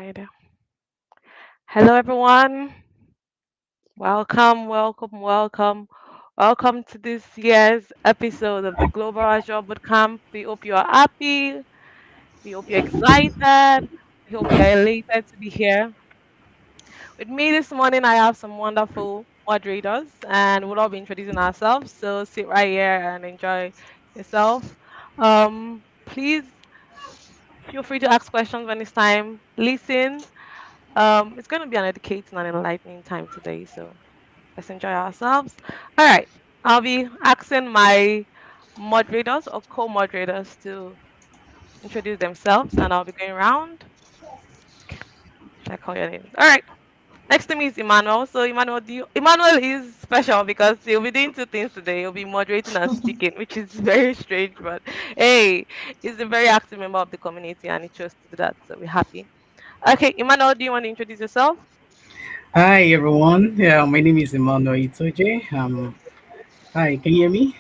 Right. Hello, everyone. Welcome, welcome, welcome. Welcome to this year's episode of the Global Azure Bootcamp. We hope you are happy. We hope you're excited. We hope you're elated to be here. With me this morning, I have some wonderful moderators, and we'll all be introducing ourselves. So sit right here and enjoy yourself. Please feel free to ask questions when it's time. Listen. It's going to be an educating and enlightening time today, so let's enjoy ourselves. All right, I'll be asking my moderators or co-moderators to introduce themselves, and I'll be going around. Should I call your names? All right. Next to me is Emmanuel. So Emmanuel, Emmanuel is special because he'll be doing two things today. He'll be moderating and speaking, which is very strange, but hey, he's a very active member of the community and he chose to do that. So we're happy. Okay, Emmanuel, do you want to introduce yourself? Hi everyone. Yeah, my name is Emmanuel Itoje. Hi, can you hear me?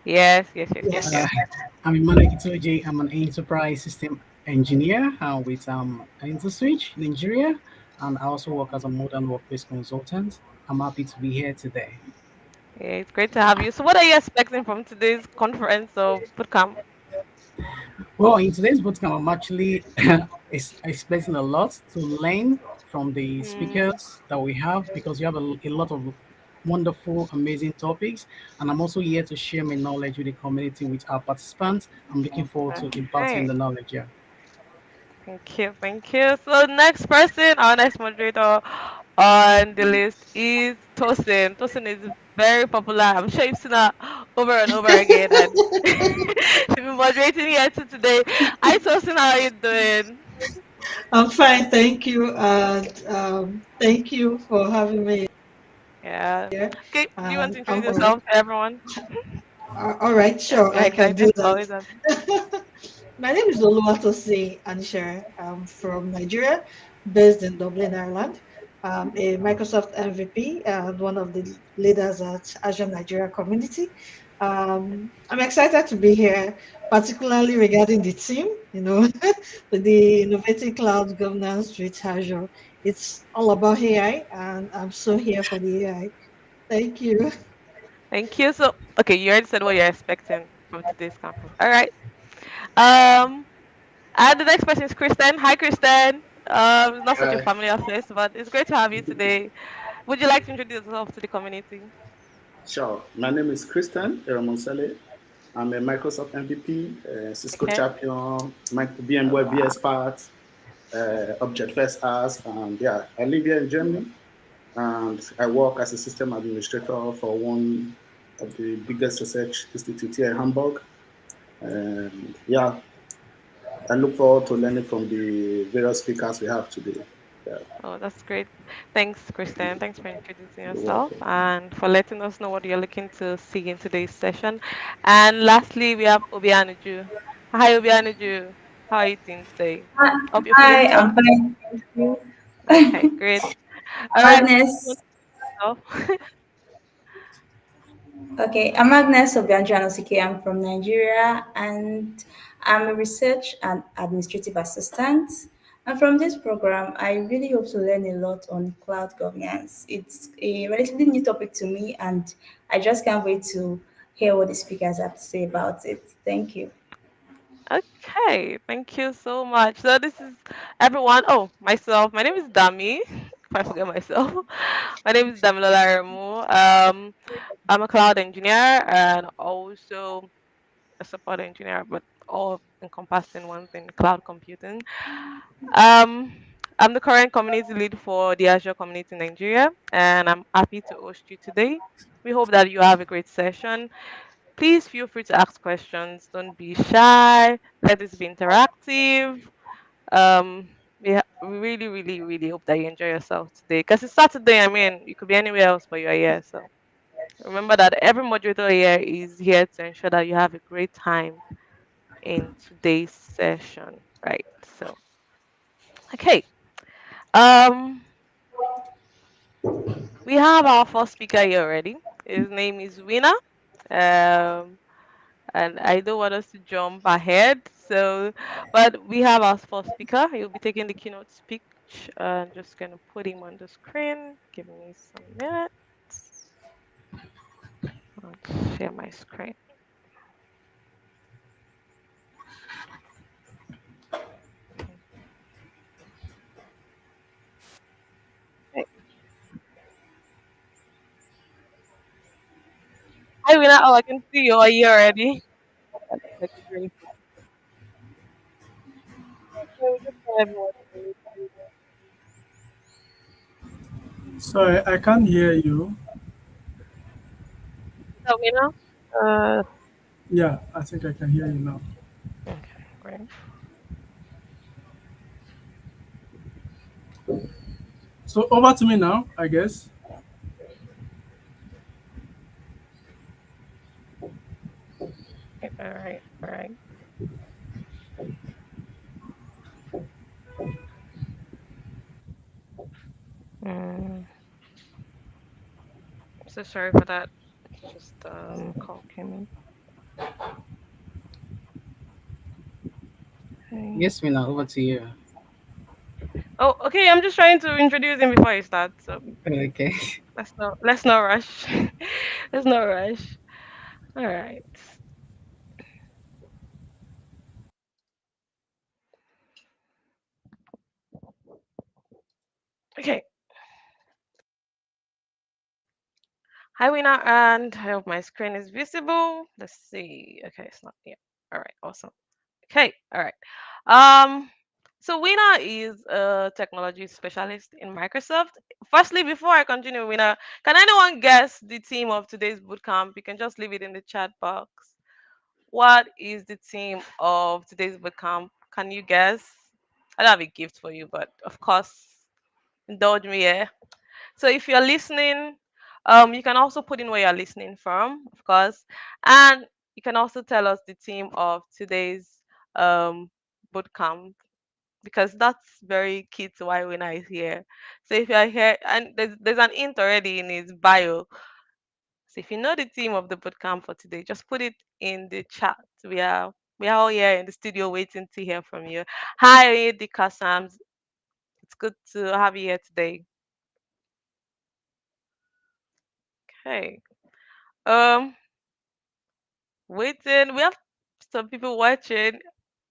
Yes, yes, yes, yes, Uh, yes. Yes. I'm Emmanuel Itoje. I'm an enterprise system engineer with InterSwitch Nigeria, and I also work as a modern workplace consultant. I'm happy to be here today. Yeah, it's great to have you. So, what are you expecting from today's conference or bootcamp? Well, in today's bootcamp, I'm actually expecting a lot to learn from the Mm, speakers that we have because we have a lot of wonderful, amazing topics. And I'm also here to share my knowledge with the community, with our participants. I'm looking forward to imparting okay. the knowledge. Yeah. Thank you. Thank you. So, next person, our next moderator on the list is Tosin. Tosin is very popular. I'm sure you've seen her over and over again, and she's been moderating here too today. Hi, Tosin. How are you doing? I'm fine, thank you. Thank you for having me Yeah. here. Okay. Do you want to I'm introduce all right. yourself to everyone? All right, Yes, sure, we're I can do excited to that. always have. My name is Oluwatosin Anisha. I'm from Nigeria, based in Dublin, Ireland. I'm a Microsoft MVP and one of the leaders at Azure Nigeria community. I'm excited to be here, particularly regarding the team, with the innovating cloud governance with Azure. It's all about AI, and I'm so here for the AI. Thank you. Thank you. So, okay, you already said what you're expecting from today's conference. All right. Um, and the next person is Kristen. Hi, Kristen. It's not such a Hi, familiar face, but it's great to have you today. Would you like to introduce yourself to the community? sure. My name is Christian Eramonsele. I'm a Microsoft MVP, Cisco Okay. champion, Oh, VMware wow. VS part, Object First as, and yeah, I live here in Germany, and I work as a system administrator for one of the biggest research institute here in Hamburg. And yeah, I look forward to learning from the various speakers we have today. Yeah, Oh, that's great. Thanks, Kristen. Thanks for introducing you're yourself welcome. and for letting us know what you're looking to see in today's session. And lastly, we have Obianuju. Hi, Obianuju. How are you doing today? Hi, Hope you're feeling hi, well. I'm fine. Thank you. Okay, great. All right. Agnes. So, Okay, I'm Agnes Obianjanosike. I'm from Nigeria and I'm a research and administrative assistant. And from this program, I really hope to learn a lot on cloud governance. It's a relatively new topic to me, and I just can't wait to hear what the speakers have to say about it. Thank you. okay, thank you so much. So this is everyone. Oh, myself. My name is Dami. If I forget myself, my name is Damilola Remu. I'm a cloud engineer and also a support engineer, but all encompassing one thing, cloud computing. Um, I'm the current community lead for the Azure community in Nigeria, and I'm happy to host you today. We hope that you have a great session. Please feel free to ask questions. Don't be shy. Let this be interactive. Um, we really, really, really hope that you enjoy yourself today. Because it's Saturday. I mean, you could be anywhere else, but you're here. So remember that every moderator here is here to ensure that you have a great time in today's session. Right. So, okay. Um, we have our first speaker here already. His name is Winner. Um, and I don't want us to jump ahead. So, but we have our first speaker. He'll be taking the keynote speech. I'm just gonna put him on the screen. Give me some minutes. I'll share my screen. Okay. Hi, Wina. Oh, I can see you. Are you already? That looks like a green flag. Okay, we just tell everyone to leave. Sorry, I can't hear you. So, Wina. Yeah, I think I can hear you now. Okay, great. So over to me now, I guess. All right, all right. Mm, so sorry for that. It's just call came in. Okay. Yes, Mina, over to you. Oh, okay. I'm just trying to introduce him before you start. So Okay. let's not rush. Let's not rush. All right. Okay. Hi, Winner, and I hope my screen is visible. Let's see. Okay, it's not here. All right. Awesome. Okay. All right. Um. So Winner is a technology specialist in Microsoft. Firstly, before I continue, Winner, can anyone guess the theme of today's bootcamp? You can just leave it in the chat box. What is the theme of today's bootcamp? Can you guess? I don't have a gift for you, but of course, indulge me here. So if you're listening, you can also put in where you're listening from, of course, and you can also tell us the theme of today's um, bootcamp because that's very key to why Winner is here. So if you're here, and there's an hint already in his bio. So if you know the theme of the bootcamp for today, just put it in the chat. We are all here in the studio waiting to hear from you. Hi, Dika Sams. It's good to have you here today. Okay. Um, waiting. We have some people watching.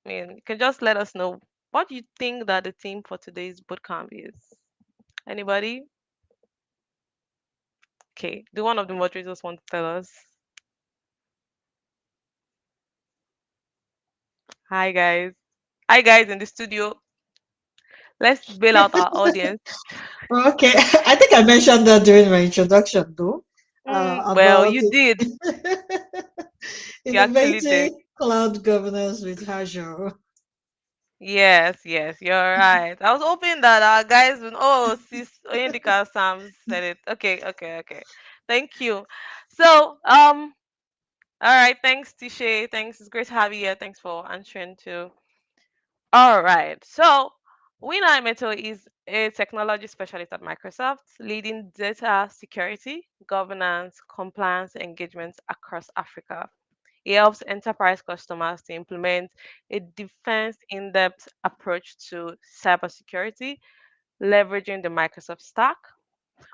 I mean, you can just let us know what you think that the theme for today's bootcamp is. Anybody? Okay. Do one of the moderators want to tell us? Hi, guys. Hi, guys in the studio. Let's bail out our audience. Okay, I think I mentioned that during my introduction, though, Well, about you did. You actually did. innovating cloud governance with Azure. Yes, yes, you're right. I was hoping that our guys would. Oh, sis Oyendika Sam said it. Okay, okay, okay. Thank you. So, all right. Thanks, Tisha. Thanks. It's great to have you here. Thanks for answering too. All right. So, Wina Meto is a technology specialist at Microsoft, leading data security, governance, compliance engagements across Africa. He helps enterprise customers to implement a defense in depth approach to cybersecurity, leveraging the Microsoft stack.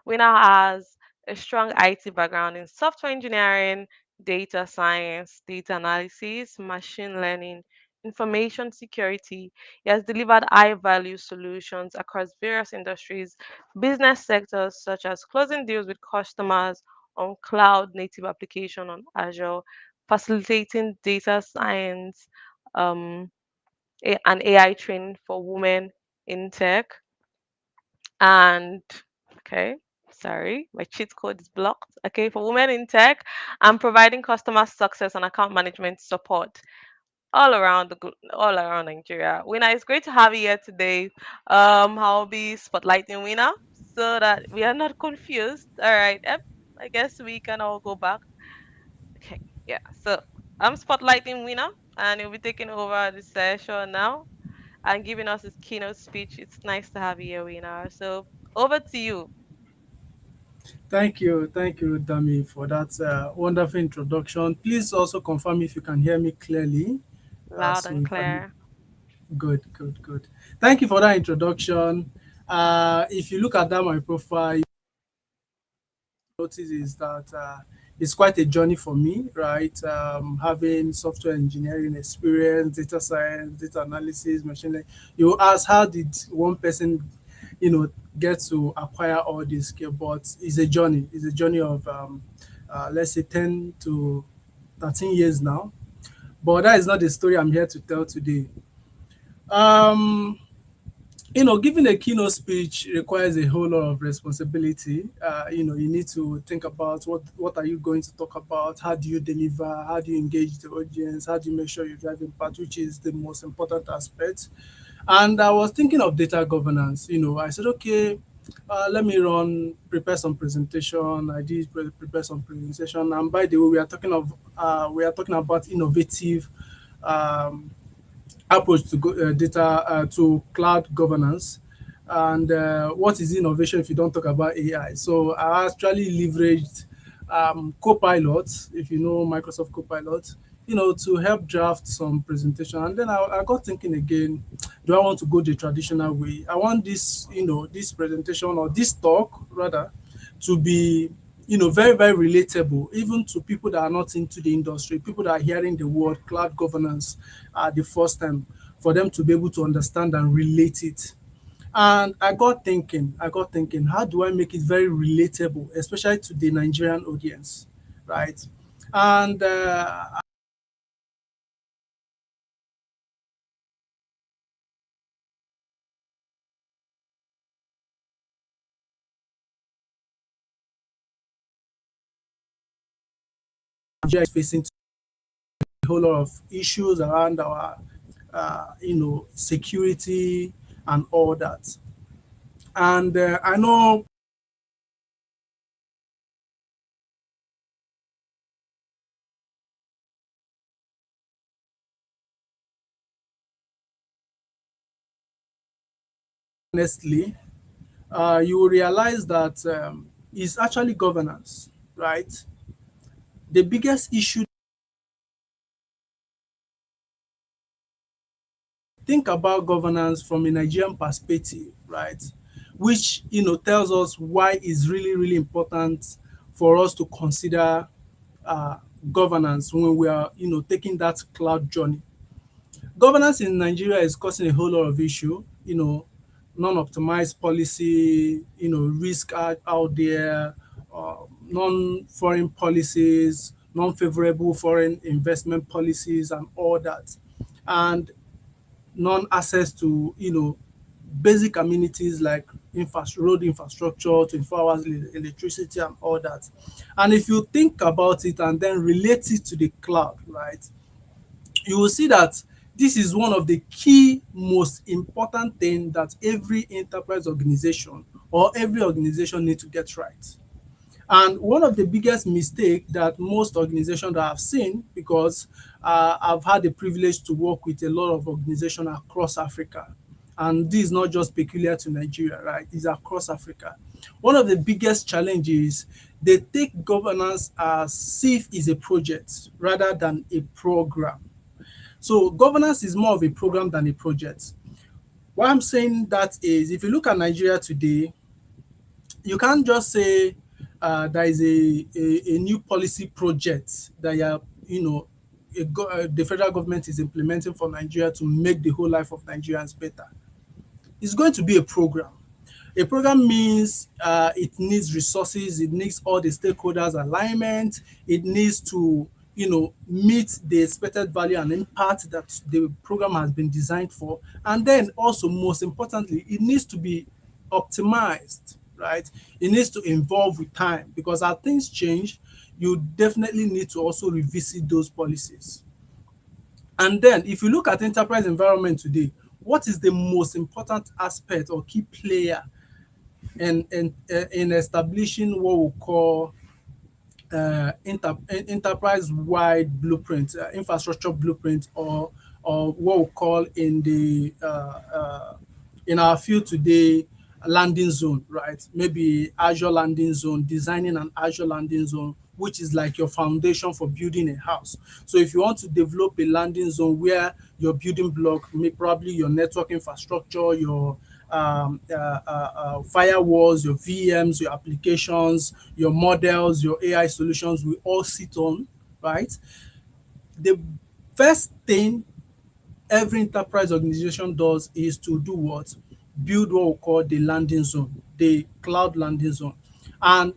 Winner has a strong IT background in software engineering, data science, data analysis, machine learning, information security. He has delivered high value solutions across various industries, business sectors such as closing deals with customers on cloud native application on Azure, facilitating data science um, and AI training for women in tech, and okay, sorry, my cheat code is blocked. Okay, for women in tech, I'm providing customer success and account management support all around Nigeria. Winner, it's great to have you here today. I'll be spotlighting Winner so that we are not confused. All right, yep, I guess we can all go back. Okay, yeah. So I'm spotlighting Winner, and he'll be taking over the session now and giving us his keynote speech. It's nice to have you here, Winner. So over to you. Thank you, Dami, for that wonderful introduction. Please also confirm if you can hear me clearly. Loud So and if I clear. good, good, good. Thank you for that introduction. If you look at that my profile, notice is that it's quite a journey for me, right? Having software engineering experience, data science, data analysis, machine learning. You ask, how did one person, you know, get to acquire all this skill? But it's a journey. It's a journey of, let's say, 10 to 13 years now. But that is not the story I'm here to tell today. Um, Giving a keynote speech requires a whole lot of responsibility. You need to think about what are you going to talk about, how do you deliver, how do you engage the audience, how do you make sure you drive impact, which is the most important aspect. And I was thinking of data governance. I said, okay, let me prepare some presentation. I did prepare some presentation. And by the way, we are talking about innovative um, approach to data to cloud governance. And what is innovation if you don't talk about AI? So I actually leveraged Copilot, if you know Microsoft Copilot, to help draft some presentation. And then I got thinking again, do I want to go the traditional way? I want this presentation, or this talk rather, to be very, very relatable, even to people that are not into the industry, people that are hearing the word cloud governance the first time, for them to be able to understand and relate it. And I got thinking, how do I make it very relatable, especially to the Nigerian audience, right? And Nigeria is facing a whole lot of issues around our, security and all that. And I know, honestly, you will realize that it's actually governance, right? The biggest issue, think about governance from a Nigerian perspective, right? Which tells us why it's really, really important for us to consider uh, governance when we are taking that cloud journey. Governance in Nigeria is causing a whole lot of issue. Non-optimized policy, risk out there, non-foreign policies, non-favorable foreign investment policies, and all that. And non-access to basic amenities like road infrastructure, 24 hours electricity, and all that. And if you think about it and then relate it to the cloud, right, you will see that this is one of the key most important thing that every enterprise organization or every organization need to get right. And one of the biggest mistake that most organizations that I've seen, because I've had the privilege to work with a lot of organizations across Africa, and this is not just peculiar to Nigeria, right? It's across Africa. One of the biggest challenges, they take governance as if it's a project rather than a program. So governance is more of a program than a project. Why I'm saying that is, if you look at Nigeria today, you can't just say there is a new policy project that the federal government is implementing for Nigeria to make the whole life of Nigerians better. It's going to be a program. A program means it needs resources, it needs all the stakeholders alignment, it needs to meet the expected value and impact that the program has been designed for. And then also, most importantly, it needs to be optimized, right? It needs to evolve with time, because as things change, you definitely need to also revisit those policies. And then if you look at enterprise environment today, what is the most important aspect or key player in establishing what we call enterprise-wide blueprint, infrastructure blueprint, or what we call in our field today landing zone, right? Maybe Azure landing zone, designing an Azure landing zone, which is like your foundation for building a house. So if you want to develop a landing zone where your building block, may probably your network infrastructure, your firewalls, your VMs, your applications, your models, your AI solutions will all sit on, right? The first thing every enterprise organization does is to do what? Build what we call the landing zone, the cloud landing zone. And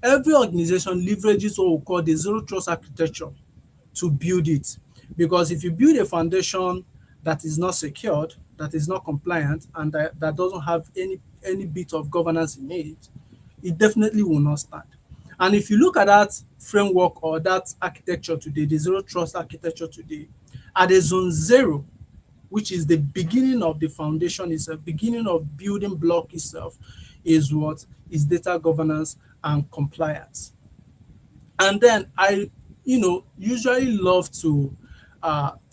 every organization leverages what we call the zero trust architecture to build it. Because if you build a foundation that is not secured, that is not compliant, and that doesn't have any bit of governance in it, it definitely will not stand. And if you look at that framework or that architecture today, the zero trust architecture today, at the zone zero, which is the beginning of the foundation itself, beginning of building block itself, is what is data governance and compliance. And then I, usually love to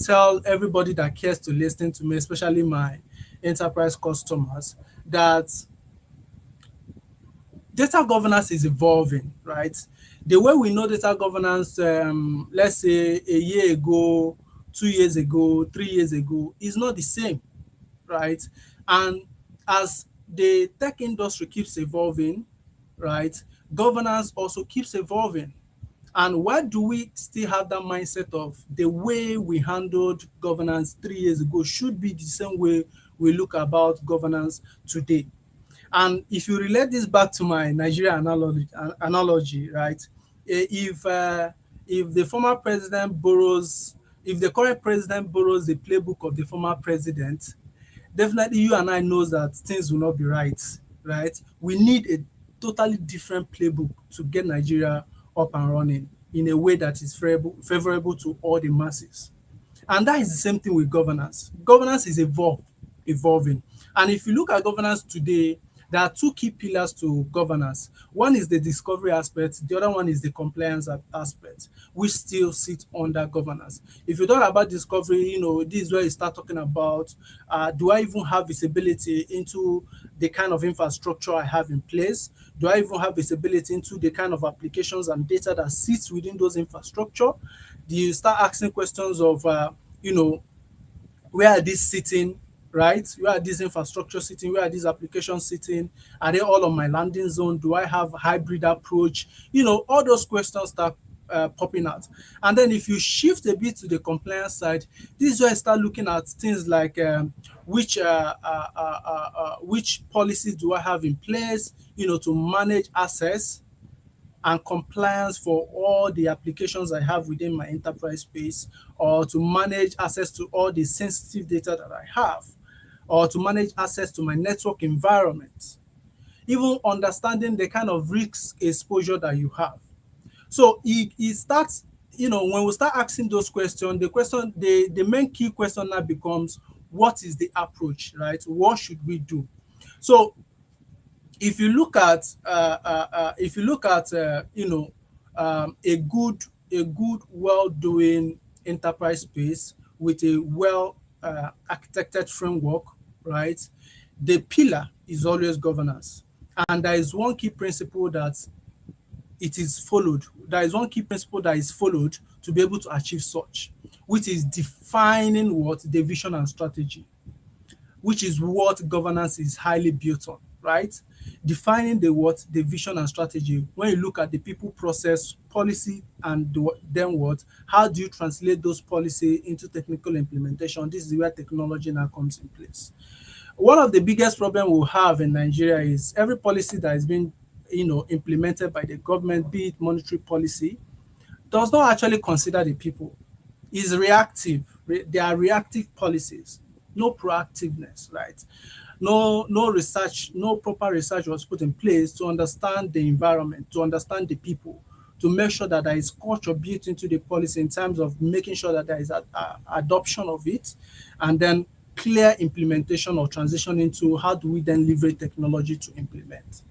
tell everybody that cares to listen to me, especially my enterprise customers, that data governance is evolving, right? The way we know data governance, let's say a year ago, 2 years ago, 3 years ago, is not the same, right? And as the tech industry keeps evolving, right, governance also keeps evolving. And why do we still have that mindset of the way we handled governance 3 years ago should be the same way we look about governance today? And if you relate this back to my Nigeria analogy, right? If the former president borrows, if the current president borrows the playbook of the former president, definitely you and I knows that things will not be right, right? We need a totally different playbook to get Nigeria up and running in a way that is favorable to all the masses. And that is the same thing with governance. Governance is evolving. And if you look at governance today, there are two key pillars to governance. One is the discovery aspect, the other one is the compliance aspect, which still sit under governance. If you talk about discovery, this is where you start talking about, do I even have visibility into the kind of infrastructure I have in place? Do I even have visibility into the kind of applications and data that sits within those infrastructure? Do you start asking questions of, you know, where are these sitting, right? Where are these infrastructure sitting? Where are these applications sitting? Are they all on my landing zone? Do I have a hybrid approach? All those questions start popping out. And then if you shift a bit to the compliance side, this is where I start looking at things like which policies do I have in place, to manage access and compliance for all the applications I have within my enterprise space, or to manage access to all the sensitive data that I have, or to manage access to my network environment, even understanding the kind of risk exposure that you have. So it starts, when we start asking those questions, the main key question now becomes, what is the approach, right? What should we do? So if you look at a good well doing enterprise space with a well architected framework, right? The pillar is always governance, and there is one key principle that it is followed. There is one key principle that is followed to be able to achieve such, which is defining what the vision and strategy, which is what governance is highly built on, right? Defining the vision and strategy. When you look at the people, process, policy, and then what? How do you translate those policy into technical implementation? This is where technology now comes in place. One of the biggest problem we have in Nigeria is every policy that is being, implemented by the government, be it monetary policy, does not actually consider the people. Is reactive. They are reactive policies, no proactiveness, right? No research, no proper research was put in place to understand the environment, to understand the people, to make sure that there is culture built into the policy in terms of making sure that there is adoption of it, and then clear implementation or transition into how do we then leverage technology to implement.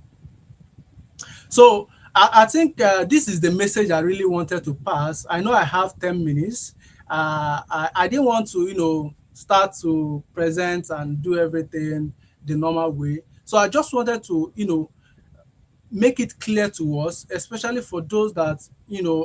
So I think this is the message I really wanted to pass. I know I have 10 minutes. I didn't want to, start to present and do everything the normal way. So I just wanted to, make it clear to us, especially for those that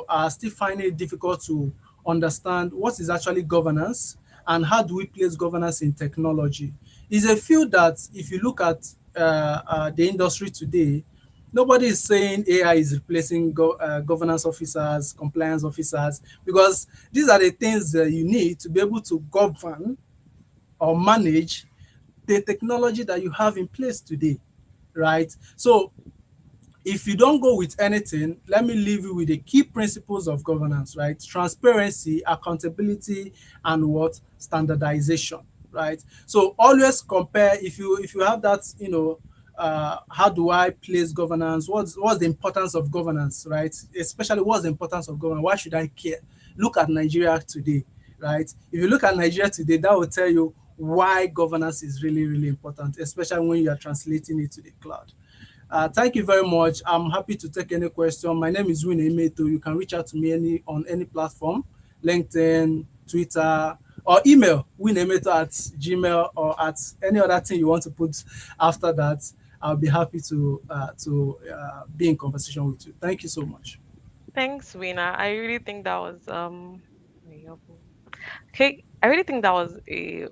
are still finding it difficult to understand what is actually governance and how do we place governance in technology. Is a field that, if you look at the industry today, nobody is saying AI is replacing governance officers, compliance officers, because these are the things that you need to be able to govern or manage the technology that you have in place today, right? So if you don't go with anything, let me leave you with the key principles of governance, right? Transparency, accountability, and what? Standardization, right? So always compare. If you have that, how do I place governance? What's the importance of governance, right? Especially what's the importance of governance? Why should I care? Look at Nigeria today, right? If you look at Nigeria today, that will tell you why governance is really, really important, especially when you are translating it to the cloud. Thank you very much. I'm happy to take any question. My name is Winnie Emeto. You can reach out to me on any platform, LinkedIn, Twitter, or email winniemeto at gmail or at any other thing you want to put after that. I'll be happy to be in conversation with you. Thank you so much. Thanks, Wina. I really think that was okay. I really think that was a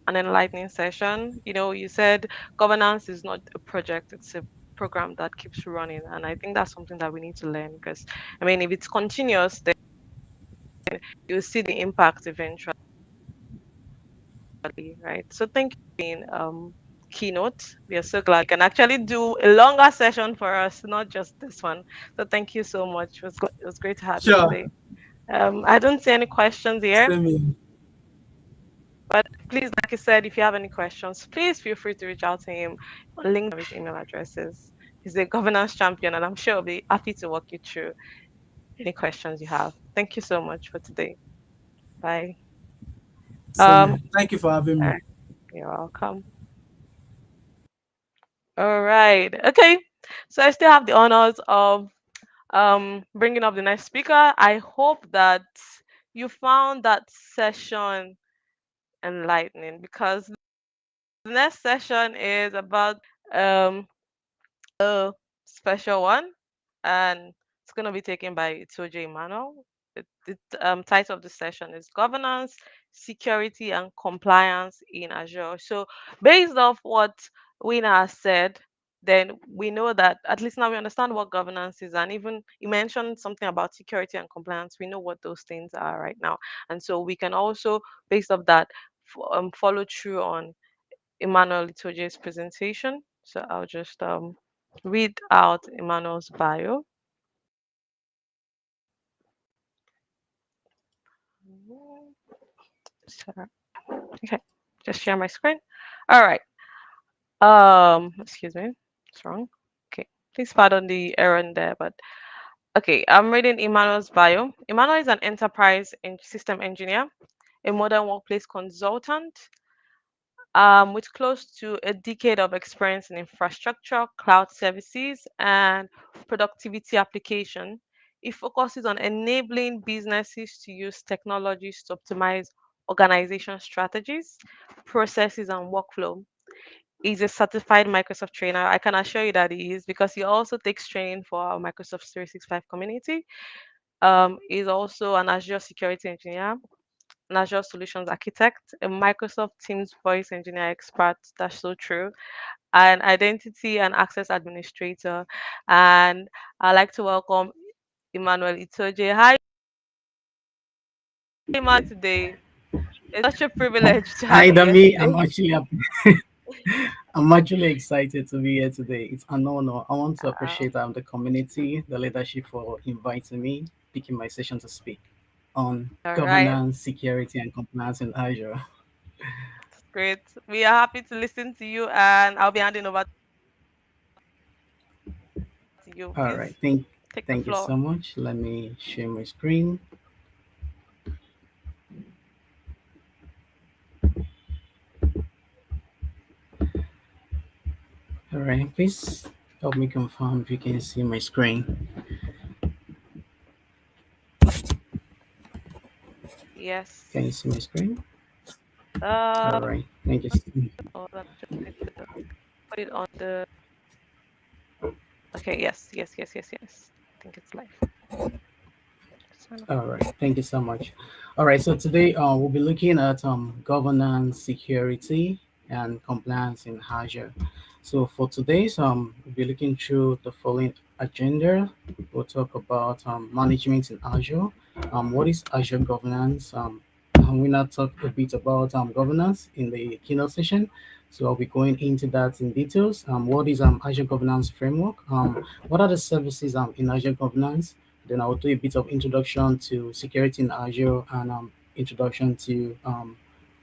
an enlightening session. You said governance is not a project; it's a program that keeps running, and I think that's something that we need to learn because I mean, if it's continuous, then you'll see the impact eventually, right? So thank you for being keynote. We are so glad you can actually do a longer session for us, not just this one. So thank you so much. It was great to have you Sure. today. I don't see any questions here, Same here. but please, like I said, if you have any questions, please feel free to reach out to him on LinkedIn with email addresses. He's a governance champion, and I'm sure he'll be happy to walk you through any questions you have. Thank you so much for today. Bye. Same Um, here. Thank you for having all me. right, you're welcome. All right. Okay. So I still have the honors of bringing up the next speaker. I hope that you found that session enlightening because the next session is about um a special one, and it's going to be taken by Itoje Emmanuel. The title of the session is Governance, Security, and Compliance in Azure. So, based off what Wina has said, then we know that at least now we understand what governance is, and even you mentioned something about security and compliance. We know what those things are right now, and so we can also, based off that, follow through on Emmanuel Itoje's presentation. So I'll just read out Emmanuel's bio. Sorry. Okay, just share my screen. All right. Excuse me. It's wrong. Okay. Please pardon the error in there, but okay. I'm reading Emmanuel's bio. Emmanuel is an enterprise and system engineer, a modern workplace consultant, with close to a decade of experience in infrastructure, cloud services, and productivity application. It focuses on enabling businesses to use technologies to optimize organization strategies, processes, and workflow. He's a certified Microsoft trainer. I can assure you that he is because he also takes training for our Microsoft 365 community. He's also an Azure security engineer, an Azure Solutions Architect, a Microsoft Teams voice engineer expert. That's so true. An identity and access administrator. And I'd like to welcome Emmanuel Itoje. Hi, Emmanuel, today. It's such a privilege to have Hi, you here Dami. today. I'm actually excited to be here today. It's an honor. I want to Uh, appreciate the community, the leadership for inviting me, picking my session to speak on all right, governance, security, and compliance in Azure. great. We are happy to listen to you, and I'll be handing over to you. All Please right. take the Thank you floor. so much. Let me share my screen. All right. Please help me confirm if you can see my screen. Can you Yes. see my screen? All Um. right. Thank you. Oh, let me just take a look. put it on the. Okay, yes, yes, yes, yes, yes. I think it's live. Sign up. All right, thank you so much. All right, so today we'll be looking at governance, security, and compliance in Azure. So for today's we'll be looking through the following agenda. We'll talk about management in Azure. What is Azure governance? And we'll now talk a bit about governance in the keynote session. So I'll be going into that in details. What is Azure governance framework? What are the services in Azure governance? Then I'll do a bit of introduction to security in Azure and introduction to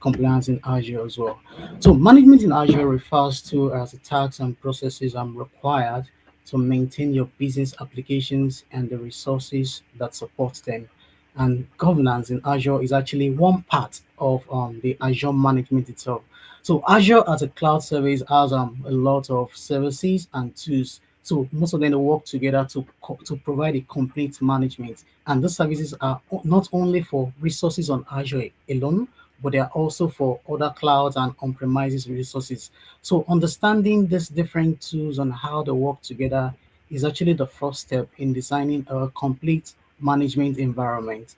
compliance in Azure as well. So management in Azure refers to as the tasks and processes required to maintain your business applications and the resources that support them. And governance in Azure is actually one part of the Azure management itself. So Azure as a cloud service has a lot of services and tools. So most of them work together to provide a complete management. And those services are not only for resources on Azure alone, but they are also for other clouds and on-premises resources. So understanding these different tools and how they work together is actually the first step in designing a complete management environment.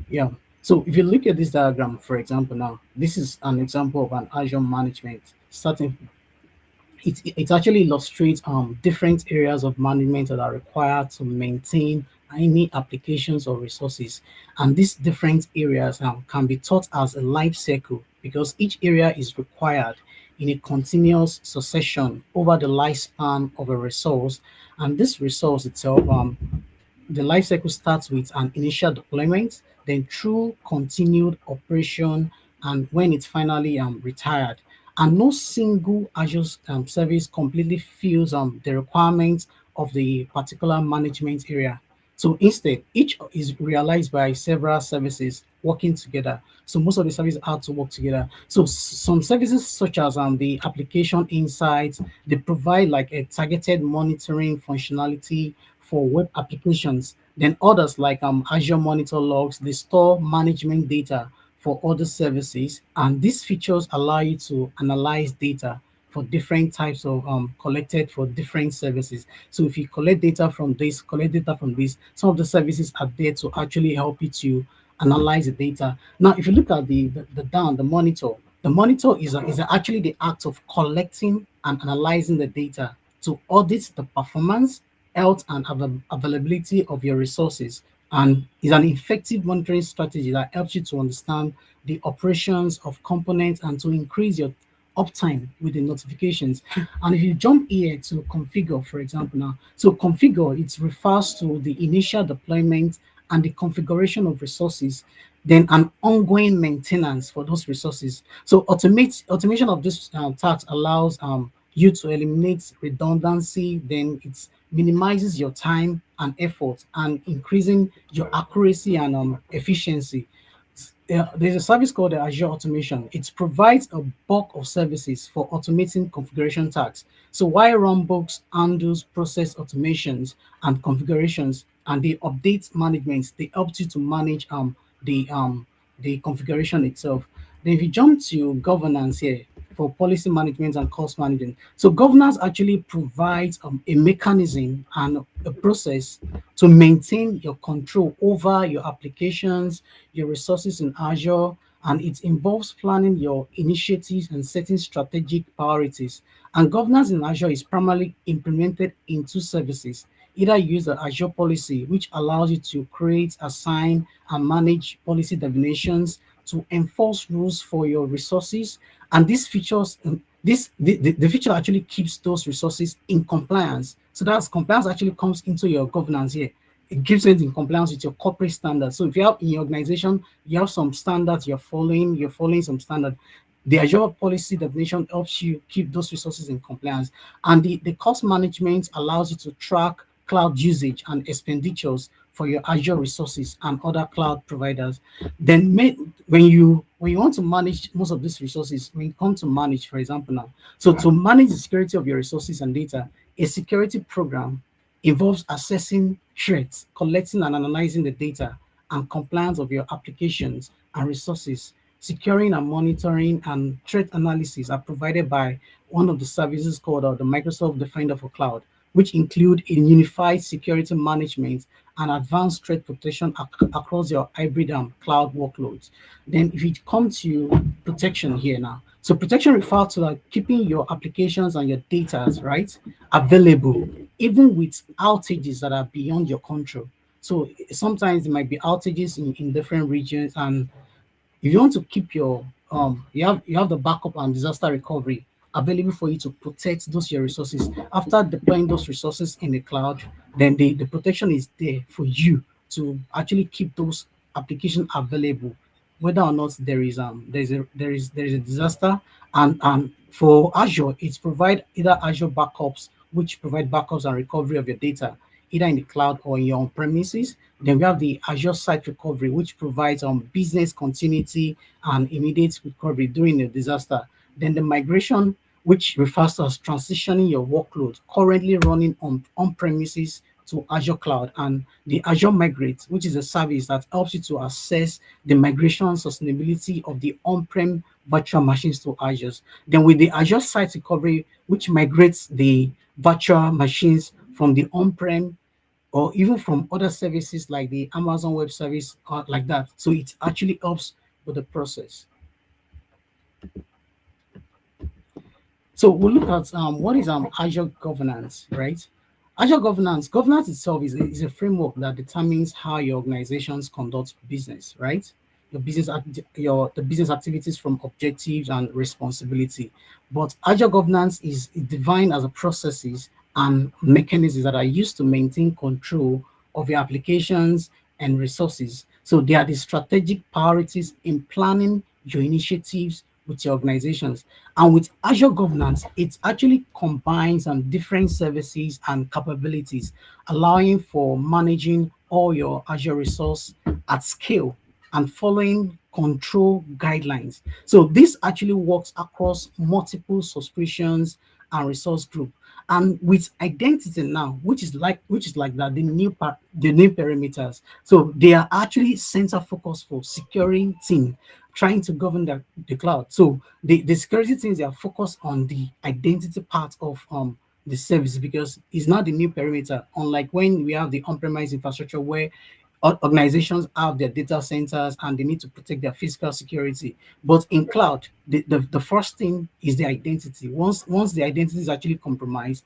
Yeah. So if you look at this diagram, for example, now this is an example of an Azure management. Starting, it actually illustrates different areas of management that are required to maintain any applications or resources, and these different areas can be taught as a life cycle because each area is required in a continuous succession over the lifespan of a resource, and this resource itself the life cycle starts with an initial deployment, then through continued operation, and when it's finally retired. And no single Azure service completely fills the requirements of the particular management area. So instead, each is realized by several services working together. So most of the services have to work together. So some services such as the application insights, they provide like a targeted monitoring functionality for web applications. Then others like Azure Monitor Logs, they store management data for other services. And these features allow you to analyze data for different types of collected for different services. So if you collect data from this, collect data from this, some of the services are there to actually help you to analyze the data. Now, if you look at the monitor is actually the act of collecting and analyzing the data to audit the performance, health, and availability of your resources, and is an effective monitoring strategy that helps you to understand the operations of components and to increase your uptime with the notifications. And if you jump here to configure, for example, now, so configure, it refers to the initial deployment and the configuration of resources, then an ongoing maintenance for those resources. So automation of this task allows you to eliminate redundancy, then it minimizes your time and effort and increasing your accuracy and efficiency. There's a service called the Azure Automation. It provides a bulk of services for automating configuration tasks. So while runbooks handles process automations and configurations and the update management, they help you to manage the configuration itself. Then if you jump to governance here for policy management and cost management. So governance actually provides a mechanism and a process to maintain your control over your applications, your resources in Azure, and it involves planning your initiatives and setting strategic priorities. And governance in Azure is primarily implemented in two services. Either use the Azure policy, which allows you to create, assign, and manage policy definitions to enforce rules for your resources. And these features, the feature actually keeps those resources in compliance. So that's compliance actually comes into your governance here. It gives it in compliance with your corporate standards. So if you have in your organization, you have some standards you're following some standard. The Azure policy definition helps you keep those resources in compliance. And the cost management allows you to track cloud usage and expenditures for your Azure resources and other cloud providers. Then when you want to manage most of these resources, when you come to manage, for example, now, so to manage the security of your resources and data, a security program involves assessing threats, collecting and analyzing the data, and compliance of your applications and resources. securing and monitoring and threat analysis are provided by one of the services called the Microsoft Defender for Cloud, which include a unified security management and advanced threat protection across your hybrid cloud workloads. Then, if it comes to protection here now, so protection refers to like keeping your applications and your data right available, even with outages that are beyond your control. So sometimes there might be outages in different regions, and if you want to keep your you have the backup and disaster recovery available for you to protect those your resources after deploying those resources in the cloud, then the protection is there for you to actually keep those applications available whether or not there is a disaster. And for Azure, it's provide either Azure backups, which provide backups and recovery of your data either in the cloud or in your on premises. Then we have the Azure Site Recovery, which provides business continuity and immediate recovery during a disaster. Then the migration, which refers to as transitioning your workload currently running on premises to Azure Cloud, and the Azure Migrate, which is a service that helps you to assess the migration sustainability of the on-prem virtual machines to Azure. Then with the Azure Site Recovery, which migrates the virtual machines from the on-prem or even from other services like the Amazon Web Service, like that. So it actually helps with the process. So we'll look at what is Azure governance, right? Azure governance itself is a framework that determines how your organizations conduct business, right? The business activities from objectives and responsibility. But Azure governance is defined as a processes and mechanisms that are used to maintain control of your applications and resources. So they are the strategic priorities in planning your initiatives with your organizations. And with Azure governance, it actually combines different services and capabilities, allowing for managing all your Azure resource at scale and following control guidelines. So this actually works across multiple subscriptions and resource group. And with identity now, which is like that the new perimeters. So they are actually center focus for securing team trying to govern the cloud. So the security teams they are focused on the identity part of the service because it's not the new perimeter, unlike when we have the on-premise infrastructure where organizations have their data centers and they need to protect their physical security. But in cloud, the first thing is the identity. Once the identity is actually compromised,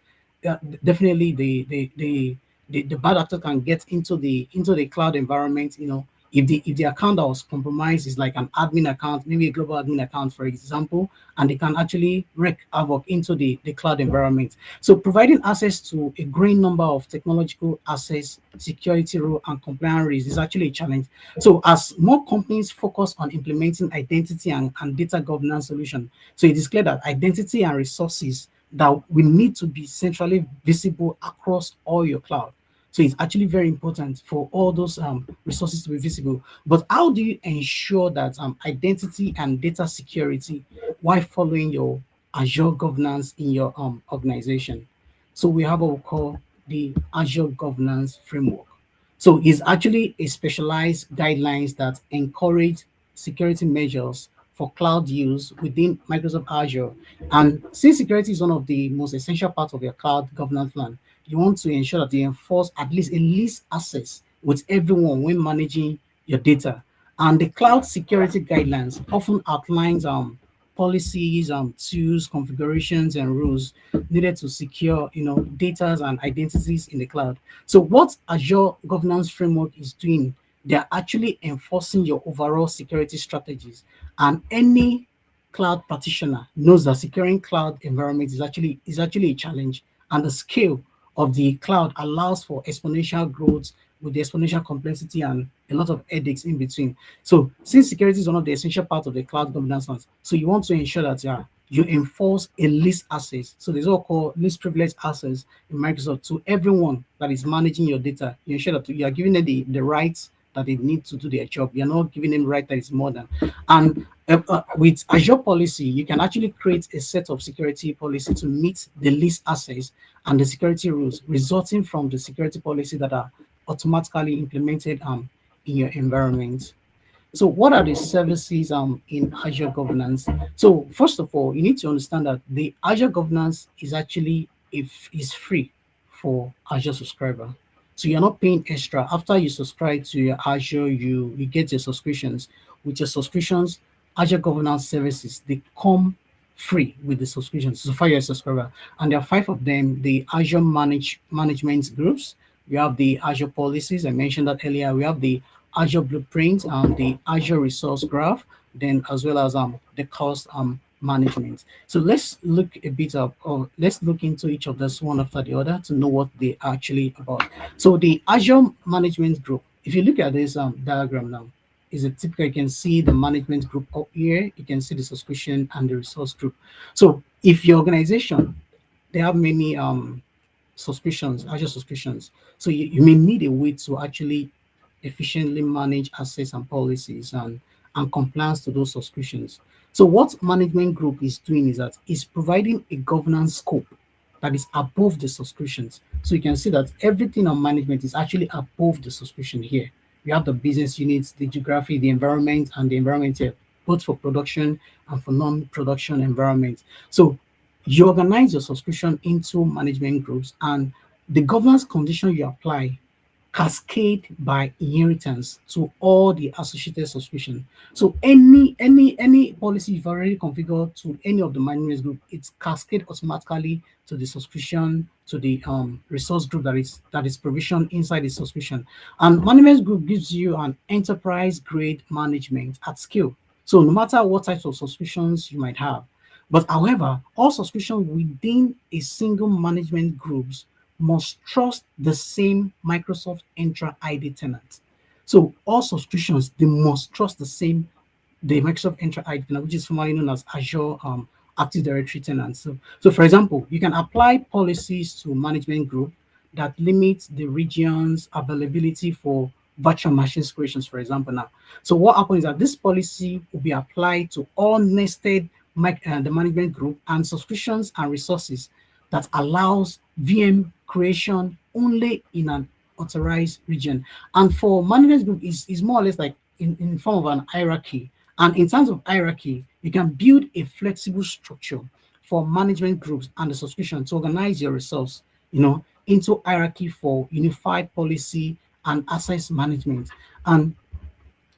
definitely the bad actor can get into the cloud environment. If the account that was compromised is like an admin account, maybe a global admin account, for example, and they can actually wreak havoc into the cloud environment. So providing access to a growing number of technological access, security rule, and compliance risks is actually a challenge. So as more companies focus on implementing identity and data governance solution, so it is clear that identity and resources that will need to be centrally visible across all your cloud. So it's actually very important for all those resources to be visible. But how do you ensure that identity and data security while following your Azure governance in your organization? So we have what we call the Azure governance framework. So it's actually a specialized guidelines that encourage security measures for cloud use within Microsoft Azure. And since security is one of the most essential parts of your cloud governance plan, you want to ensure that you enforce at least access with everyone when managing your data. And the cloud security guidelines often outlines policies, tools, configurations, and rules needed to secure, data and identities in the cloud. So what Azure governance framework is doing, they're actually enforcing your overall security strategies. And any cloud practitioner knows that securing cloud environment is actually a challenge, and the scale of the cloud allows for exponential growth with the exponential complexity and a lot of headaches in between. So since security is one of the essential parts of the cloud governance, so you want to ensure that you enforce a least access. So there's what called least privileged access in Microsoft to everyone that is managing your data. You ensure that you are giving them the rights that they need to do their job. You're not giving them right that is more than. And with Azure policy, you can actually create a set of security policy to meet the least access and the security rules resulting from the security policy that are automatically implemented in your environment. So what are the services in Azure governance? So first of all, you need to understand that the Azure governance is actually if is free for Azure subscriber. So you're not paying extra. After you subscribe to your Azure, you get your subscriptions. With your subscriptions, Azure governance services, they come free with the subscriptions. So far you're a subscriber. And there are five of them: the Azure management groups. We have the Azure policies. I mentioned that earlier. We have the Azure Blueprint, the Azure Resource Graph, then as well as the cost management. So let's look a bit of, or let's look into each of this one after the other to know what they are actually about. So the Azure Management Group, if you look at this diagram now, is a typical, you can see the management group up here, you can see the subscription and the resource group. So if your organization, they have many subscriptions, Azure subscriptions. So you may need a way to actually efficiently manage assets and policies and compliance to those subscriptions. So what management group is doing is that it's providing a governance scope that is above the subscriptions. So you can see that everything on management is actually above the subscription here. We have the business units, the geography, the environment, and the environment here, both for production and for non-production environment. So you organize your subscription into management groups, and the governance condition you apply cascade by inheritance to all the associated subscription. So any policy you've already configured to any of the management group, it's cascade automatically to the subscription, to the resource group that is provisioned inside the subscription. And management group gives you an enterprise grade management at scale. So no matter what types of subscriptions you might have, but however, all subscriptions within a single management groups must trust the same Microsoft Entra ID tenant. So all subscriptions, they must trust the Microsoft Entra ID tenant, which is formerly known as Azure Active Directory tenant. So for example, you can apply policies to management group that limit the region's availability for virtual machines creations, for example. Now, so what happens is that this policy will be applied to all nested the management group and subscriptions and resources that allows VM creation only in an authorized region. And for management group is more or less like in form of an hierarchy. And in terms of hierarchy, you can build a flexible structure for management groups and the subscription to organize your resource, into hierarchy for unified policy and access management. And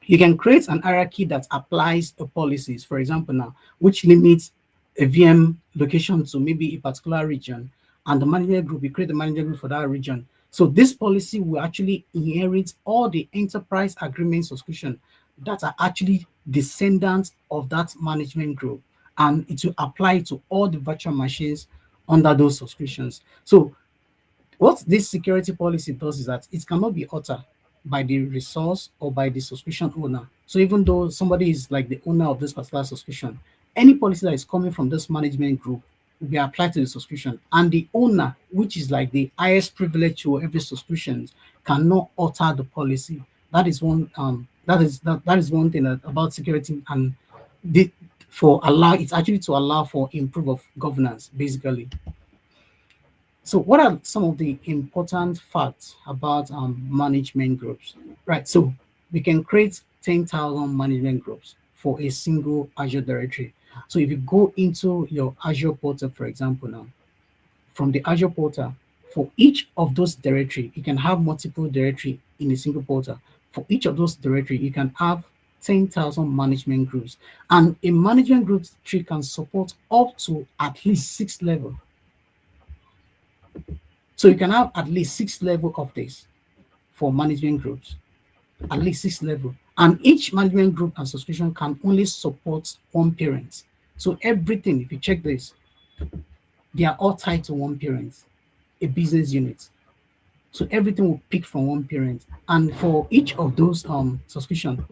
you can create an hierarchy that applies to policies, for example, now, which limits a VM location to maybe a particular region, and the management group, you create a management group for that region. So this policy will actually inherit all the enterprise agreement subscription that are actually descendants of that management group, and it will apply to all the virtual machines under those subscriptions. So what this security policy does is that it cannot be altered by the resource or by the subscription owner. So even though somebody is like the owner of this particular subscription, any policy that is coming from this management group will be applied to the subscription. And the owner, which is like the highest privilege to every subscription, cannot alter the policy. That is one thing about security, and the, for allow it's actually to allow for improve of governance, basically. So, what are some of the important facts about management groups? Right. So, we can create 10,000 management groups for a single Azure directory. So, if you go into your Azure portal, for example, now from the Azure portal, for each of those directory, you can have multiple directory in a single portal. For each of those directory, you can have 10,000 management groups, and a management group tree can support up to at least 6 level. So you can have at least 6 level of this for management groups, at least 6 level. And each management group and subscription can only support one parent. So everything, if you check this, they are all tied to one parent, a business unit. So everything will pick from one parent. And for each of those subscription,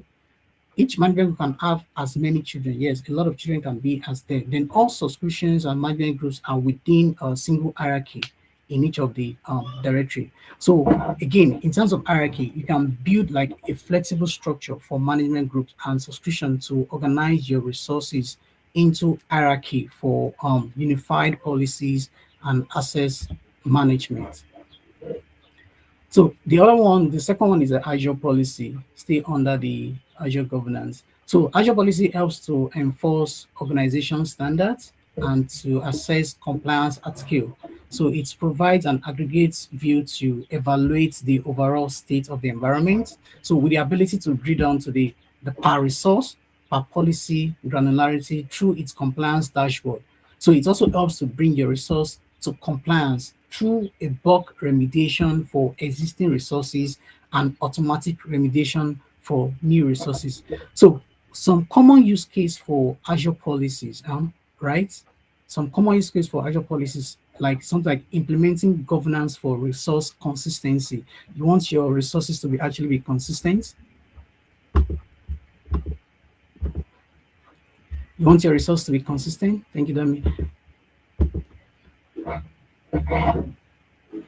each management can have as many children. Yes, a lot of children can be as there. Then all subscriptions and management groups are within a single hierarchy in each of the directory. So again, in terms of hierarchy, you can build like a flexible structure for management groups and subscription to organize your resources into hierarchy for unified policies and access management. So the other one, the second one is the Azure policy, still under the Azure governance. So Azure policy helps to enforce organization standards and to assess compliance at scale. So it provides an aggregate view to evaluate the overall state of the environment. So with the ability to drill down to the per resource, per policy granularity through its compliance dashboard. So it also helps to bring your resource to compliance through a bulk remediation for existing resources and automatic remediation for new resources. So some common use case for Azure policies, right? Some common use case for Azure policies like something like implementing governance for resource consistency. You want your resources to be actually be consistent. You want your resource to be consistent. Thank you, Dami.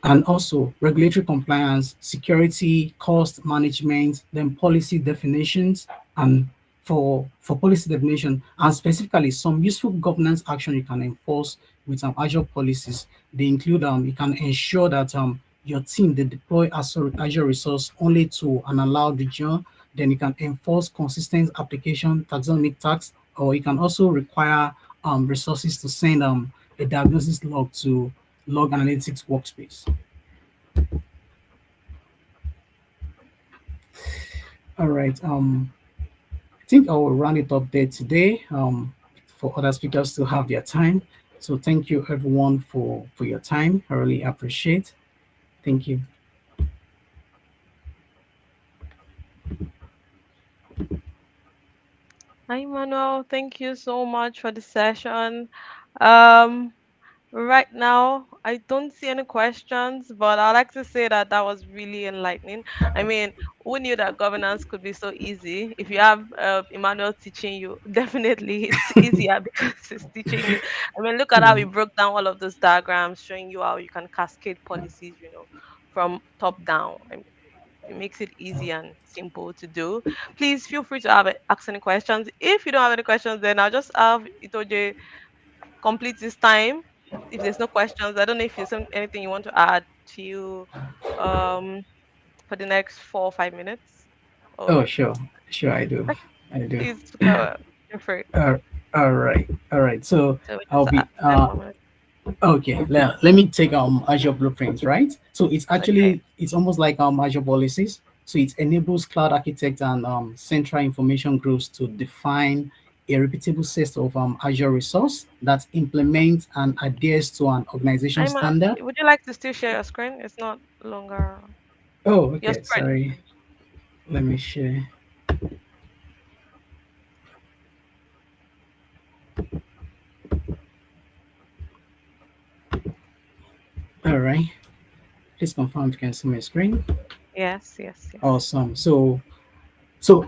And also regulatory compliance, security, cost management, then policy definitions, and for policy definition, and specifically some useful governance action you can enforce with some Azure policies. They include you can ensure that your team they deploy Azure resource only to an allowed region. Then you can enforce consistent application taxonomic tags, or you can also require resources to send a diagnosis log to log analytics workspace. All right. I think I will round it up there today. For other speakers to have their time. So thank you everyone for your time. I really appreciate. Thank you. Hi, Manuel. Thank you so much for the session. Um, Right now, I don't see any questions, but I'd like to say that that was really enlightening. I mean, who knew that governance could be so easy? If you have Emmanuel teaching you, definitely it's easier because it's teaching you. I mean, look at how Yeah. we broke down all of those diagrams showing you how you can cascade policies, from top down. It makes it easy and simple to do. Please feel free to ask any questions. If you don't have any questions, then I'll just have Itoje complete this time. If there's no questions, I don't know if there's anything you want to add to um for the next 4 or 5 minutes. Oh, Or sure. Sure, I do. okay, I do. please go. You're free. Uh, all right. All right. So So we I'll just be 10 more minutes. okay. Let me take Azure Blueprints, right? So it's Okay. actually it's almost like Azure policies. So it enables cloud architects and central information groups to define a repeatable set of Azure resource that implements and adheres to an organization I'm. standard. Would you like to still share your screen? It's not longer Oh, your okay. screen. Sorry. Let me share. All right. Please confirm if you can see my screen. Yes, yes, yes. Awesome. So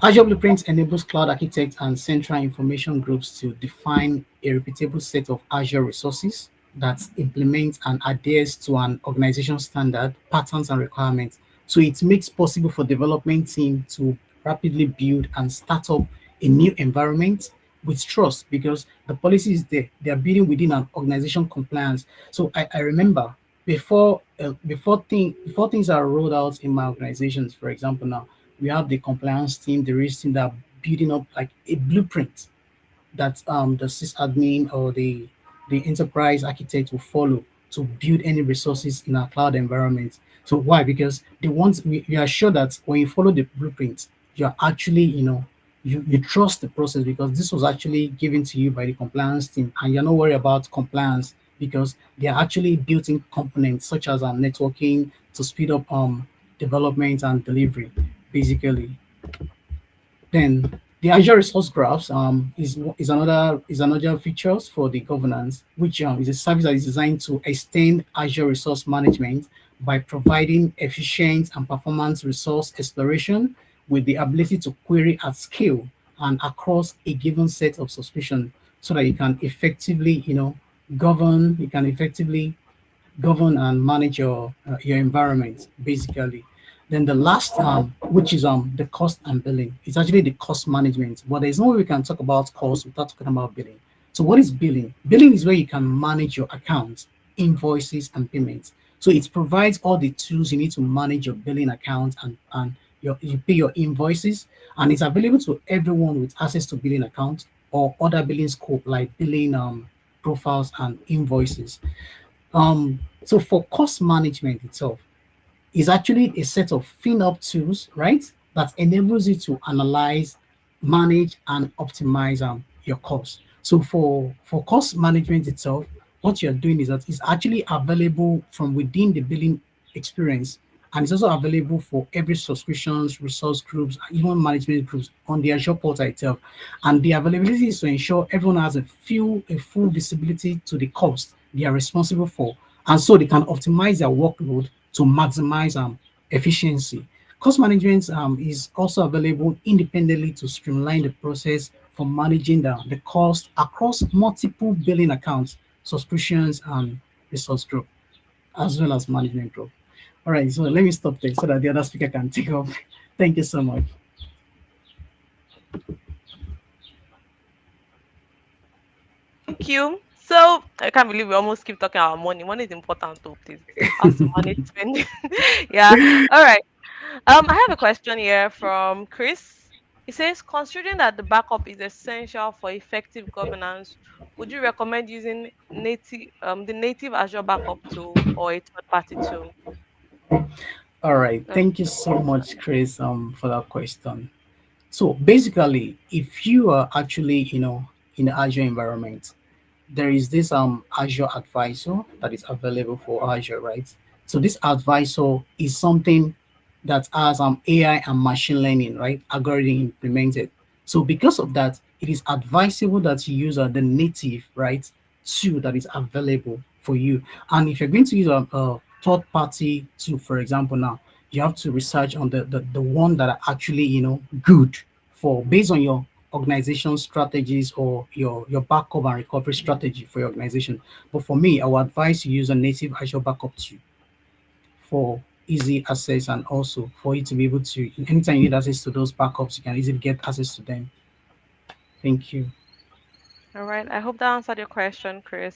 Azure Blueprints enables cloud architects and central information groups to define a repeatable set of Azure resources that implements and adheres to an organization standard, patterns, and requirements. So it makes possible for development team to rapidly build and start up a new environment with trust because the policy is there. They are building within an organization compliance. So I remember before things are rolled out in my organizations, for example, now we have the compliance team, the risk team that are building up like a blueprint that the sysadmin or the enterprise architect will follow to build any resources in our cloud environment. So why? Because we are sure that when you follow the blueprint, you are actually you trust the process because this was actually given to you by the compliance team, and you're not worried about compliance because they are actually built-in components such as networking to speed up development and delivery, basically. Then the Azure Resource Graphs is another features for the governance, which is a service that is designed to extend Azure resource management by providing efficient and performance resource exploration with the ability to query at scale and across a given set of subscription, so that you can effectively, you can effectively govern and manage your environment basically. Then the last which is the cost and billing. It's actually the cost management, but there's no way we can talk about cost without talking about billing. So what is billing? Billing is where you can manage your account. invoices, and payments. So it provides all the tools you need to manage your billing account and you pay your invoices, and it's available to everyone with access to billing account or other billing scope like billing profiles and invoices. So for cost management itself, is actually a set of FinOp tools, right? That enables you to analyze, manage, and optimize your costs. So for cost management itself, what you're doing is that it's actually available from within the billing experience, and it's also available for every subscriptions, resource groups, and even management groups on the Azure portal itself. And the availability is to ensure everyone has a full visibility to the cost they are responsible for, and so they can optimize their workload to maximize efficiency. Cost management is also available independently to streamline the process for managing the cost across multiple billing accounts, subscriptions, and resource group, as well as management group. All right, so let me stop there so that the other speaker can take off. Thank you so much. Thank you. So I can't believe we almost keep talking about money. Money is important too, please. How to manage spending. Yeah. All right. I have a question here from Chris. He says, considering that the backup is essential for effective governance, would you recommend using the native Azure backup tool or a third party tool? All right, That's thank you the so much, question. Chris, for that question. So basically, if you are actually, in the Azure environment, there is this Azure advisor that is available for Azure, right? So this advisor is something that has AI and machine learning, right? Algorithm implemented. So because of that, it is advisable that you use the native, right, tool that is available for you. And if you're going to use a third party tool, for example, now you have to research on the one that are actually, good for based on your organization strategies or your backup and recovery strategy for your organization. But for me, I would advise you use a native Azure backup tool for easy access, and also for you to be able to anytime you need access to those backups, you can easily get access to them. Thank you. All right. I hope that answered your question, Chris.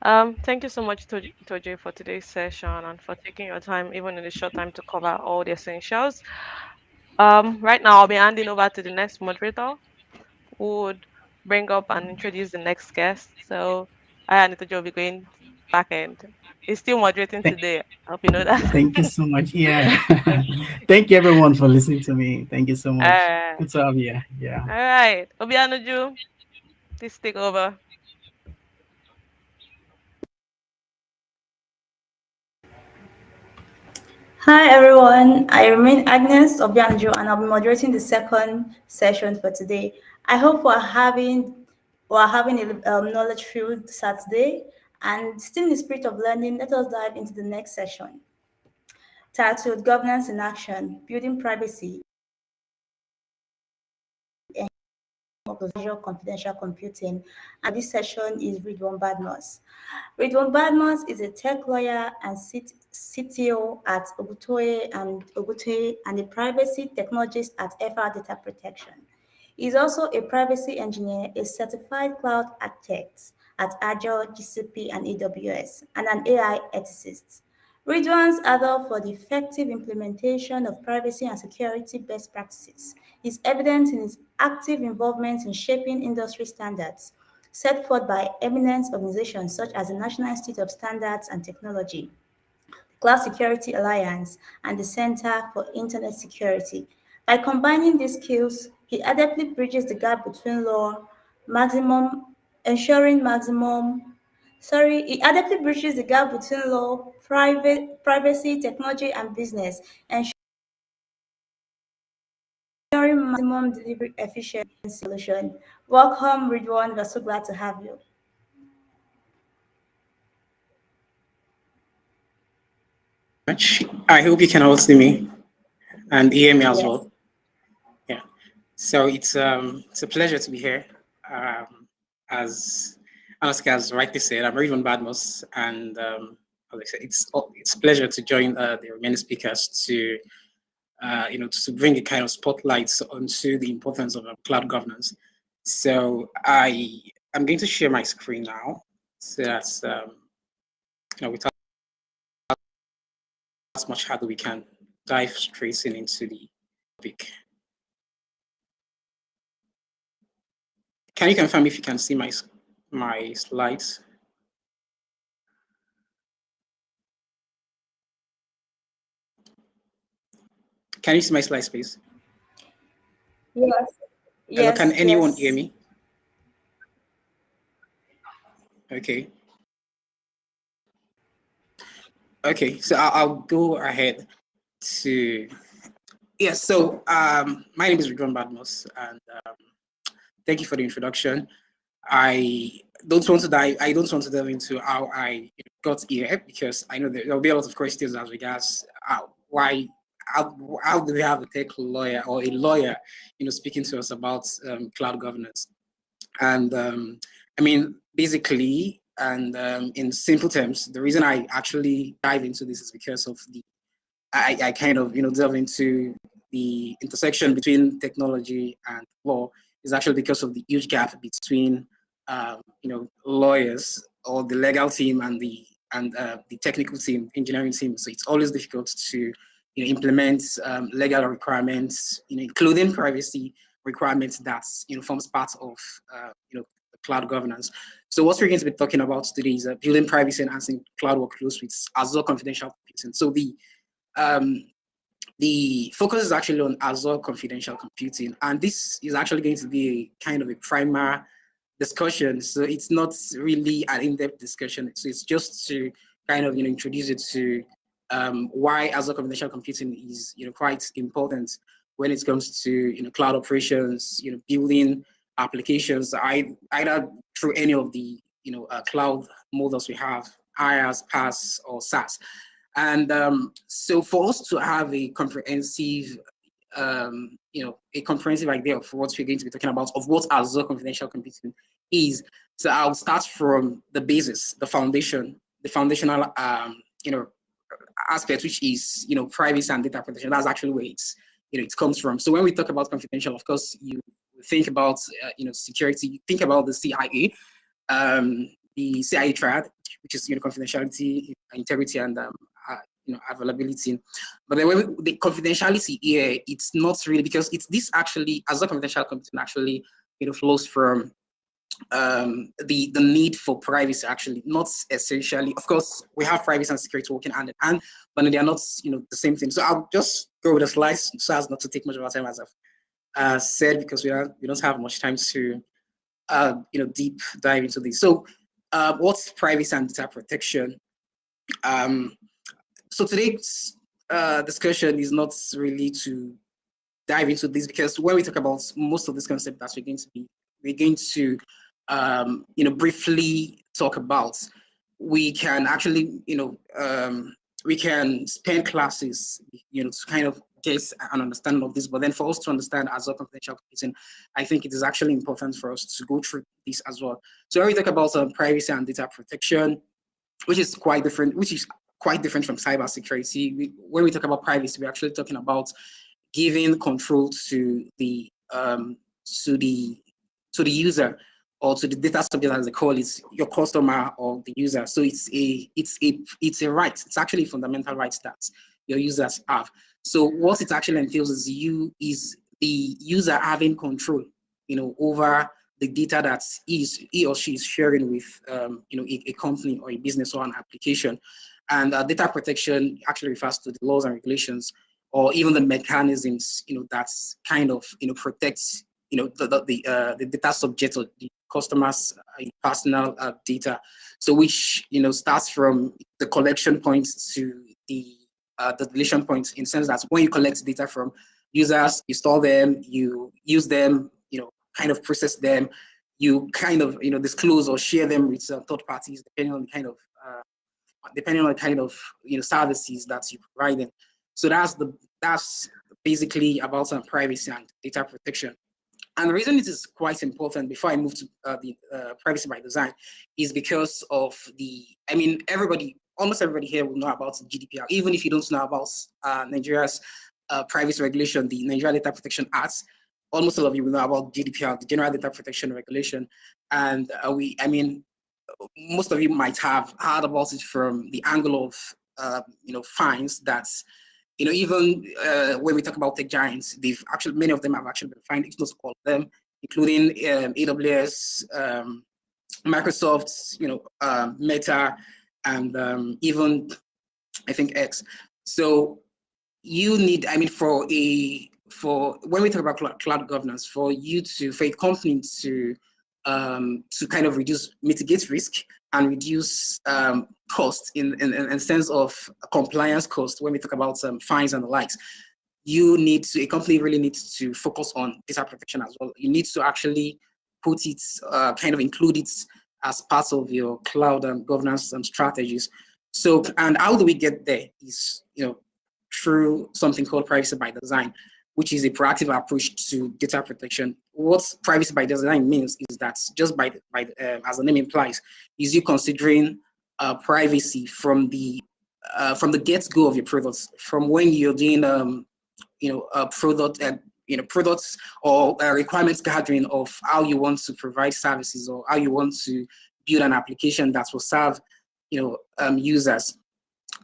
Thank you so much, Toje, for today's session and for taking your time, even in the short time, to cover all the essentials. Right now, I'll be handing over to the next moderator who would bring up and introduce the next guest. So, I and Toje will be going back end. He's still moderating Th- today. I hope you know that. Thank you so much. Yeah. Thank you everyone for listening to me. Thank you so All much. right. Good to have you. Yeah. All right. Obianuju, please take over. Hi everyone, I remain Agnes Obianjo and I'll be moderating the second session for today. I hope we're having a knowledge-filled Saturday, and still in the spirit of learning, let us dive into the next session titled Governance in Action: Building Privacy of Azure Confidential Computing. And this session is Ridwan Badmus. Ridwan Badmus is a tech lawyer and CTO at Ogutoye and a privacy technologist at FR Data Protection. He's also a privacy engineer, a certified cloud architect at Azure, GCP, and AWS, and an AI ethicist. Ridwan's ardor for the effective implementation of privacy and security best practices is evident in his active involvement in shaping industry standards set forth by eminent organizations such as the National Institute of Standards and Technology, Cloud Security Alliance, and the Center for Internet Security. By combining these skills, he adeptly bridges the gap between maximum, ensuring maximum he adeptly bridges the gap between privacy, technology, and business, ensuring maximum delivery efficiency solution. Welcome, Ridwan. We're so glad to have you. Much. I hope you can all see me and hear me as Yes. well. Yeah. So it's a pleasure to be here. As Anaska has rightly said, I'm Raven Badmos, and as I said, it's a pleasure to join the remaining speakers to to bring a kind of spotlight onto the importance of cloud governance. So I'm going to share my screen now. So that's without much ado, we can dive straight into the topic. Can you confirm if you can see my slides? Can you see my slides, please? Yes, Hello, can yes, anyone hear yes. me? Okay. Okay, so I'll go ahead to yes. So my name is Ridwan Badmos, and thank you for the introduction. I don't want to dive. I don't want to delve into how I got here because I know there'll be a lot of questions as regards why. How do we have a tech lawyer or a lawyer, speaking to us about cloud governance? And I mean, basically, and in simple terms, the reason I actually dive into this is because of I kind of delve into the intersection between technology and law is actually because of the huge gap between lawyers or the legal team and the technical team, engineering team. So it's always difficult to implement legal requirements, including privacy requirements that forms part of the cloud governance. So what we're going to be talking about today is building privacy and enhancing cloud workflows with Azure confidential computing. So um, the focus is actually on Azure confidential computing, and this is actually going to be a kind of a primer discussion. So it's not really an in-depth discussion. So it's just to kind of introduce it to why Azure confidential computing is quite important when it comes to cloud operations, building applications, either through any of the cloud models we have, IaaS, PaaS, or SaaS. And so for us to have a comprehensive a comprehensive idea of what we're going to be talking about, of what Azure confidential computing is. So I'll start from the basis, the foundation, the foundational, aspect, which is, privacy and data protection. That's actually where it comes from. So when we talk about confidential, of course, you think about, security, you think about the CIA, the CIA triad, which is, confidentiality, integrity, and availability. But then when the confidentiality here, it's not really because it's this actually as a confidential computing actually flows from the need for privacy actually, not essentially. Of course, we have privacy and security working hand in hand, but they are not the same thing. So I'll just go with the slides so as not to take much of our time, as I've said, because we don't have much time to deep dive into this. So what's privacy and data protection? Um, so today's discussion is not really to dive into this, because when we talk about most of this concept that we're going to briefly talk about, we can actually we can spend classes to kind of get an understanding of this. But then for us to understand as well confidential computing, I think it is actually important for us to go through this as well. So when we talk about privacy and data protection, which is quite different from cybersecurity. When we talk about privacy, we're actually talking about giving control to the to the user, or to the data subject, as they call it, your customer or the user. So it's a right. It's actually a fundamental right that your users have. So what it actually entails is the user having control, over the data that he or she is sharing with a company or a business or an application. And data protection actually refers to the laws and regulations, or even the mechanisms that's kind of protects the data subject or the customers personal data. So which starts from the collection points to the deletion points, in the sense that when you collect data from users, you store them, you use them, kind of process them, you kind of disclose or share them with third parties, depending on the kind of services that you provide them. So that's basically about privacy and data protection. And the reason it is quite important, before I move to the privacy by design, is because of almost everybody here will know about GDPR, even if you don't know about Nigeria's privacy regulation, the Nigeria Data Protection Act. Almost all of you will know about GDPR, the General Data Protection Regulation. And most of you might have heard about it from the angle of fines that even when we talk about tech giants, they've actually many of them have actually been fined, if not all of them, including AWS, Microsoft, Meta, and even I think X. So you need, I mean, for when we talk about cloud governance, for a company to kind of mitigate risk and reduce cost in sense of compliance cost when we talk about fines and the likes, a company really needs to focus on data protection as well. You need to actually put it, kind of include it as part of your cloud governance strategies. So, and how do we get there is, through something called privacy by design, which is a proactive approach to data protection. What privacy by design means is that just as the name implies, is you considering privacy from the get-go of your products, from when you're doing products or requirements gathering of how you want to provide services or how you want to build an application that will serve users.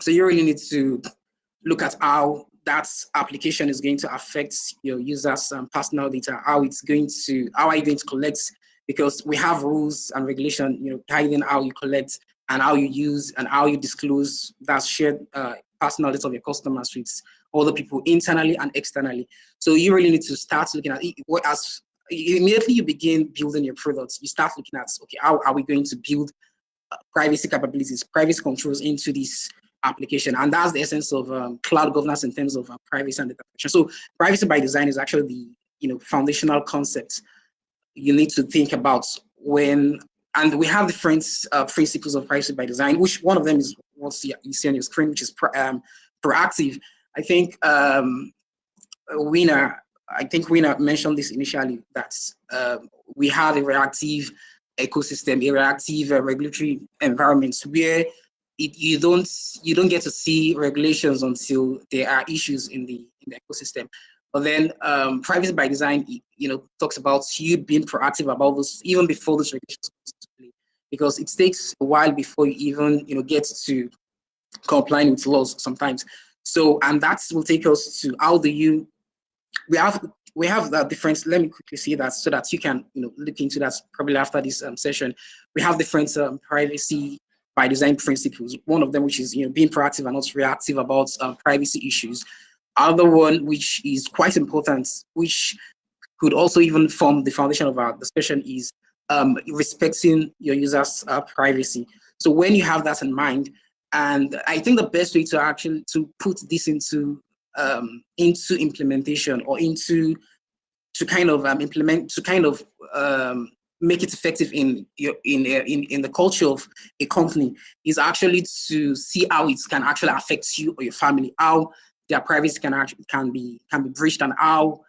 So you really need to look at how that application is going to affect your users' personal data, how are you going to collect, because we have rules and regulation, guiding how you collect and how you use and how you disclose that shared personal data of your customers with other people internally and externally. So you really need to start looking at it as immediately you begin building your products, you start looking at, okay, how are we going to build privacy capabilities, privacy controls into this application? And that's the essence of cloud governance in terms of privacy and data protection. So privacy by design is actually the foundational concept you need to think about and we have different principles of privacy by design, which one of them is what you see on your screen, which is proactive. I think Wina mentioned this initially, that we have a reactive ecosystem, a reactive regulatory environment where you don't get to see regulations until there are issues in the ecosystem. But then privacy by design, talks about you being proactive about this even before those regulations come into play, because it takes a while before you even get to complying with laws sometimes. So, and that will take us to how do you we have that difference. Let me quickly see that so that you can look into that probably after this session. We have different privacy by design principles. One of them, which is being proactive and not reactive about privacy issues. Other one, which is quite important, which could also even form the foundation of our discussion, is respecting your users' privacy. So when you have that in mind, and I think the best way to actually to put this into implementation or to kind of implement, to kind of make it effective in the culture of a company, is actually to see how it can actually affect you or your family, how their privacy can be breached, and how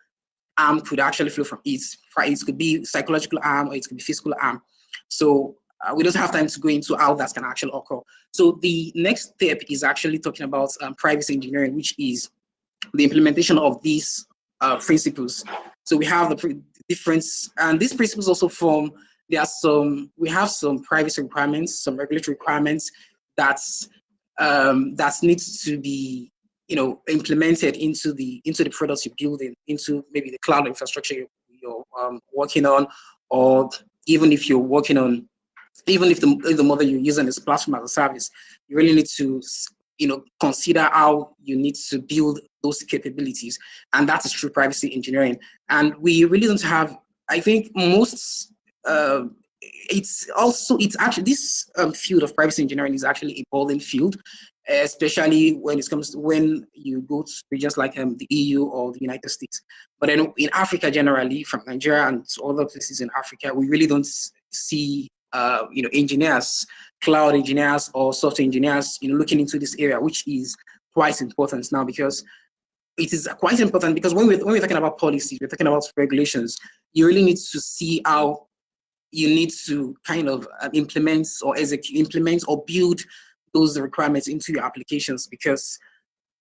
harm could actually flow from it. It could be psychological harm or it could be physical harm. So we don't have time to go into how that can actually occur. So the next step is actually talking about privacy engineering, which is the implementation of these principles. So we have the difference, and these principles also form. We have some privacy requirements, some regulatory requirements that needs to be implemented into the products you're building, into maybe the cloud infrastructure you're working on, or even if you're working on, even if the model you're using is platform as a service, you really need to consider how you need to build those capabilities, and that is through privacy engineering. And we really don't have, I think most it's actually this field of privacy engineering is actually a golden field, especially when it comes to when you go to regions like the EU or the United States. But then in Africa generally, from Nigeria and to other places in Africa, we really don't see engineers, cloud engineers or software engineers looking into this area, which is quite important now, because it is quite important, because when we're talking about policies, we're talking about regulations, you really need to see how you need to kind of implement or build those requirements into your applications, because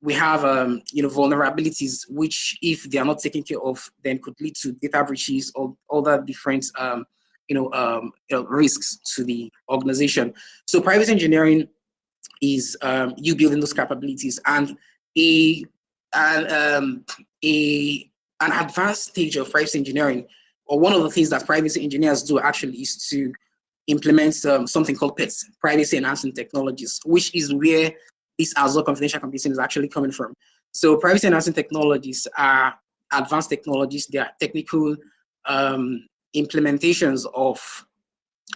we have vulnerabilities which, if they are not taken care of, then could lead to data breaches or other different risks to the organization. So privacy engineering is you building those capabilities, and a an, um, a an advanced stage of privacy engineering, or one of the things that privacy engineers do actually, is to implement something called PETs, privacy enhancing technologies, which is where this Azure confidential computing is actually coming from. So privacy enhancing technologies are advanced technologies. They are technical implementations of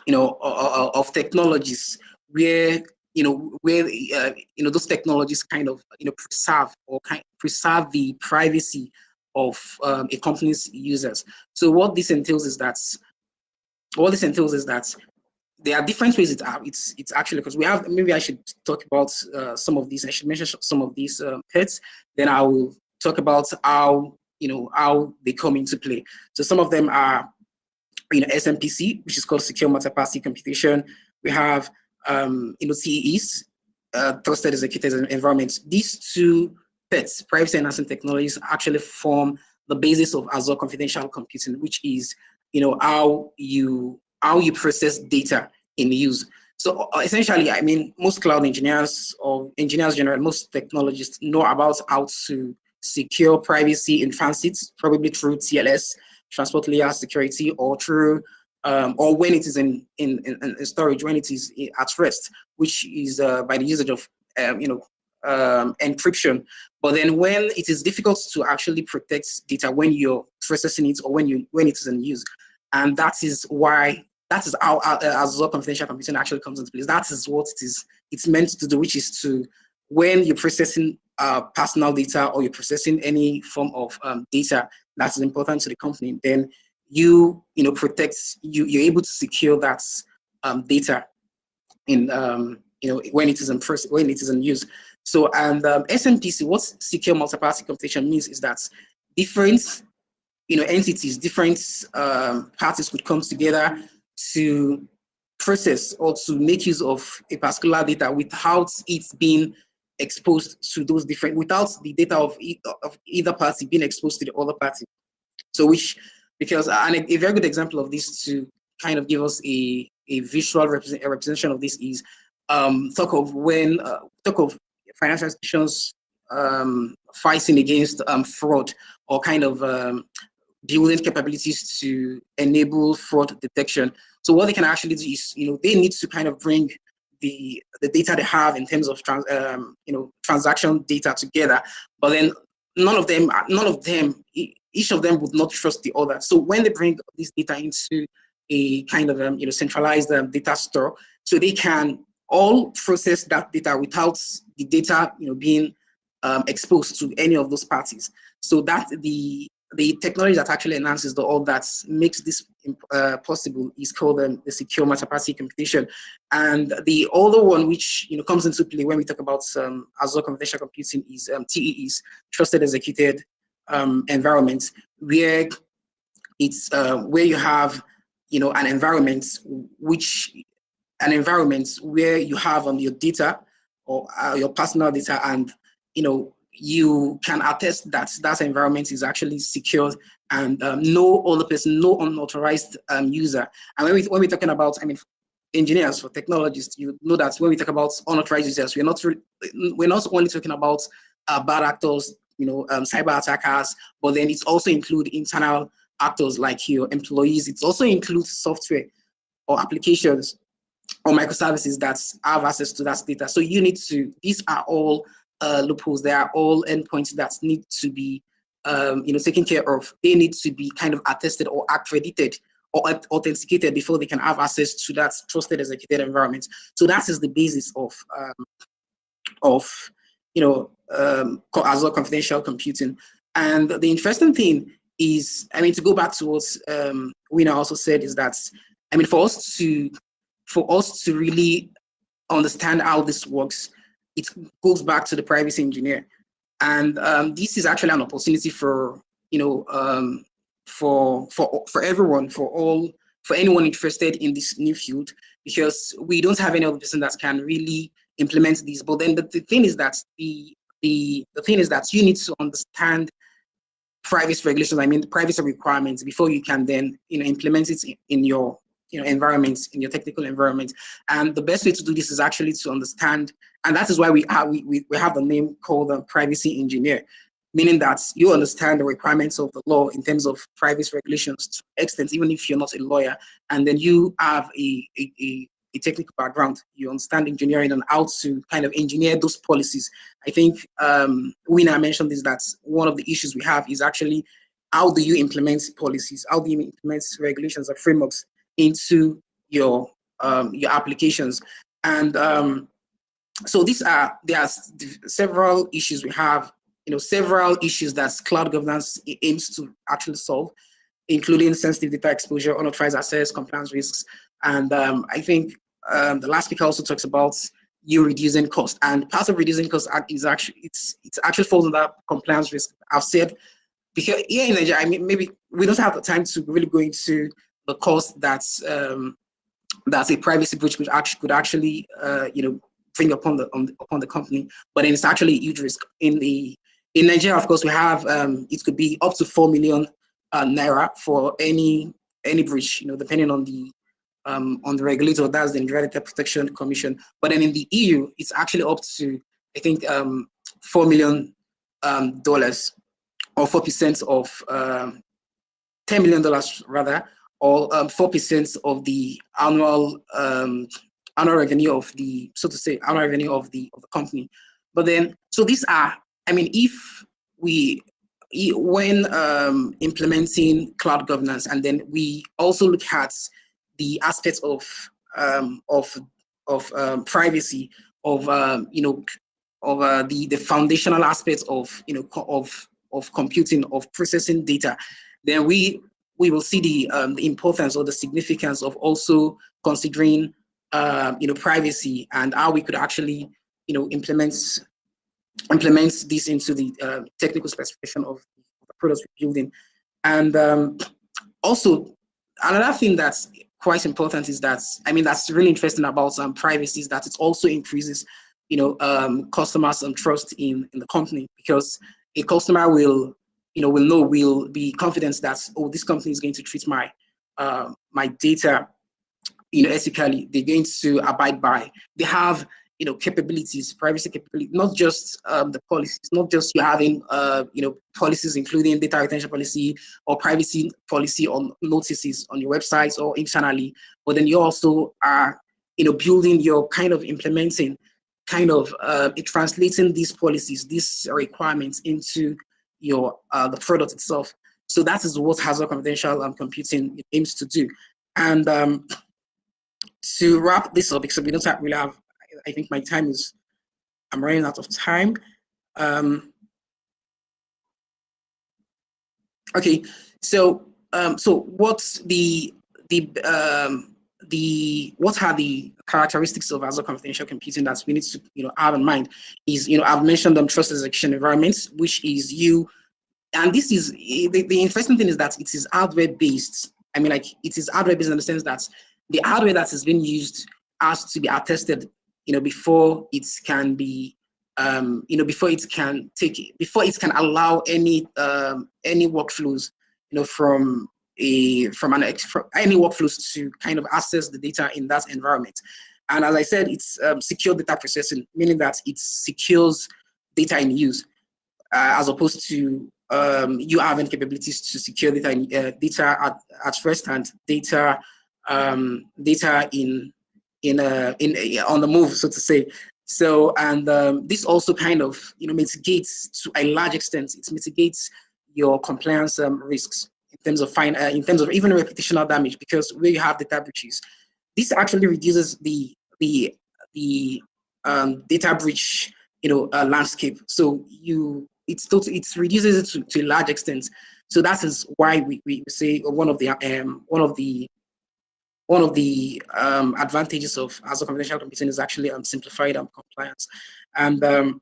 of technologies where those technologies kind of preserve the privacy of a company's users. So what this entails is that there are different ways it's actually, because we have, maybe I should talk about some of these. I should mention some of these pets. Then I will talk about how they come into play. So some of them are SMPC, which is called Secure Multi-Party Computation. We have TEEs, Trusted Executed Environments. These two PETs, privacy enhancing technologies, actually form the basis of Azure confidential computing, which is how you process data in use. So essentially, I mean, most cloud engineers or engineers generally, most technologists know about how to secure privacy in transit, probably through TLS, transport layer security, or through or when it is in storage, when it is at rest, which is by the usage of encryption. But then when it is difficult to actually protect data when you're processing it, or when it is in use, and that is how Azure confidential computing actually comes into place. That is what it's meant to do, which is to, when you're processing personal data, or you're processing any form of data that is important to the company, then you're able to secure that data in when it is in use. So, and SMPC, what secure multi-party computation means is that different entities, different parties could come together to process or to make use of a particular data without it being exposed to those different, without the data of either party being exposed to the other party. So because and a very good example of this, to kind of give us a visual representation of this, is talk of financial institutions fighting against fraud, or kind of building capabilities to enable fraud detection. So what they can actually do is, they need to kind of bring the data they have in terms of transaction data together, but then each of them would not trust the other. So when they bring this data into a kind of centralized data store, so they can all process that data without the data being exposed to any of those parties. So that the technology that actually enhances all that makes this possible is called the secure multi-party computation. And the other one, which comes into play when we talk about Azure confidential computing, is TEEs, trusted executed environments, where it's where you have an environment where you have your data, or your personal data, and you can attest that that environment is actually secure, and no other person, no unauthorized user. And when we're talking about, I mean, engineers, for technologists, you know that when we talk about unauthorized users, we're not only talking about bad actors, cyber attackers, but then it also includes internal actors like your employees. It also includes software or applications or microservices that have access to that data. So these are all loopholes. They are all endpoints that need to be, taken care of. They need to be kind of attested or accredited or authenticated before they can have access to that trusted executed environment. So that is the basis of Azure confidential computing. And the interesting thing is, I mean, to go back to what Wina also said, is that, I mean, for us to really understand how this works, it goes back to the privacy engineer. And this is actually an opportunity for for everyone, for anyone interested in this new field, because we don't have any other person that can really implement this. But then the thing is that the thing is that you need to understand privacy regulations, I mean, the privacy requirements, before you can then implement it in your environments, in your technical environment. And the best way to do this is actually to understand, and that is why we have the name called privacy engineer, meaning that you understand the requirements of the law in terms of privacy regulations to extent, even if you're not a lawyer, and then you have a technical background, you understand engineering and how to kind of engineer those policies. I think Wina mentioned this, that one of the issues we have is actually how do you implement policies, how do you implement regulations or frameworks into your applications. And so there are several issues we have, several issues that cloud governance aims to actually solve, including sensitive data exposure, unauthorized access, compliance risks. And I think the last speaker also talks about you reducing cost. And part of reducing cost is actually, it's actually falls under compliance risk. I've said, because here in Nigeria, I mean, maybe we don't have the time to really go into the cost that's a privacy breach could actually bring upon the company, but then it's actually a huge risk. In Nigeria, of course, we have it could be up to 4 million naira for any breach, depending on the regulator. That's the Nigeria Data Protection Commission. But then in the EU, it's actually up to, I think, $4 million, or 4% of $10 million rather, or 4% of the annual revenue of the, so to say, annual revenue of the company. But then, so these are, I mean, when implementing cloud governance, and then we also look at the aspects of privacy, of the foundational aspects of computing, of processing data, then we will see the importance or the significance of also considering privacy, and how we could actually implement this into the technical specification of the products we're building. And also, another thing that's quite important is that, I mean, that's really interesting about privacy, is that it also increases customers' trust in the company, because a customer will be confident that, oh, this company is going to treat my data ethically. They're going to abide by. They have capabilities, privacy capability, not just the policies, not just you having policies including data retention policy or privacy policy on notices on your websites or internally, but then you also are building your kind of implementing, translating these policies, these requirements into your the product itself. So that is what Azure Confidential Computing aims to do. And to wrap this up, because we don't really have, I think my time is, I'm running out of time. Okay, so what's what are the characteristics of Azure Confidential Computing that we need to have in mind? Is I've mentioned trust execution environments, which is and this is the interesting thing, is that it is hardware based. I mean, like, it is hardware based in the sense that the hardware that is being used has to be attested, before it can be, before it can allow any workflows, from any workflows to kind of access the data in that environment. And as I said, it's secure data processing, meaning that it secures data in use, as opposed to you having capabilities to secure data at first hand, data in on the move, so to say. So, and this also kind of mitigates, to a large extent, it mitigates your compliance risks in terms of even reputational damage, because where you have data breaches, this actually reduces the data breach landscape. So it reduces it to a large extent. So that is why we say one of the advantages of Azure Confidential Computing is actually simplified compliance. And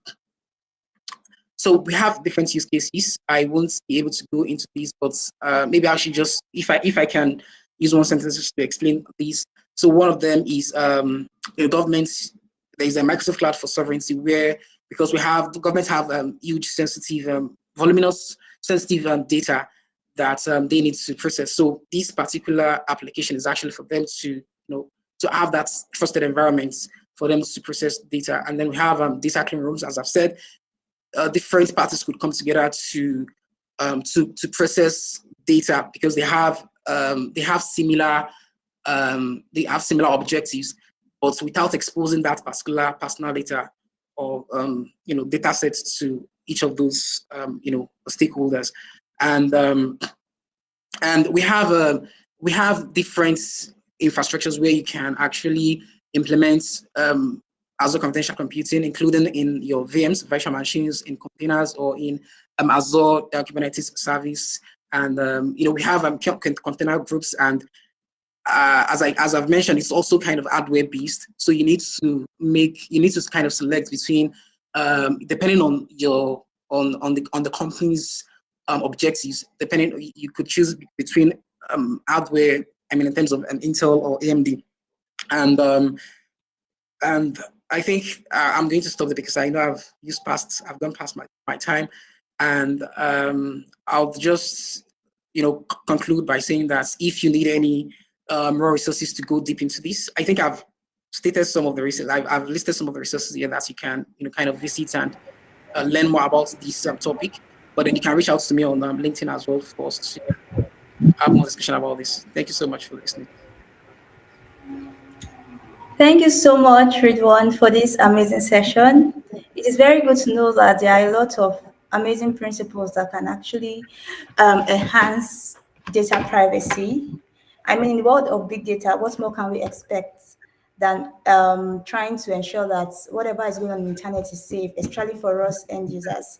so we have different use cases. I won't be able to go into these, but maybe I should just, if I can use one sentence to explain these. So one of them is government. There is a Microsoft Cloud for Sovereignty, where, because the government have huge sensitive, voluminous sensitive data that they need to process. So this particular application is actually for them to, to have that trusted environment for them to process data. And then we have data clean rooms, as I've said. Different parties could come together to process data because they have similar objectives, but without exposing that particular personal data or data sets to each of those stakeholders. And and we have different infrastructures where you can actually implement Azure Confidential Computing, including in your VMs, virtual machines, in containers, or in Azure Kubernetes service. And we have container groups, and as I've mentioned, it's also kind of hardware based. So you need to kind of select between, depending on your on the company's objectives. Depending, you could choose between hardware. I mean, in terms of an Intel or AMD, and and I think I'm going to stop there because I know I've gone past my time, and I'll just conclude by saying that if you need any more resources to go deep into this, I think I've stated some of the resources. I've listed some of the resources here that you can kind of visit and learn more about this topic. But then you can reach out to me on LinkedIn as well for us to have more discussion about this. Thank you so much for listening. Thank you so much, Ridwan, for this amazing session. It is very good to know that there are a lot of amazing principles that can actually enhance data privacy. I mean, in the world of big data, what more can we expect than trying to ensure that whatever is going on the internet is safe, especially for us end users?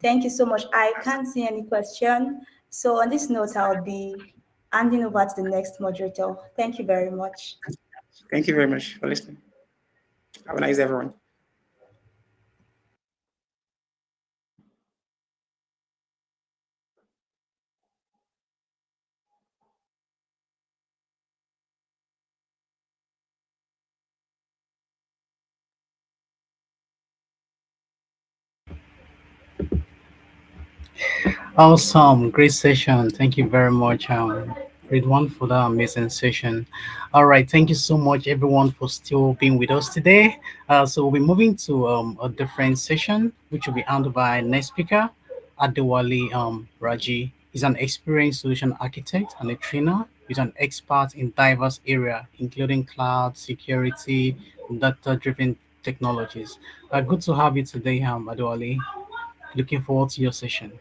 Thank you so much. I can't see any question. So on this note, I'll be handing over to the next moderator. Thank you very much. Thank you very much for listening. Have a nice day, everyone. Awesome, great session. Thank you very much, Ridwan, for that amazing session. All right, thank you so much, everyone, for still being with us today. So we'll be moving to a different session, which will be handled by next speaker, Adewale Raji. He's an experienced solution architect and a trainer. He's an expert in diverse area, including cloud, security, data-driven technologies. Good to have you today, Adewale. Looking forward to your session.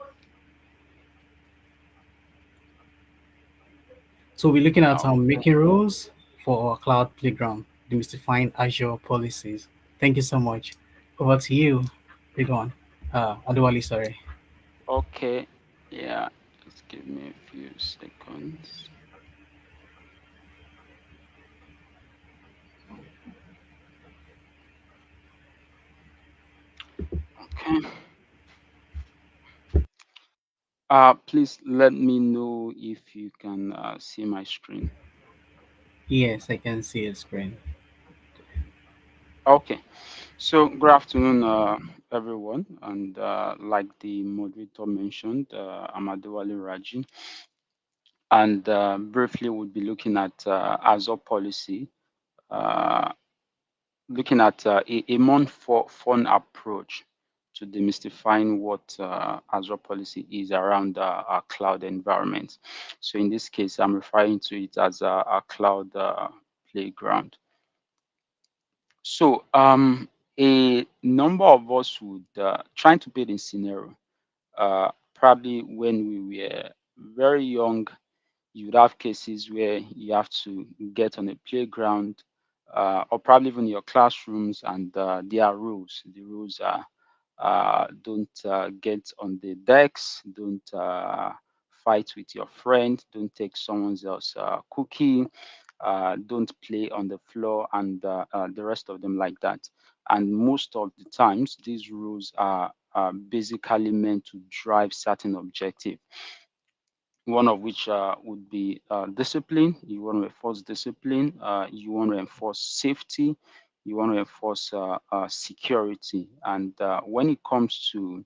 So we're looking at Okay. making rules for our cloud playground, demystifying Azure policies. Thank you so much. Over to you. Big one. Adewale, sorry. Okay. Yeah. Just give me a few seconds. Okay. Please let me know if you can see my screen. Yes, I can see a screen. Okay. So good afternoon, everyone. And like the moderator mentioned, I'm Adewale Raji. And briefly, we'll be looking at Azure policy. Uh, Looking at a more fun approach to demystifying what Azure policy is around our cloud environment. So in this case, I'm referring to it as a cloud playground. So a number of us would trying to build a scenario. Probably when we were very young, you would have cases where you have to get on a playground or probably even your classrooms, and there are rules. The rules are don't get on the decks, don't fight with your friend, don't take someone else's cookie, don't play on the floor, and the rest of them like that. And most of the times, these rules are basically meant to drive certain objective, one of which would be discipline. You want to enforce discipline, you want to enforce safety, you want to enforce security. And when it comes to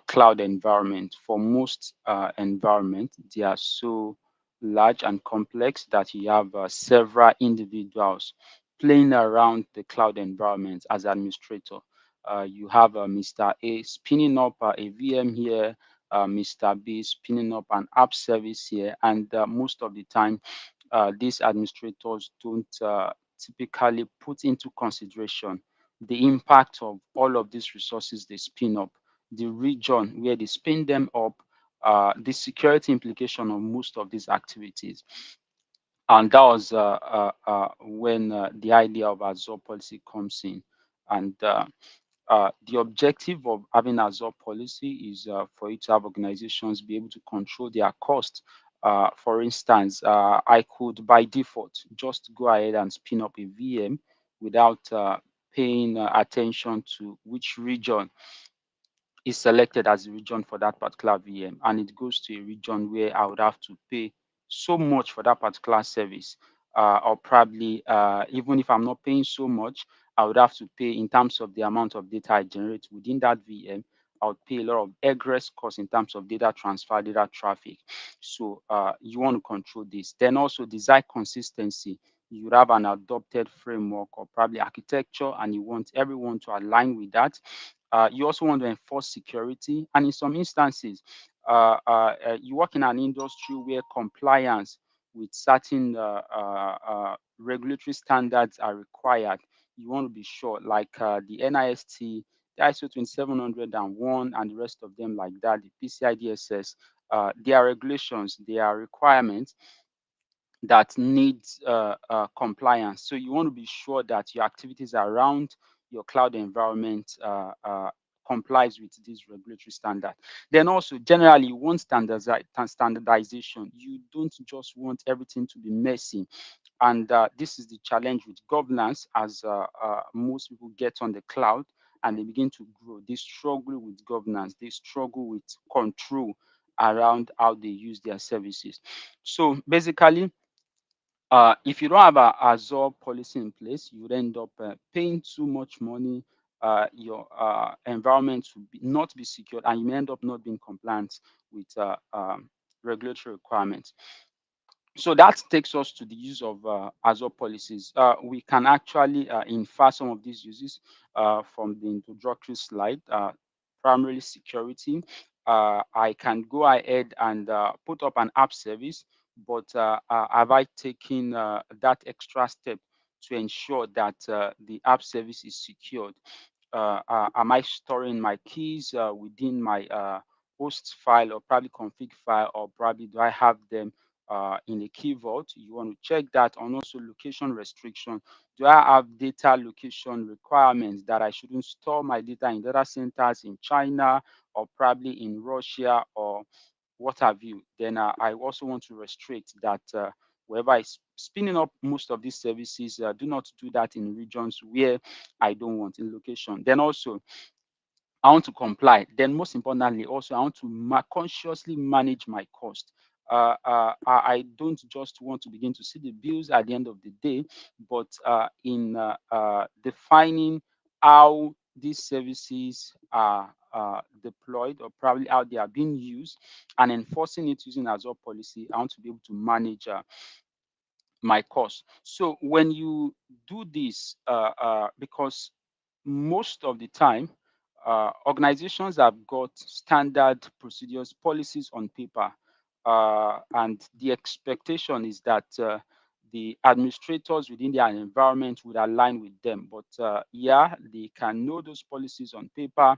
cloud environment. For most environment, they are so large and complex that you have several individuals playing around the cloud environment as administrator. You have Mr. A spinning up a VM here, Mr. B spinning up an app service here, and most of the time, these administrators don't typically put into consideration the impact of all of these resources they spin up, the region where they spin them up, the security implication of most of these activities. And that was when the idea of Azure policy comes in. And the objective of having Azure policy is for you to have organizations be able to control their cost. For instance, I could by default just go ahead and spin up a VM without paying attention to which region is selected as a region for that particular VM, and it goes to a region where I would have to pay so much for that particular service, or probably even if I'm not paying so much, I would have to pay in terms of the amount of data I generate within that VM. I would pay a lot of egress costs in terms of data transfer, data traffic. So you want to control this. Then also design consistency. You would have an adopted framework or probably architecture, and you want everyone to align with that. You also want to enforce security, and in some instances, you work in an industry where compliance with certain regulatory standards are required. You want to be sure, like the NIST, the ISO 2701, and the rest of them, like that, the PCI DSS. There are regulations, there are requirements that needs compliance. So you want to be sure that your activities around your cloud environment complies with this regulatory standard. Then also, generally, you want standardization. You don't just want everything to be messy. And this is the challenge with governance as most people get on the cloud and they begin to grow. They struggle with governance, they struggle with control around how they use their services. So basically, if you don't have a Azure policy in place, you would end up paying too much money. Your environment will not be secured, and you may end up not being compliant with regulatory requirements. So that takes us to the use of Azure policies. We can actually infer some of these uses from the introductory slide. Primarily security. I can go ahead and put up an app service, but have I taken that extra step to ensure that the app service is secured? Am I storing my keys within my host file or probably config file, or probably do I have them in a key vault? You want to check that. And also location restriction. Do I have data location requirements that I shouldn't store my data in data centers in China or probably in Russia or what have you? Then I also want to restrict that wherever I spinning up most of these services, do not do that in regions where I don't want in location. Then also I want to comply. Then, most importantly, also I want to consciously manage my cost. I don't just want to begin to see the bills at the end of the day, but in defining how these services are deployed or probably how they are being used and enforcing it using Azure policy, I want to be able to manage my course. So when you do this, because most of the time, organizations have got standard procedures, policies on paper, and the expectation is that the administrators within their environment would align with them. But yeah, they can know those policies on paper,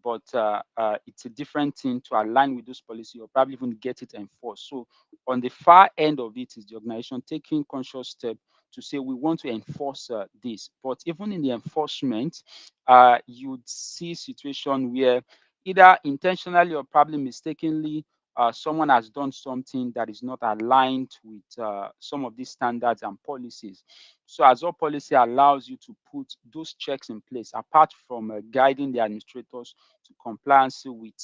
but it's a different thing to align with those policies or probably even get it enforced. So on the far end of it is the organization taking conscious step to say we want to enforce this. But even in the enforcement, you'd see situation where either intentionally or probably mistakenly, someone has done something that is not aligned with some of these standards and policies. So Azure policy allows you to put those checks in place apart from guiding the administrators to compliance with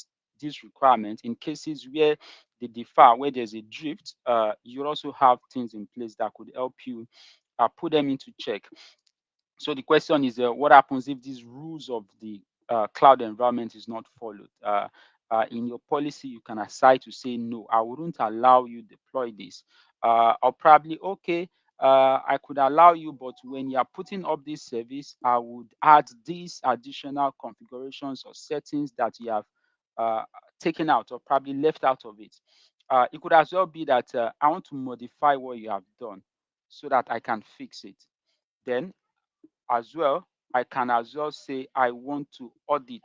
these requirements in cases where they differ, where there's a drift. You also have things in place that could help you put them into check. So the question is, what happens if these rules of the cloud environment is not followed. In your policy, you can assign to say, no, I wouldn't allow you deploy this. Or probably, okay, I could allow you, but when you are putting up this service, I would add these additional configurations or settings that you have uh, taken out or probably left out of it. It could as well be that I want to modify what you have done so that I can fix it. Then, as well, I can as well say I want to audit.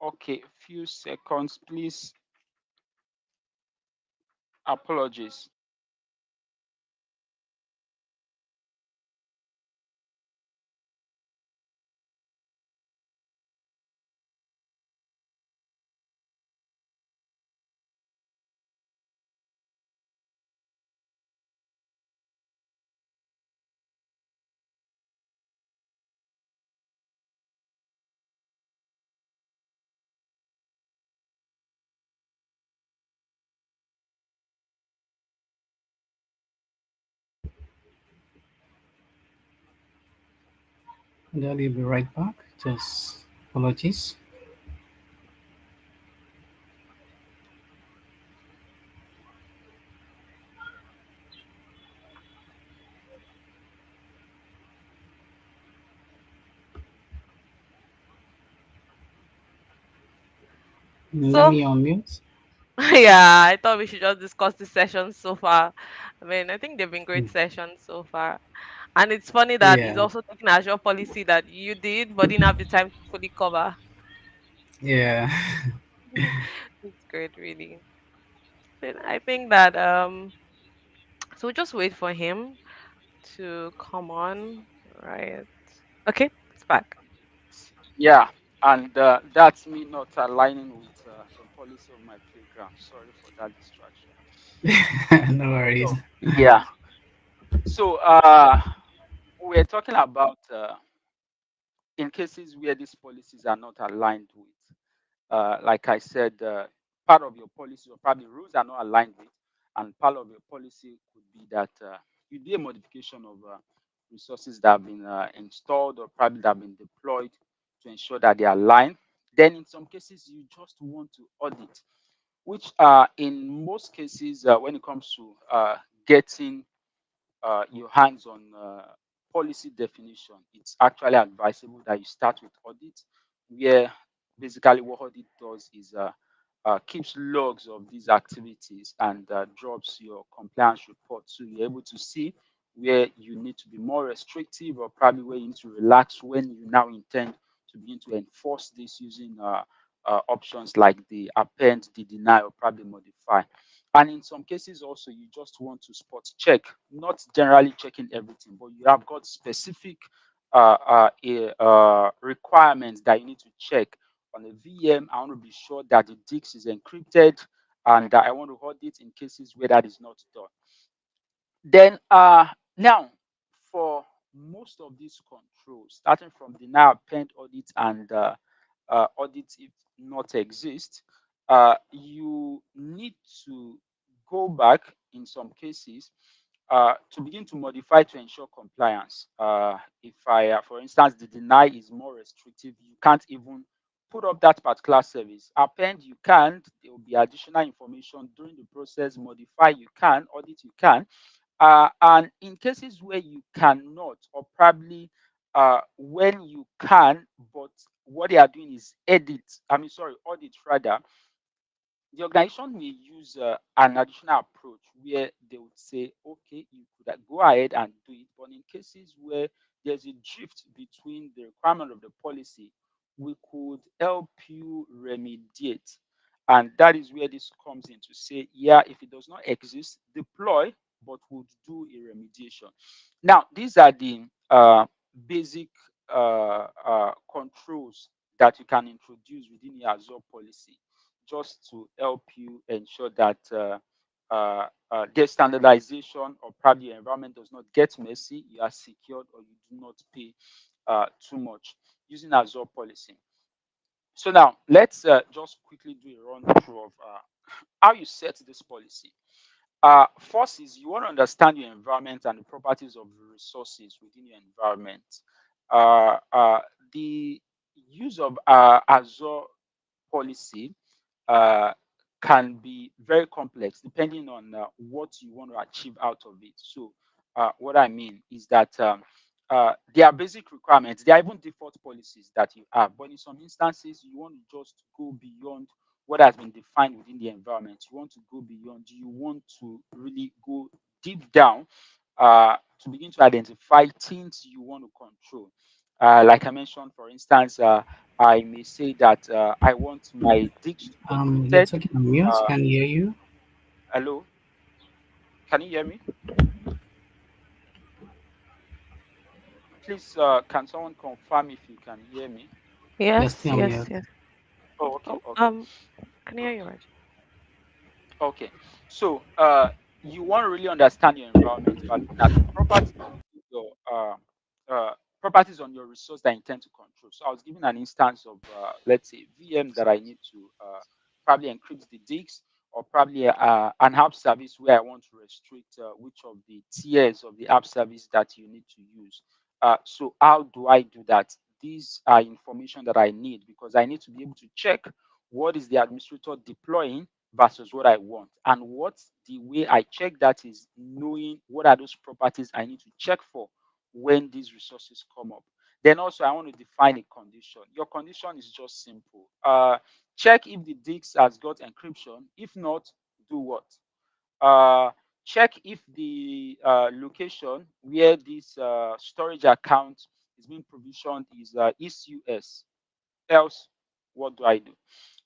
Okay, few seconds, please. Apologies. And I'll be right back. Just apologies. Let So me unmute. yeah, I thought we should just discuss the sessions so far. I mean, I think they've been great sessions so far. And it's funny that it's Yeah, also taking Azure policy that you did, but didn't have the time to fully cover. yeah. It's great, really. Then I think that so we'll just wait for him to come on, right? Okay, it's back. Yeah, and that's me not aligning with some policy of my playground. Sorry for that distraction. No worries. So, yeah. So, we're talking about in cases where these policies are not aligned with. Like I said, part of your policy or probably rules are not aligned with, and part of your policy could be that you do a modification of resources that have been installed or probably that have been deployed to ensure that they are aligned. Then, in some cases, you just want to audit, which in most cases, when it comes to getting your hands on policy definition, it's actually advisable that you start with audit, where basically what audit does is keeps logs of these activities and drops your compliance report, so you're able to see where you need to be more restrictive or probably where you need to relax when you now intend to begin to enforce this using options like the append, the deny, or probably modify. And in some cases, also, you just want to spot check, not generally checking everything, but you have got specific requirements that you need to check on a VM. I want to be sure that the disk is encrypted, and I want to audit in cases where that is not done. Then now for most of these controls, starting from deny, append, audit, and audit if not exist, you need to go back in some cases to begin to modify to ensure compliance. If I, for instance, the deny is more restrictive, you can't even put up that particular service. Append, you can. There will be additional information during the process. Modify, you can. Audit, you can. And in cases where you cannot, or probably when you can, but what they are doing is audit rather, the organization may use an additional approach where they would say, okay, you could go ahead and do it. But in cases where there's a drift between the requirement of the policy, we could help you remediate. And that is where this comes in to say, yeah, if it does not exist, deploy, but would do a remediation. Now, these are the basic controls that you can introduce within your Azure policy just to help you ensure that there's standardization or probably your environment does not get messy, you are secured, or you do not pay too much using Azure policy. So now let's just quickly do a run through of how you set this policy. First is you want to understand your environment and the properties of the resources within your environment. Uh, uh, the use of Azure policy uh, can be very complex depending on what you want to achieve out of it. So, what I mean is that there are basic requirements. There are even default policies that you have, but in some instances, you want to just go beyond what has been defined within the environment. You want to go beyond. You want to really go deep down to begin to identify things you want to control. Like I mentioned, for instance, I may say that I want my digs to be You're encrypted. talking on mute. Uh, Can hear you? Hello, can you hear me? Please, can someone confirm if you can hear me? You're Yes, still on yes, mute. yes. Oh, okay, Oh, okay. can you hear you, Raj? Okay, so you want to really understand your environment. By looking at properties on your properties on your resource that you intend to control. So I was giving an instance of let's say VM that I need to probably encrypt the disks, or probably an app service where I want to restrict which of the tiers of the app service that you need to use. So how do I do that? These are information that I need because I need to be able to check what is the administrator deploying versus what I want. And what the way I check that is knowing what are those properties I need to check for when these resources come up. Then also I want to define a condition. Your condition is just simple. Check if the disk has got encryption. If not, do what? Uh, Check if the location where this storage account is being provisioned is East US. Else, what do I do?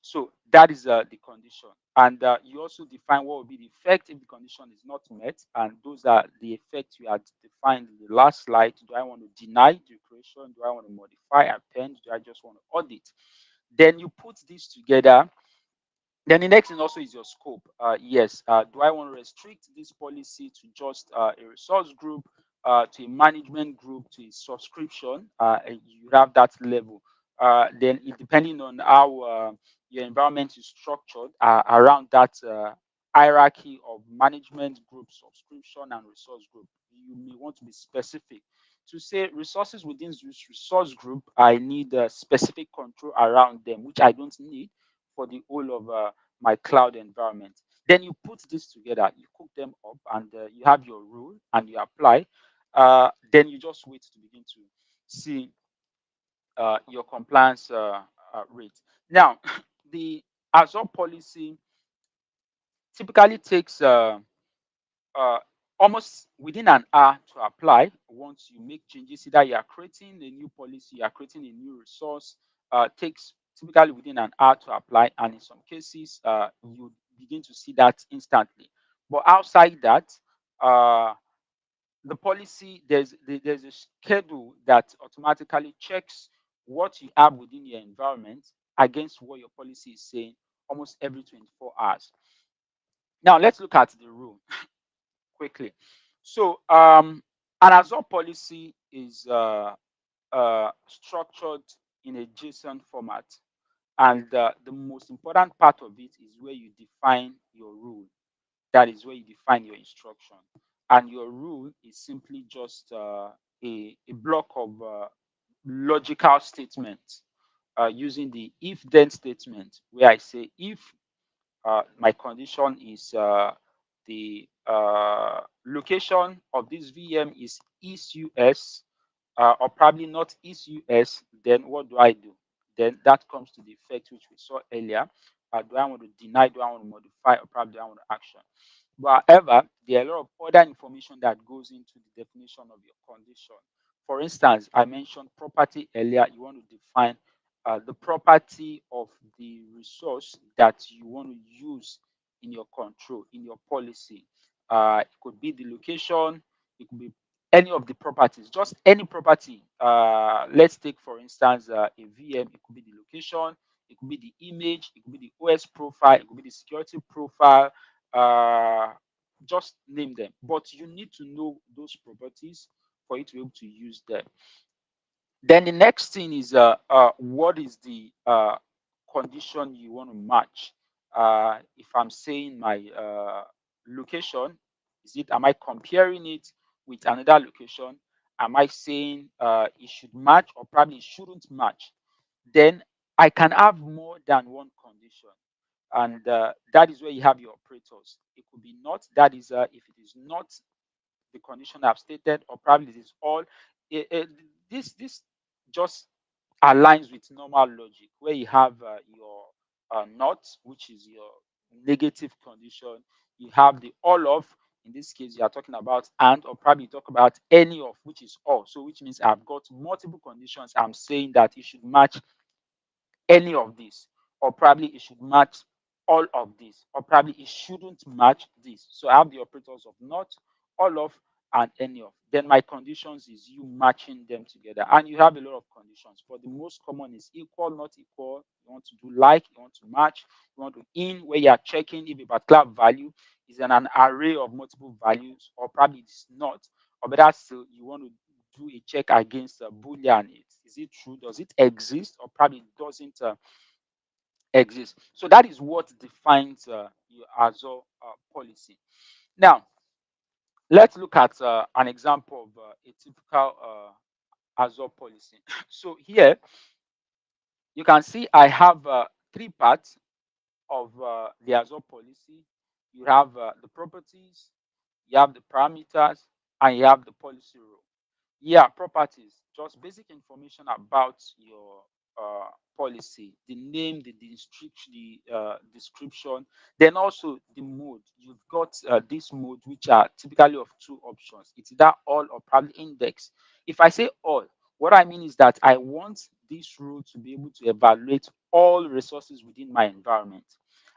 So that is the condition. And you also define what will be the effect if the condition is not met. And those are the effects you had defined in the last slide. Do I want to deny the creation? Do I want to modify, append? Do I just want to audit? Then you put this together. Then the next thing also is your scope. Yes, do I want to restrict this policy to just a resource group, to a management group, to a subscription? And you have that level. Then, depending on how your environment is structured around that hierarchy of management group, subscription, and resource group, you may want to be specific. To say resources within this resource group, I need specific control around them, which I don't need for the whole of my cloud environment. Then you put this together, you cook them up, and you have your rule and you apply. Then you just wait to begin to see your compliance rate. Now, the Azure policy typically takes uh, almost within an hour to apply. Once you make changes, either you are creating a new policy, you are creating a new resource, takes typically within an hour to apply, and in some cases, you begin to see that instantly. But outside that, uh, the policy there's a schedule that automatically checks what you have within your environment against what your policy is saying almost every 24 hours. Now let's look at the rule quickly. So, an Azure policy is structured in a JSON format, and the most important part of it is where you define your rule. That is where you define your instruction, and your rule is simply just a block of logical statements using the if then statement, where I say if my condition is the location of this VM is East US, or probably not East US, then what do I do? Then that comes to the effect which we saw earlier. Do I want to deny? Do I want to modify? Or probably do I want to action? But however, there are a lot of other information that goes into the definition of your condition. For instance, I mentioned property earlier. You want to define the property of the resource that you want to use in your control, in your policy. It could be the location, it could be any of the properties, just any property. Let's take, for instance, a VM. It could be the location, it could be the image, it could be the OS profile, it could be the security profile. Uh, just name them. But you need to know those properties for you to be able to use them. Then the next thing is what is the condition you want to match? If I'm saying my location, is it am I comparing it with another location? Am I saying it should match or probably it shouldn't match? then I can have more than one condition. And that is where you have your operators. It could be not, that is, if it is not the condition I've stated, or probably it is all. This just aligns with normal logic, where you have your not, which is your negative condition. You have the all of. In this case, you are talking about and, or probably you talk about any of, which is all. So, which means I've got multiple conditions. I'm saying that it should match any of this, or probably it should match all of this, or probably it shouldn't match this. So I have the operators of not, all of, and any of. Then my conditions is you matching them together. And you have a lot of conditions, but the most common is equal, not equal. You want to do like, you want to match, you want to in, where you are checking if a particular value is in an array of multiple values, or probably it's not, or better still, you want to do a check against a boolean. Is it true? Does it exist? Or probably it doesn't exist. So that is what defines your Azure policy. Now, let's look at an example of a typical Azure policy. So here you can see I have three parts of the Azure policy. You have the properties, you have the parameters, and you have the policy rule. Yeah, properties, just basic information about your policy, the name, the description, then also the mode. You've got this mode, which are typically of two options. It's either all or probably index. If I say all, what I mean is that I want this rule to be able to evaluate all resources within my environment.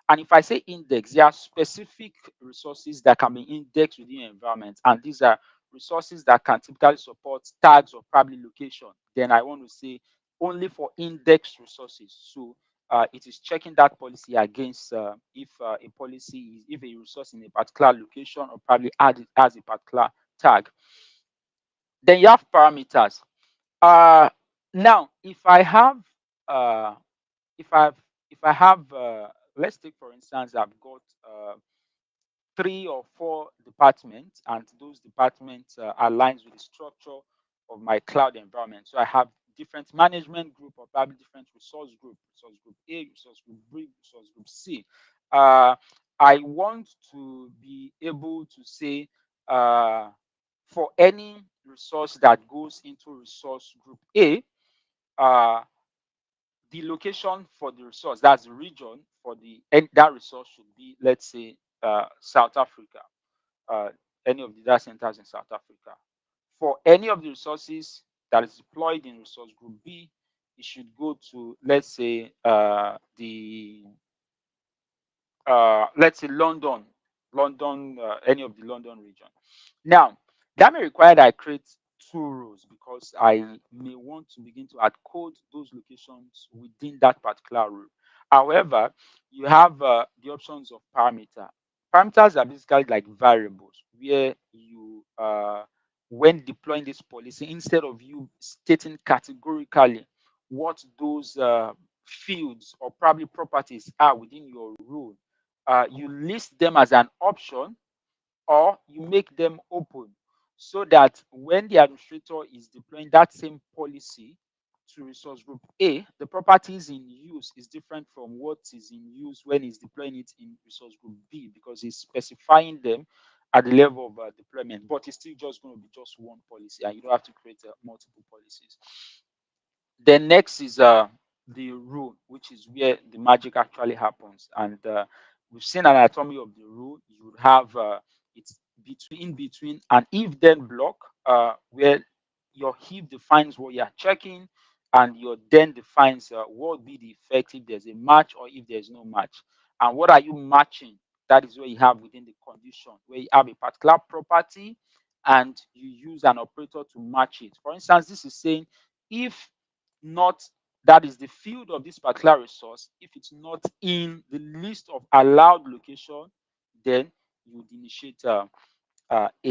And if I say index, there are specific resources that can be indexed within your environment, and these are resources that can typically support tags or probably location. Then I want to say only for index resources. So it is checking that policy against if a policy is, if a resource in a particular location or probably add it as a particular tag. Then you have parameters. Uh, Now, uh, if I've if I have let's take for instance I've got three or four departments, and those departments aligns with the structure of my cloud environment. So I have different management group, or probably different resource group A, resource group B, resource group C. Uh, I want to be able to say for any resource that goes into resource group A, uh, the location for the resource, that's the region for that resource should be, let's say, South Africa, uh, any of the data centers in South Africa. For any of the resources that is deployed in resource group B, it should go to, let's say, let's say London, any of the London region. Now, that may require that I create two rows, because I may want to begin to add code those locations within that particular row. However, you have the options of parameter. Parameters are basically like variables, where you, when deploying this policy, instead of you stating categorically what those fields or probably properties are within your role, you list them as an option, or you make them open, so that when the administrator is deploying that same policy to resource group A, the properties in use is different from what is in use when he's deploying it in resource group B, because he's specifying them at the level of deployment, but it's still just going to be just one policy, and you don't have to create multiple policies. Then next is the rule, which is where the magic actually happens. And we've seen an anatomy of the rule. You would have it's between in between an if then block, where your if defines what you're checking, and your then defines what would be the effect if there's a match or if there's no match. And what are you matching? That is where you have within the condition, where you have a particular property and you use an operator to match it. For instance, this is saying if not, that is the field of this particular resource, if it's not in the list of allowed location, then you would initiate a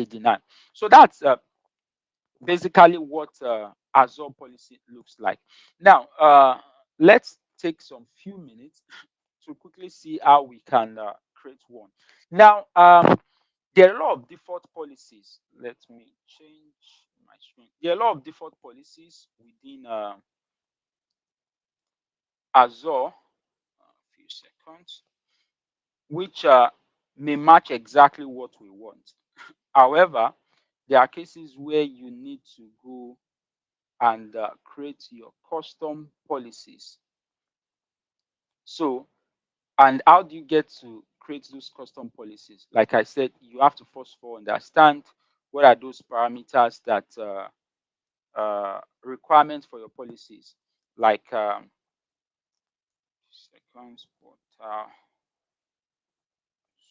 deny. So that's basically what Azure policy looks like. Now, let's take some few minutes to quickly see how we can create one. Now, there are a lot of default policies. Let me change my screen. There are a lot of default policies within Azure, few seconds, which may match exactly what we want. However, there are cases where you need to go and create your custom policies. So, and how do you get to create those custom policies? Like I said, you have to first of all understand what are those parameters that requirements for your policies. Like seconds,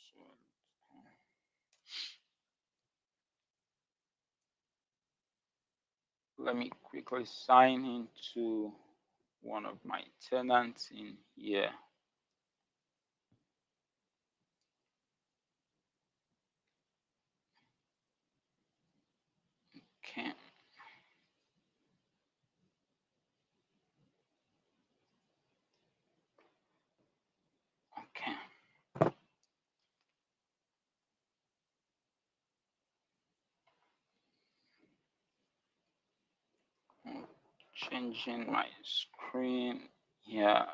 so let me quickly sign into one of my tenants in here. Okay, okay. I'm changing my screen here.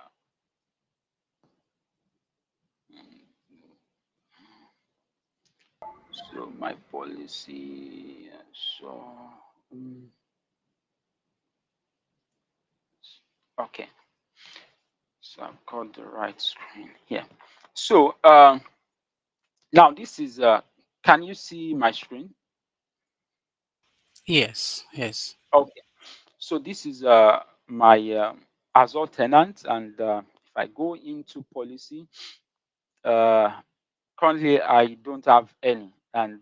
So my policy. So mm, okay. So I've got the right screen here. So now this is can you see my screen? Yes, yes. Okay. So this is my Azure tenant, and if I go into policy, uh, currently I don't have any, and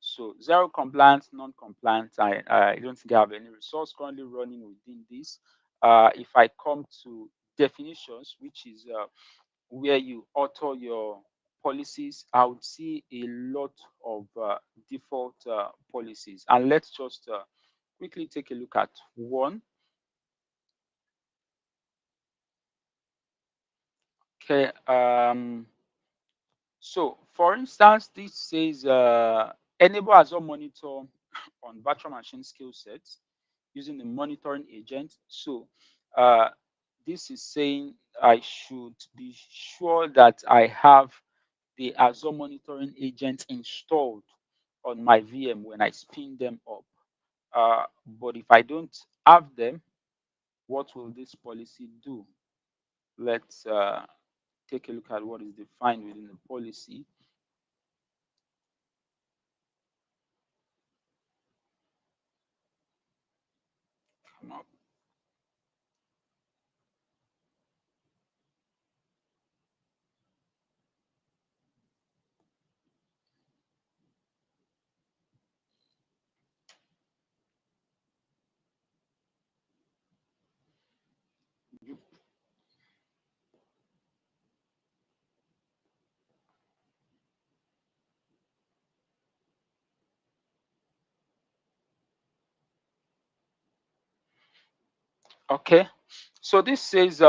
so zero compliance, non-compliant. I don't think I have any resource currently running within this. If I come to definitions, which is where you author your policies, I would see a lot of default policies. And let's just quickly take a look at one. Okay. So, for instance, this says enable Azure monitor on virtual machine skill sets using the monitoring agent. So, uh, this is saying I should be sure that I have the Azure monitoring agent installed on my VM when I spin them up. But if I don't have them, what will this policy do? Let's take a look at what is defined within the policy. Come up. Okay, so this says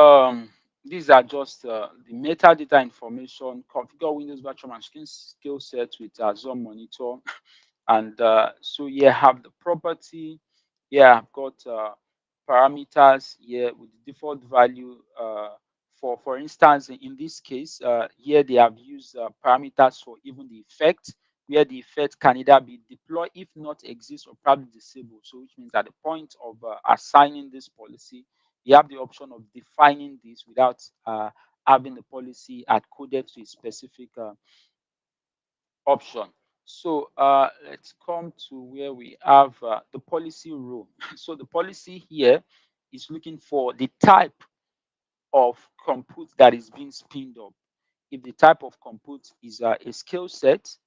these are just the metadata information. Configure Windows virtual machine skill set with Azure Monitor, and so yeah, have the property. Yeah, I've got parameters here with the default value. For instance, in this case, here they have used parameters for even the effect, where the effect can either be deployed if not exist or probably disabled. So which means at the point of assigning this policy, you have the option of defining this without having the policy coded to a specific option. So let's come to where we have the policy row. So the policy here is looking for the type of compute that is being spinned up. If the type of compute is a skill set,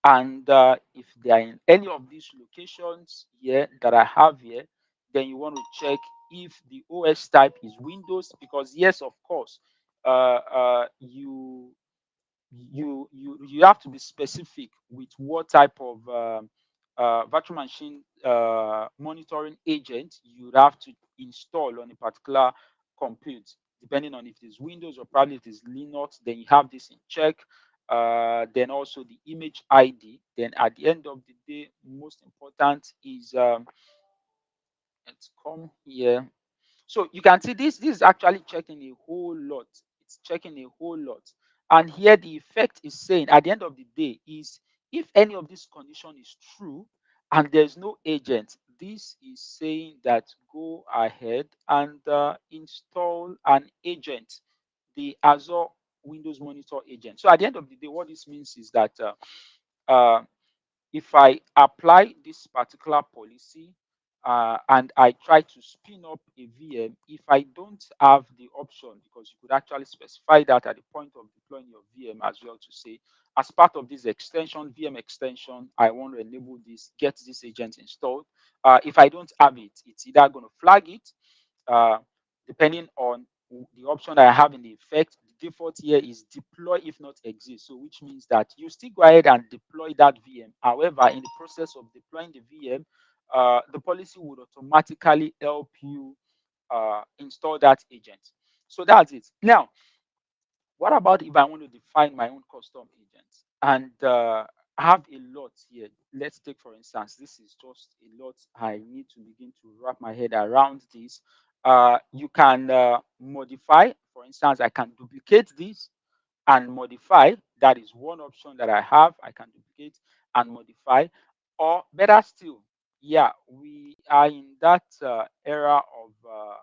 and if they are in any of these locations here that I have here, then you want to check if the OS type is Windows, because yes, of course, you have to be specific with what type of virtual machine monitoring agent you have to install on a particular compute, depending on if it's Windows or probably if it's Linux. Then you have this in check. Then also the image ID. Then at the end of the day, most important is let's come here. So you can see this is actually checking a whole lot. It's checking a whole lot. And here the effect is saying at the end of the day is if any of this condition is true and there's no agent, this is saying that go ahead and install an agent, the Azure Windows Monitor agent. So at the end of the day, what this means is that uh, if I apply this particular policy and I try to spin up a VM, if I don't have the option, because you could actually specify that at the point of deploying your VM as well to say, as part of this extension, VM extension, I want to enable this, get this agent installed. If I don't have it, it's either going to flag it, uh, depending on the option that I have in the effect. The default here is deploy if not exist. So which means that you still go ahead and deploy that VM. However, in the process of deploying the VM, the policy would automatically help you install that agent. So that's it. Now, what about if I want to define my own custom agent? And I have a lot here. Let's take, for instance, this is just a lot. I need to begin to wrap my head around this. You can modify, for instance, I can duplicate this and modify. That is one option that I have. I can duplicate and modify. Or better still, yeah, we are in that era of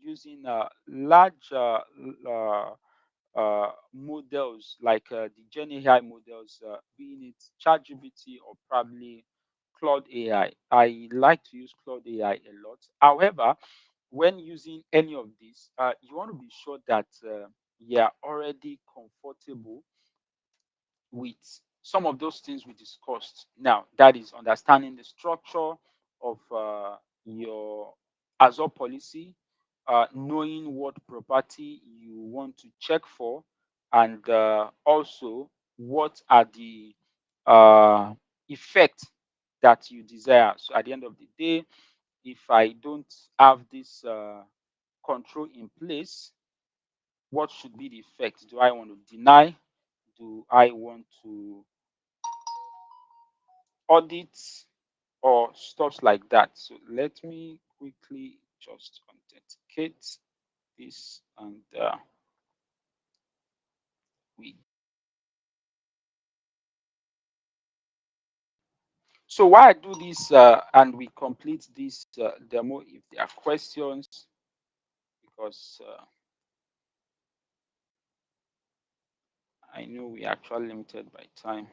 using large models like the Gen AI models, being it ChatGPT or probably Claude AI. I like to use Claude AI a lot. However, when using any of these, you want to be sure that you're already comfortable with some of those things we discussed. Now, that is understanding the structure of your Azure policy, knowing what property you want to check for, and also what are the effects that you desire. So, at the end of the day, if I don't have this control in place, what should be the effect? Do I want to deny? Do I want to audit or stuff like that? So let me quickly just authenticate this and we. So while I do this and we complete this demo, if there are questions, because I know we are actually limited by time.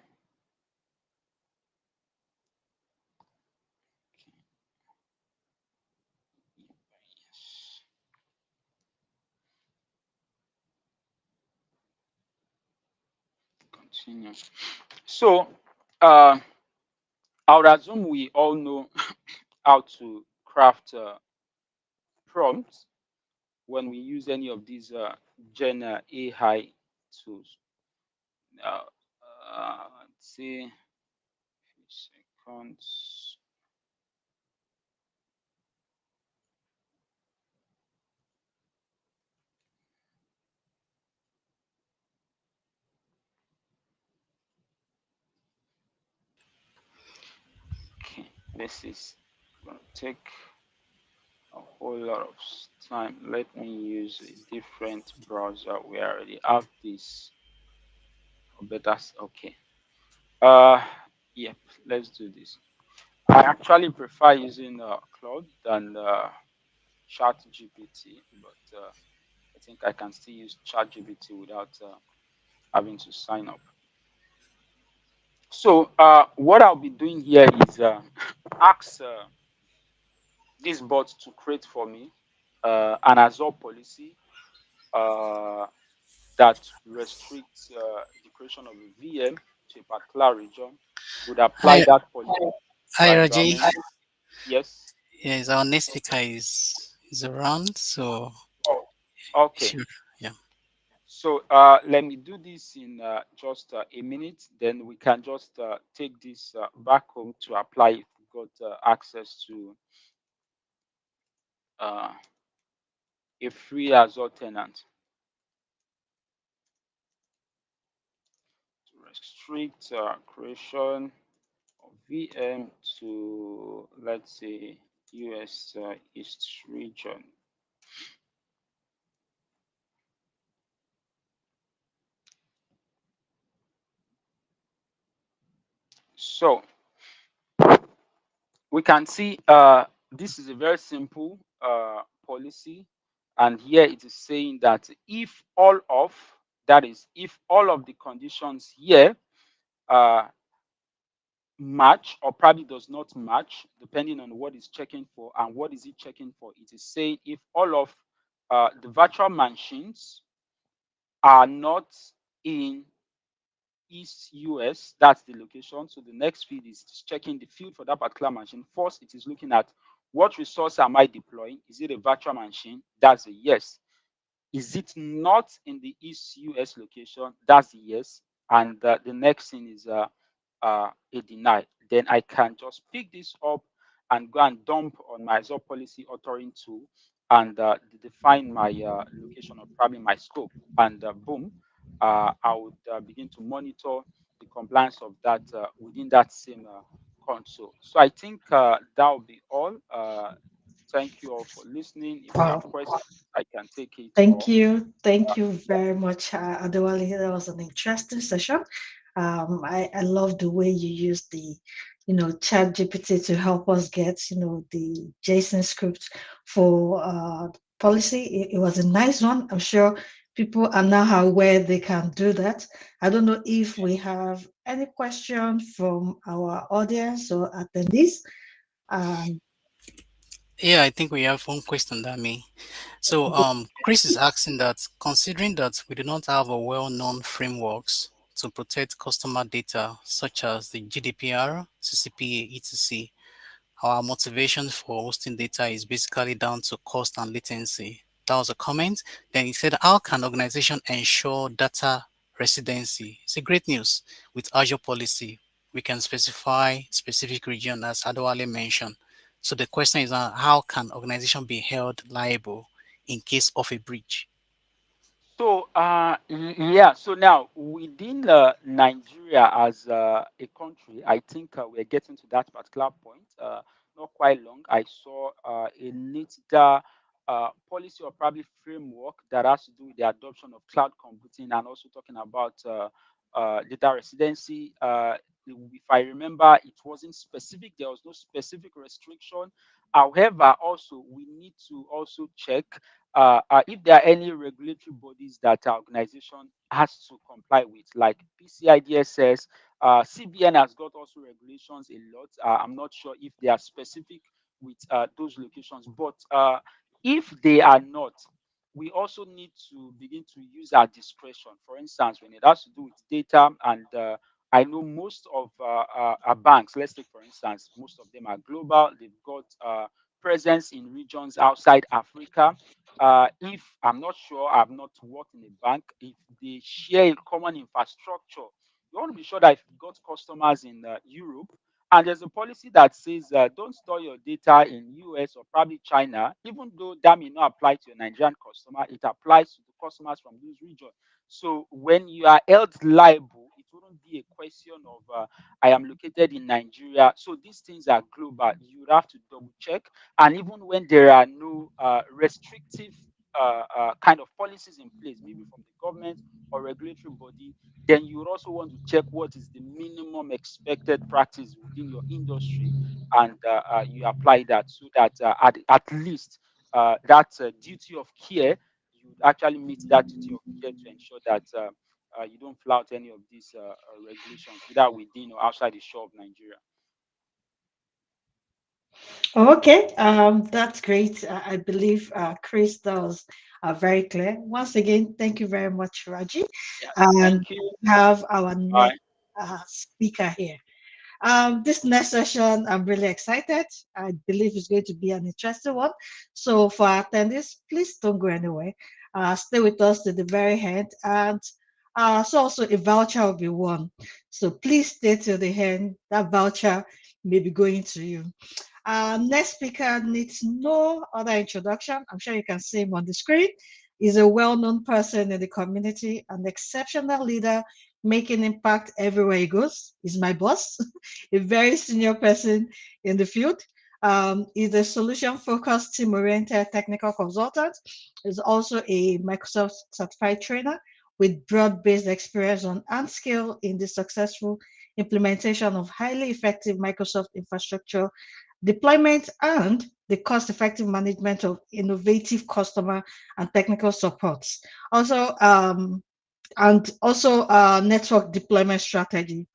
Yes. Continue. So I would assume we all know how to craft prompts when we use any of these Gen AI tools. Now, let's see, few seconds. Okay, this is going to take a whole lot of time. Let me use a different browser. We already have this. But that's okay. Uh, yep. Let's do this. I actually prefer using Cloud than ChatGPT, but I think I can still use ChatGPT without having to sign up. So what I'll be doing here is ask this bot to create for me an Azure policy uh, that restricts the creation of a VM to a particular region. Would apply Hi, that policy to hi, our Raji. environment. Yes. Yes, our next speaker is around, so Oh, okay. sure. Yeah. So let me do this in just a minute. Then we can just take this back home to apply if we got access to uh, a free Azure tenant to restrict creation of VM to, let's say, US East region. So we can see this is a very simple policy, and here it is saying that if all of, that is, if all of the conditions here uh, match or probably does not match, depending on what it's checking for and what is it checking for. It is saying if all of the virtual machines are not in East US, that's the location. So the next field is checking the field for that particular machine. First, it is looking at what resource am I deploying? Is it a virtual machine? That's a yes. Is it not in the East US location? That's the yes. And the next thing is a deny. Then I can just pick this up and go and dump on my Azure policy authoring tool and define my location or probably my scope. And boom, I would begin to monitor the compliance of that within that same console. So I think that will be all. Thank you all for listening. If you have Wow. questions, I can take it Thank or you. Thank you very much, Adewale. That was an interesting session. I love the way you use chat GPT to help us get, the JSON script for policy. It was a nice one. I'm sure people are now aware they can do that. I don't know if we have any question from our audience or attendees. Um, Yeah, I think we have one question that me. So, Chris is asking that considering that we do not have a well-known frameworks to protect customer data, such as the GDPR, CCPA, etc., our motivation for hosting data is basically down to cost and latency. That was a comment. Then he said, how can organization ensure data residency? It's a great news. With Azure policy, we can specify specific region as Adewale mentioned. So the question is, how can organization be held liable in case of a breach? so yeah. So now within Nigeria as a country, I think we're getting to that particular point. Not quite long. I saw a little policy or probably framework that has to do with the adoption of cloud computing and also talking about data residency. If I remember, it wasn't specific. There was no specific restriction. However, also we need to also check if there are any regulatory bodies that our organization has to comply with, like PCI DSS, CBN has got also regulations a lot. I'm not sure if they are specific with those locations, but if they are not, we also need to begin to use our discretion. For instance, when it has to do with data, and I know most of our banks, let's take for instance, most of them are global. They've got presence in regions outside Africa. If I'm not sure, I've not worked in a bank, if they share a common infrastructure, you want to be sure that if you've got customers in Europe, and there's a policy that says don't store your data in US or probably China, even though that may not apply to your Nigerian customer, it applies to the customers from those regions. So when you are held liable, it wouldn't be a question of I am located in Nigeria. So these things are global. You would have to double check, and even when there are no restrictive kind of policies in place, maybe from the government or regulatory body, then you would also want to check what is the minimum expected practice within your industry, and you apply that so that at least that duty of care, you actually meet that duty of care to ensure that you don't flout any of these regulations, either within or outside the shore of Nigeria. Okay, that's great. I believe Chris, that was very clear. Once again, thank you very much, Raji. Yeah, And thank you. we have our Bye. next speaker here. This next session, I'm really excited. I believe it's going to be an interesting one. So, for our attendees, please don't go anywhere. Stay with us to the very end. And so, also, a voucher will be won. So, please stay till the end. That voucher may be going to you. Next speaker needs no other introduction. I'm sure you can see him on the screen. He's a well-known person in the community, an exceptional leader, making impact everywhere he goes. He's my boss, a very senior person in the field. He's a solution-focused, team-oriented technical consultant. He's also a Microsoft certified trainer with broad-based experience on and skill in the successful implementation of highly effective Microsoft infrastructure deployment, and the cost effective management of innovative customer and technical supports. Also, network deployment strategy.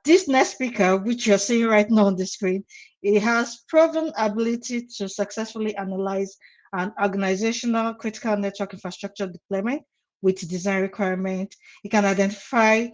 This next speaker, which you're seeing right now on the screen, it has proven ability to successfully analyze an organizational critical network infrastructure deployment with design requirement. It can identify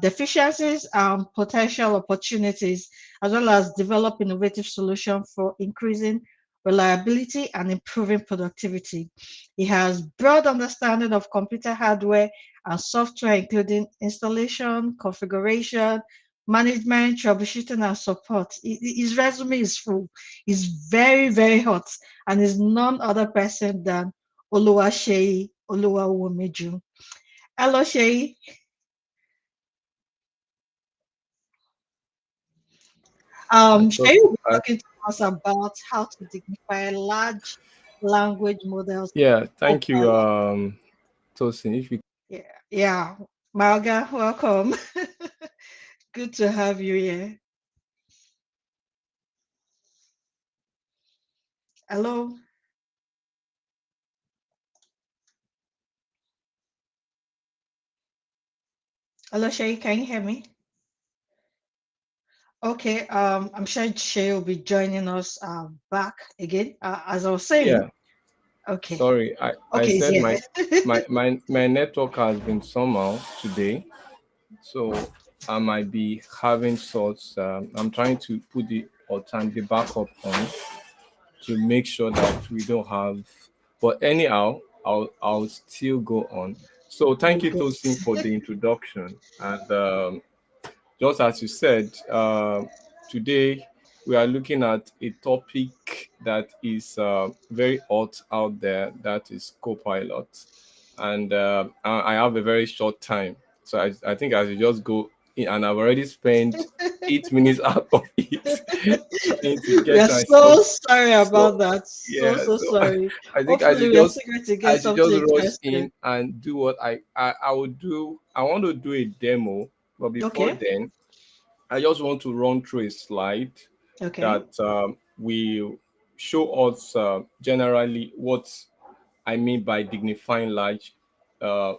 deficiencies and potential opportunities, as well as develop innovative solutions for increasing reliability and improving productivity. It has broad understanding of computer hardware and software, including installation, configuration, management, troubleshooting, and support. His resume is full. He's very, very hot, and is none other person than Oluwaseyi Oluwawumiju. Hello, Shay. I thought Shay will be I talking to us about how to dignify large language models, yeah, thank you, Copilot. Tosin. If you Yeah, yeah. Marga, welcome. Good to have you here. Hello. Hello, Shay. Can you hear me? Okay, I'm sure Shay will be joining us back again. As I was saying, yeah, okay, sorry, I okay, said yeah. my network has been somehow today, so I might be having sorts. I'm trying to put the backup on to make sure that we don't have. But anyhow, I'll still go on. So thank You you, got Tosin, for the introduction. And just as you said, today we are looking at a topic that is very hot out there. That is Copilot, and I have a very short time, so I think I should just go in, and I've already spent 8 minutes out of it trying to We get are myself. so sorry So about that. So, yeah, so so sorry. I think Hopefully, we are still going to I get should something just rush interesting. in and do what I would do. I want to do a demo, but before Okay, then, I just want to run through a slide okay, that will show us generally what I mean by dignifying large. Uh,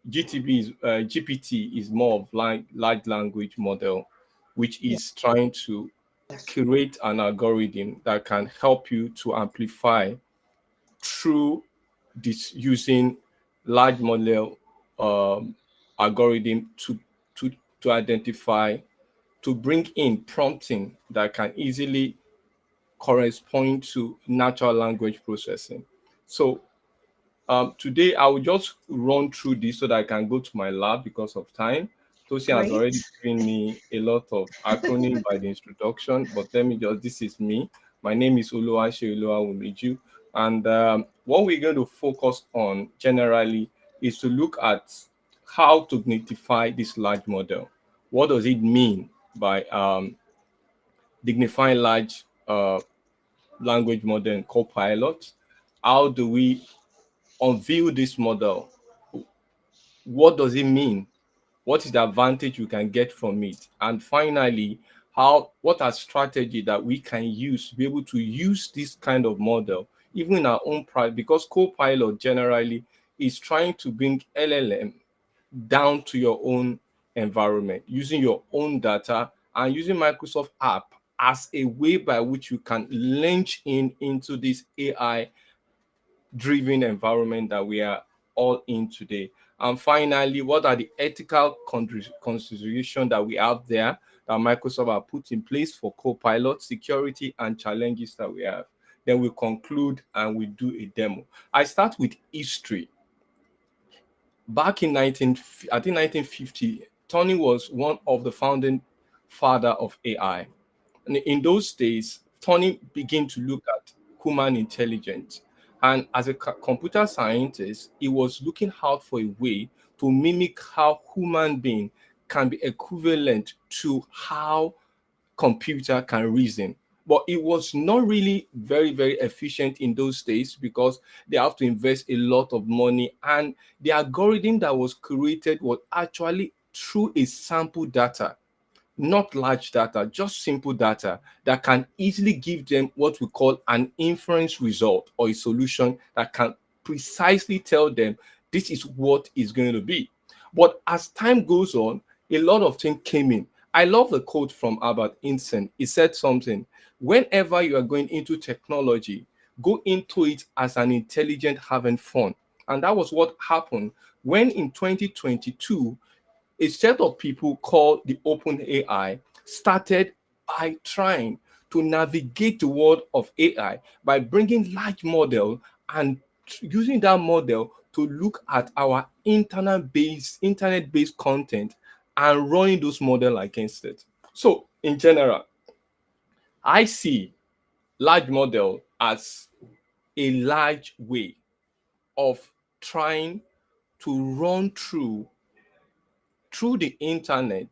GTB is GPT is more of large language model, which yeah, is trying to yes, create an algorithm that can help you to amplify through this using large model um, algorithm to to identify to bring in prompting that can easily correspond to natural language processing. So today, I will just run through this so that I can go to my lab because of time. Tosi has great. already given me a lot of acronym by the introduction, but let me just, this is me. My name is Oluwase Oluwawumiju, and what we're going to focus on generally is to look at how to dignify this large model. What does it mean by dignifying large language model and copilot? How do we unveil this model? What does it mean? What is the advantage you can get from it? And finally, what are strategy that we can use to be able to use this kind of model even in our own private, because Copilot generally is trying to bring LLM down to your own environment using your own data and using Microsoft app as a way by which you can launch into this AI driven environment that we are all in today. And finally, what are the ethical considerations that we have there that Microsoft have put in place for Copilot security and challenges that we have? Then we conclude and we do a demo. I start with history. Back in 1950, Tony was one of the founding father of AI. And in those days, Tony began to look at human intelligence. And as a computer scientist, he was looking out for a way to mimic how human being can be equivalent to how computer can reason. But it was not really very, very efficient in those days because they have to invest a lot of money. And the algorithm that was created was actually through a sample data. not large data, just simple data that can easily give them what we call an inference result or a solution that can precisely tell them this is what is going to be. But as time goes on, a lot of things came in. I love the quote from Albert Einstein. He said something: whenever you are going into technology, go into it as an intelligent having fun. And that was what happened when in 2022 a set of people called the Open AI started by trying to navigate the world of AI by bringing large model and using that model to look at our internet-based content and running those models against it. So in general, I see large model as a large way of trying to run through the internet,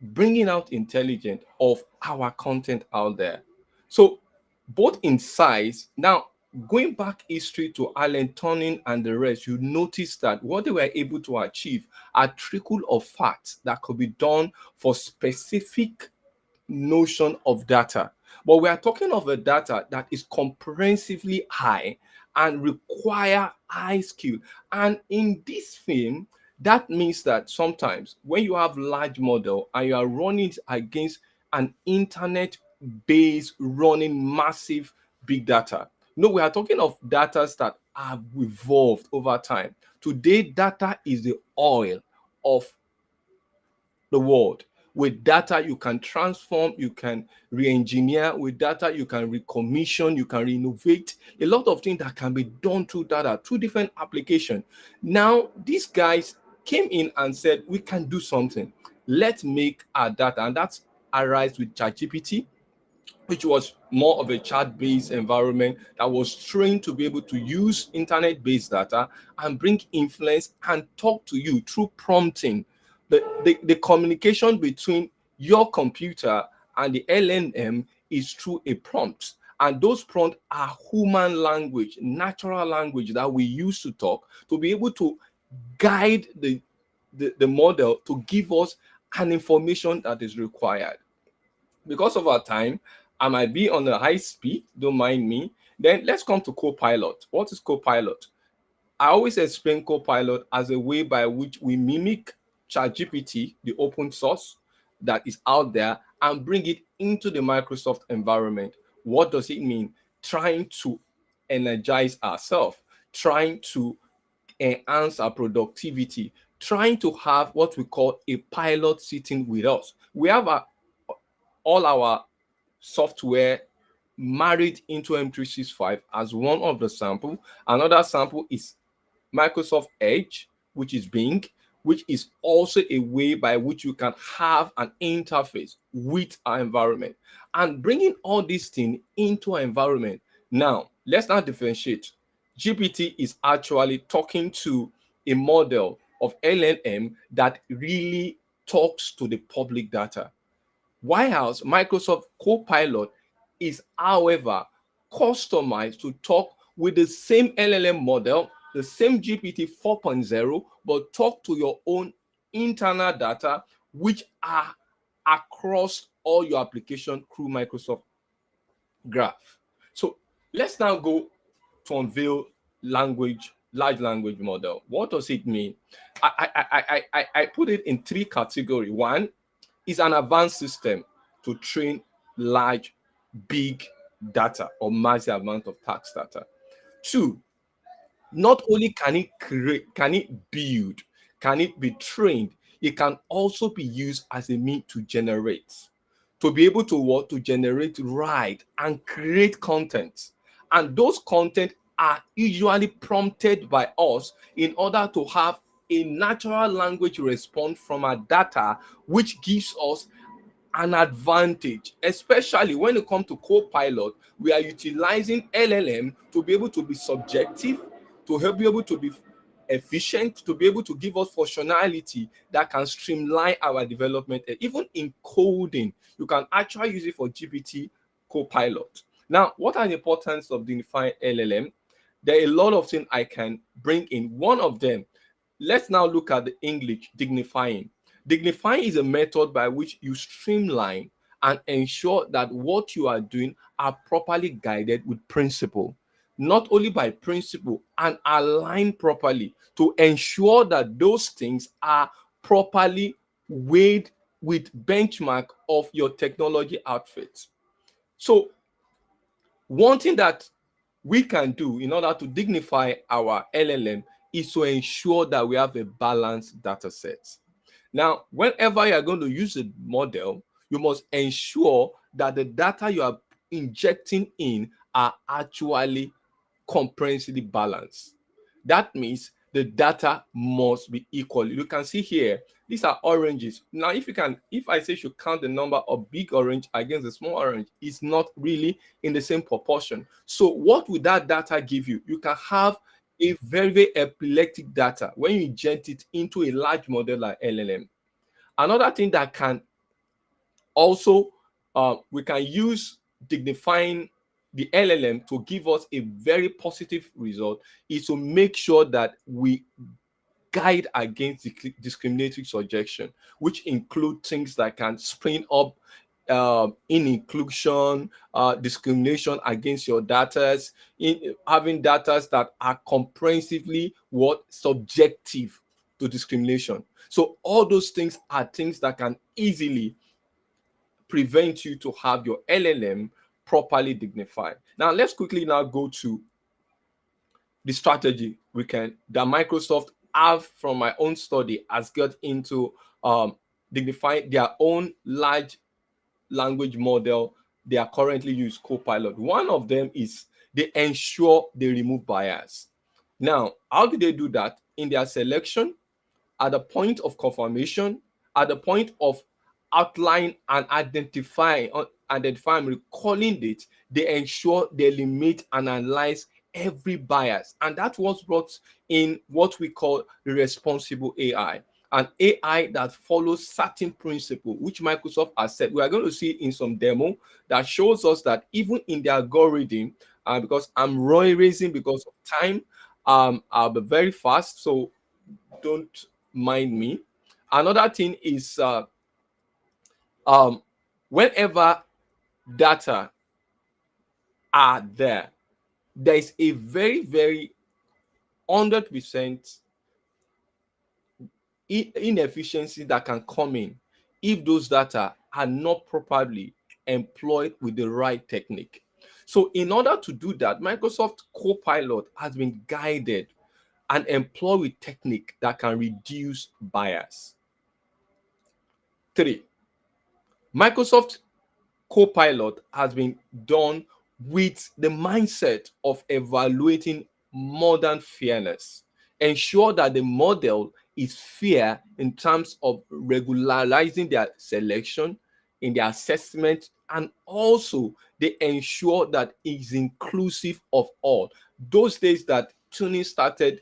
bringing out intelligence of our content out there. So, both in size, now going back history to Alan Turing and the rest, you notice that what they were able to achieve are trickle of facts that could be done for specific notion of data. But we are talking of a data that is comprehensively high and require high skill. And in this film, that means that sometimes when you have large model and you are running it against an internet based running massive big data. No, we are talking of data that have evolved over time. Today, data is the oil of the world. With data, you can transform, you can re-engineer. With data, you can recommission, you can renovate. A lot of things that can be done through data, through different applications. Now, these guys came in and said, we can do something. Let's make our data. And that's arise with ChatGPT, which was more of a chat-based environment that was trained to be able to use internet-based data and bring influence and talk to you through prompting. The communication between your computer and the LNM is through a prompt. And those prompts are human language, natural language that we use to talk to be able to guide the model to give us an information that is required. Because of our time, I might be on the high speed, don't mind me. Then let's come to Copilot. What is Copilot? I always explain Copilot as a way by which we mimic ChatGPT, the open source that is out there, and bring it into the Microsoft environment. What does it mean? Trying to energize ourselves, trying to enhance our productivity, trying to have what we call a pilot sitting with us. We have all our software married into M365 as one of the sample. Another sample is Microsoft Edge, which is Bing, which is also a way by which you can have an interface with our environment and bringing all these things into our environment. Now, let's not differentiate. GPT is actually talking to a model of LLM that really talks to the public data. Whilehouse Microsoft Copilot is, however, customized to talk with the same LLM model, the same GPT 4.0, but talk to your own internal data, which are across all your application through Microsoft Graph. So let's now go to unveil large language model. What does it mean? I put it in three categories. One is an advanced system to train large, big data or massive amount of tax data. Two, not only can it create, can it build, can it be trained, it can also be used as a means to generate, to be able to what, to generate, write, and create content. And those content are usually prompted by us in order to have a natural language response from our data, which gives us an advantage, especially when it comes to Copilot. We are utilizing LLM to be able to be subjective, to help be able to be efficient, to be able to give us functionality that can streamline our development. And even in coding, you can actually use it for GPT Copilot. Now, what are the importance of unifying LLM? There are a lot of things I can bring in. One of them, let's now look at the English dignifying. Dignify is a method by which you streamline and ensure that what you are doing are properly guided with principle, not only by principle and aligned properly to ensure that those things are properly weighed with benchmark of your technology outfit. So one thing that we can do in order to dignify our LLM is to ensure that we have a balanced data set. Now, whenever you are going to use a model, you must ensure that the data you are injecting in are actually comprehensively balanced. That means the data must be equal. You can see here, these are oranges. Now, if I say you should count the number of big orange against the small orange, it's not really in the same proportion. So what will that data give you? You can have a very, very epileptic data when you inject it into a large model like LLM. Another thing that can also, we can use dignifying the LLM to give us a very positive result is to make sure that we guide against discriminatory suggestion, which include things that can spring up in inclusion, discrimination against your data, in having data that are comprehensively what subjective to discrimination. So all those things are things that can easily prevent you to have your LLM properly dignified. Now let's quickly now go to the strategy we can that Microsoft have from my own study has got into dignifying their own large language model they are currently use Copilot. One of them is they ensure they remove bias. Now, how do they do that? In their selection, at the point of confirmation, at the point of outline and identify and recalling it, they ensure they limit and analyze every bias. And that was brought in what we call the responsible AI. An AI that follows certain principle, which Microsoft has said. We are going to see in some demo that shows us that even in the algorithm, because I'm raising because of time, I'll be very fast. So don't mind me. Another thing is um, whenever data are there, there is a very, very 100% inefficiency that can come in if those data are not properly employed with the right technique. So in order to do that, Microsoft Copilot has been guided and employed with technique that can reduce bias. 3, Microsoft Copilot has been done with the mindset of evaluating modern fairness. Ensure that the model is fair in terms of regularizing their selection, in their assessment, and also they ensure that it's inclusive of all. Those days that tuning started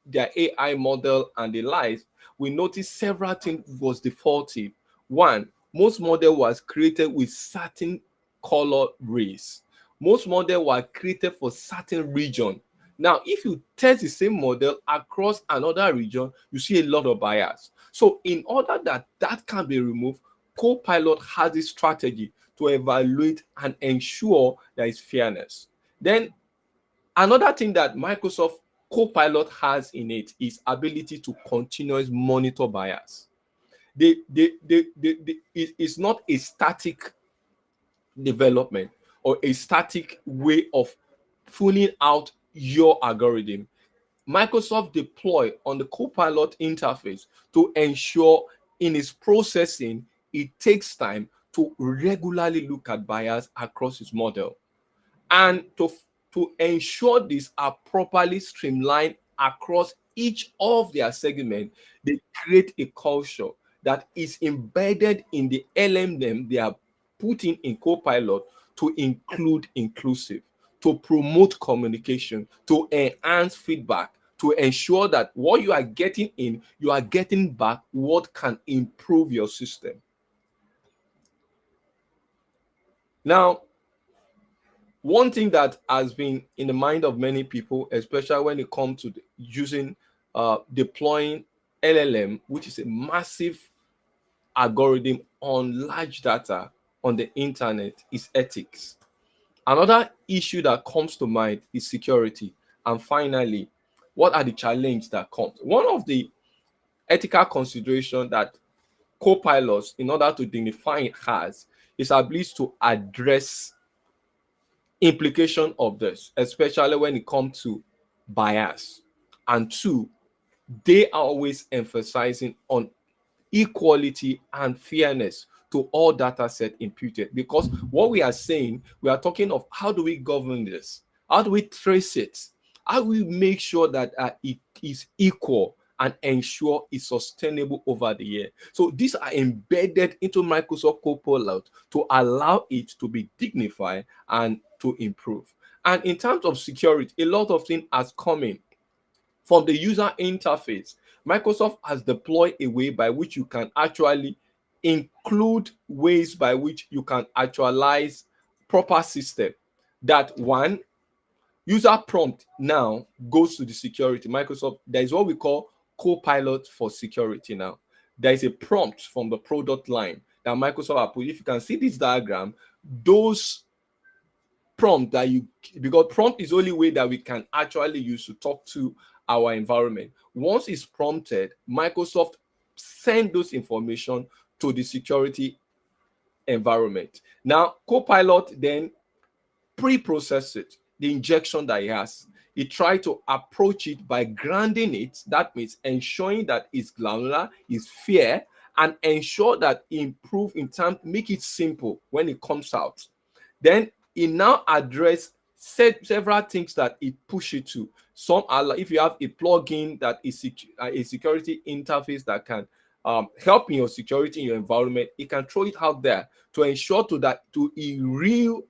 their AI model and the likes, we noticed several things was defaultive. One, most model was created with certain color race. Most model were created for certain region. Now, if you test the same model across another region, you see a lot of bias. So, in order that that can be removed, Copilot has a strategy to evaluate and ensure there is fairness. Then another thing that Microsoft Copilot has in it is ability to continuously monitor bias. It's not a static development or a static way of pulling out your algorithm. Microsoft deploy on the Copilot interface to ensure in its processing, it takes time to regularly look at bias across its model. And to ensure these are properly streamlined across each of their segments, they create a culture that is embedded in the LMM they are putting in Copilot to include inclusive, to promote communication, to enhance feedback, to ensure that what you are getting in, you are getting back what can improve your system. Now, one thing that has been in the mind of many people, especially when it comes to using deploying LLM, which is a massive algorithm on large data on the internet is ethics. Another issue that comes to mind is security. And finally, what are the challenges that come? One of the ethical consideration that co-pilots, in order to dignify it, has is ability to address implication of this, especially when it comes to bias. And two, they are always emphasizing on equality and fairness to all data set imputed, because what we are saying, we are talking of how do we govern this, how do we trace it, how do we make sure that it is equal and ensure it's sustainable over the year. So these are embedded into Microsoft Copilot to allow it to be dignified and to improve. And in terms of security, a lot of things has come in from the user interface. Microsoft has deployed a way by which you can actually include ways by which you can actualize proper system. That one, user prompt now goes to the security. Microsoft, there is what we call Copilot for security now. There is a prompt from the product line that Microsoft have put. If you can see this diagram, those prompt that you, because prompt is the only way that we can actually use to talk to our environment. Once it's prompted, Microsoft send those information to the security environment. Now Copilot then pre-process it, the injection that it has. He tried to approach it by grounding it. That means ensuring that it's granular, it's fair, and ensure that it improve in time, make it simple when it comes out. Then it now address several things that it push it to. Some are like, if you have a plugin that is a security interface that can help in your security in your environment, it can throw it out there to ensure to that to a real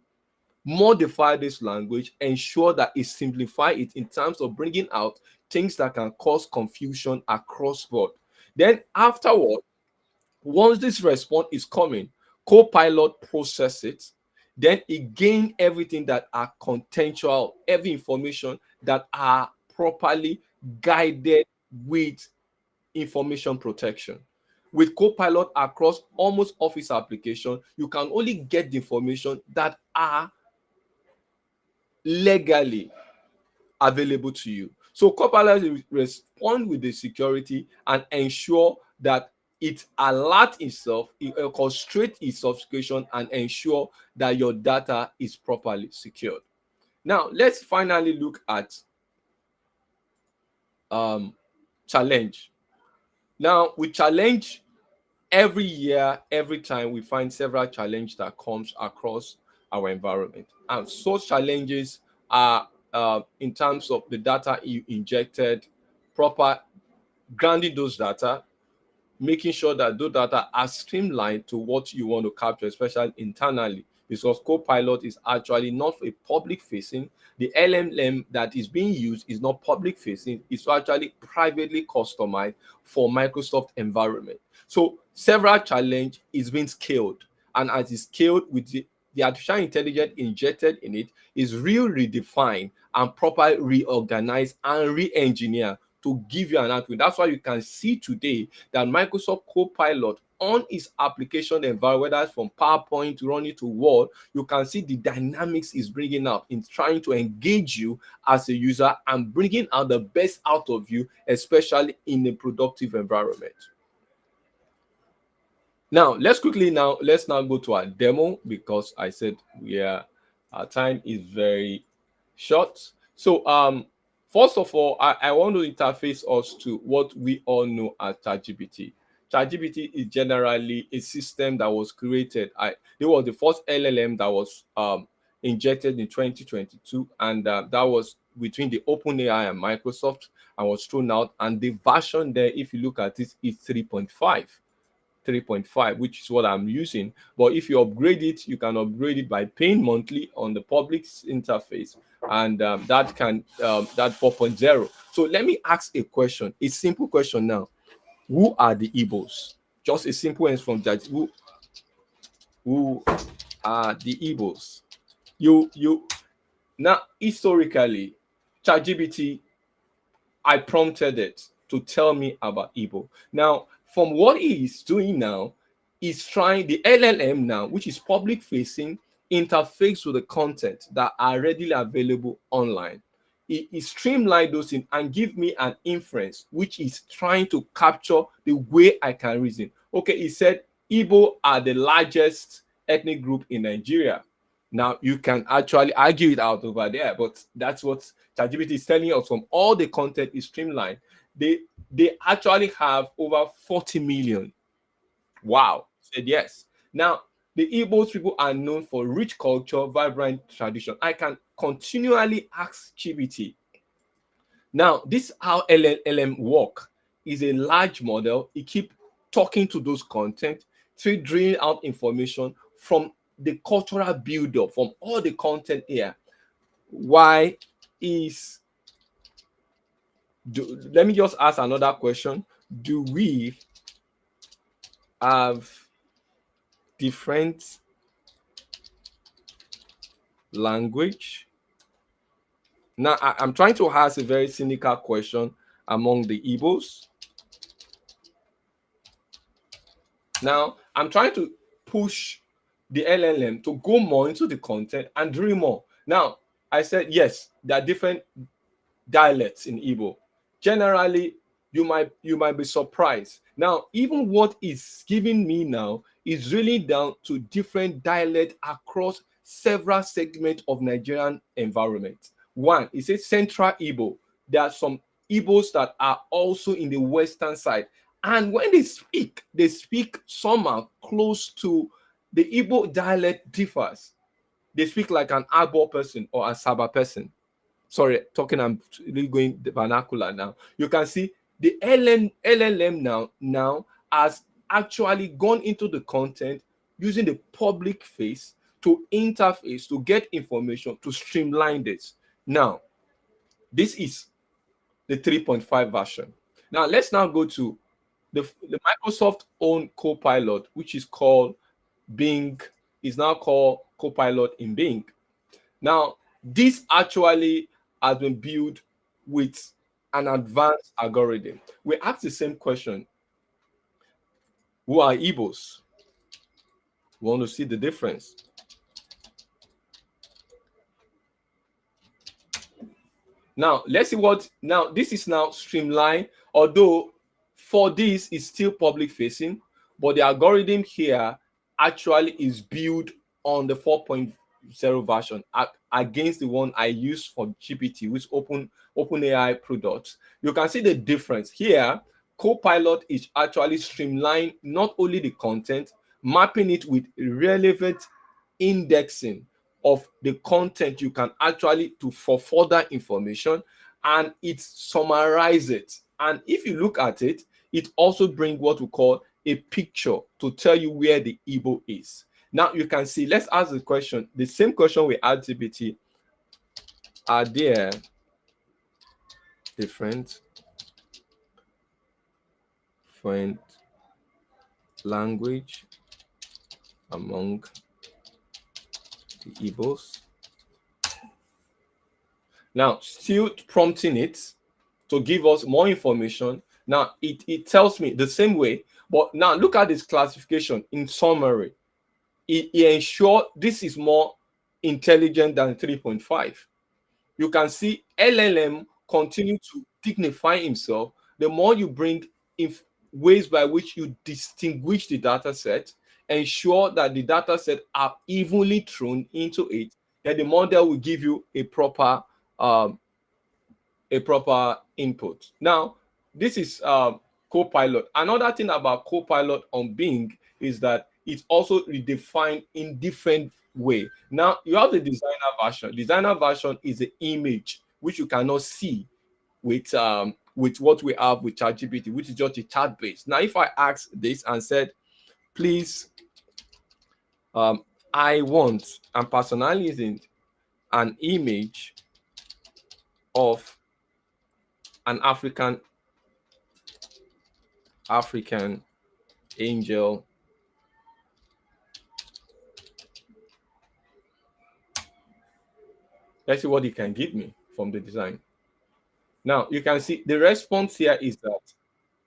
modify this language, ensure that it simplify it in terms of bringing out things that can cause confusion across board. Then afterward, once this response is coming, Copilot process it, then it gain everything that are contextual, every information that are properly guided with information protection. With Copilot across almost Office application, you can only get the information that are legally available to you. So Copilot will respond with the security and ensure that it alert itself, it orchestrate its subscription and ensure that your data is properly secured. Now let's finally look at um, challenge. Now we challenge every year, every time we find several challenges that comes across our environment, and such challenges are in terms of the data you injected, proper grounding those data, making sure that those data are streamlined to what you want to capture, especially internally, because Copilot is actually not a public facing. The LLM that is being used is not public facing, it's actually privately customized for Microsoft environment. So several challenge is being scaled, and as it's scaled with the artificial intelligence injected in it is redefined and properly reorganized and re-engineered to give you an output. That's why you can see today that Microsoft Copilot on its application environment, whether it's from PowerPoint to run it to Word, you can see the dynamics is bringing up in trying to engage you as a user and bringing out the best out of you, especially in a productive environment. Now let's now go to our demo, because I said our time is very short. So first of all, I want to interface us to what we all know as ChatGPT. ChatGPT is generally a system that was created. It was the first LLM that was injected in 2022, and that was between the OpenAI and Microsoft, and was thrown out. And the version there, if you look at it, is 3.5, which is what I'm using. But if you upgrade it, you can upgrade it by paying monthly on the public interface, and that 4.0. So let me ask a question, a simple question now. Who are the Igbos? Just a simple answer from that. Who are the Igbos? You now, historically, ChatGPT, I prompted it to tell me about Igbo. Now, from what he is doing now, is trying the LLM now, which is public facing, interface with the content that are readily available online. It streamline those things and give me an inference, which is trying to capture the way I can reason. Okay, it said Igbo are the largest ethnic group in Nigeria. Now you can actually argue it out over there, but that's what ChatGPT is telling us. From all the content is streamlined. They they actually have over 40 million. Wow, said yes. Now, the Igbos people are known for rich culture, vibrant tradition. I can continually ask GPT. Now, this how LLM work is a large model. It keep talking to those content, to drilling out information from the cultural build-up, from all the content here. Why is let me just ask another question. Do we have different language? Now, I'm trying to ask a very cynical question among the Igbos. Now, I'm trying to push the LLM to go more into the content and dream more. Now, I said, yes, there are different dialects in Igbo. Generally, you might be surprised. Now, even what is giving me now is really down to different dialect across several segments of Nigerian environment. One, it says Central Igbo. There are some Igbos that are also in the western side. And when they speak somehow close to the Igbo dialect differs. They speak like an Agbo person or a Saba person. Sorry, talking, I'm really going the vernacular now. You can see the LLM now has actually gone into the content using the public face to interface to get information to streamline this. Now, this is the 3.5 version. Now, let's now go to the Microsoft own Copilot, which is called Bing, is now called Copilot in Bing. Now, this actually has been built with an advanced algorithm. We ask the same question: who are Igbos? We want to see the difference. Now, let's see what now this is now streamlined, although for this is still public facing, but the algorithm here actually is built on the 4.0 version against the one I use for GPT, which OpenAI products. You can see the difference here. Copilot is actually streamlined not only the content, mapping it with relevant indexing of the content you can actually to for further information, and it summarize it. And if you look at it, it also brings what we call a picture to tell you where the Igbo is. Now you can see, let's ask the question, the same question we asked GPT: are there different different language among the Igbos? Now, still prompting it to give us more information. Now, it tells me the same way, but now look at this classification in summary. It ensures this is more intelligent than 3.5. You can see LLM continue to dignify himself. The more you bring in ways by which you distinguish the data set, ensure that the data set are evenly thrown into it, then the model will give you um, a proper input. Now, this is Copilot. Another thing about Copilot on Bing is that it's also redefined in different way. Now, you have the designer version. Designer version is the image which you cannot see with what we have with ChatGPT, which is just a chat base. Now, if I ask this and said, please, I want and personalizing an image of an African angel. Let's see what it can give me from the design. Now you can see the response here is that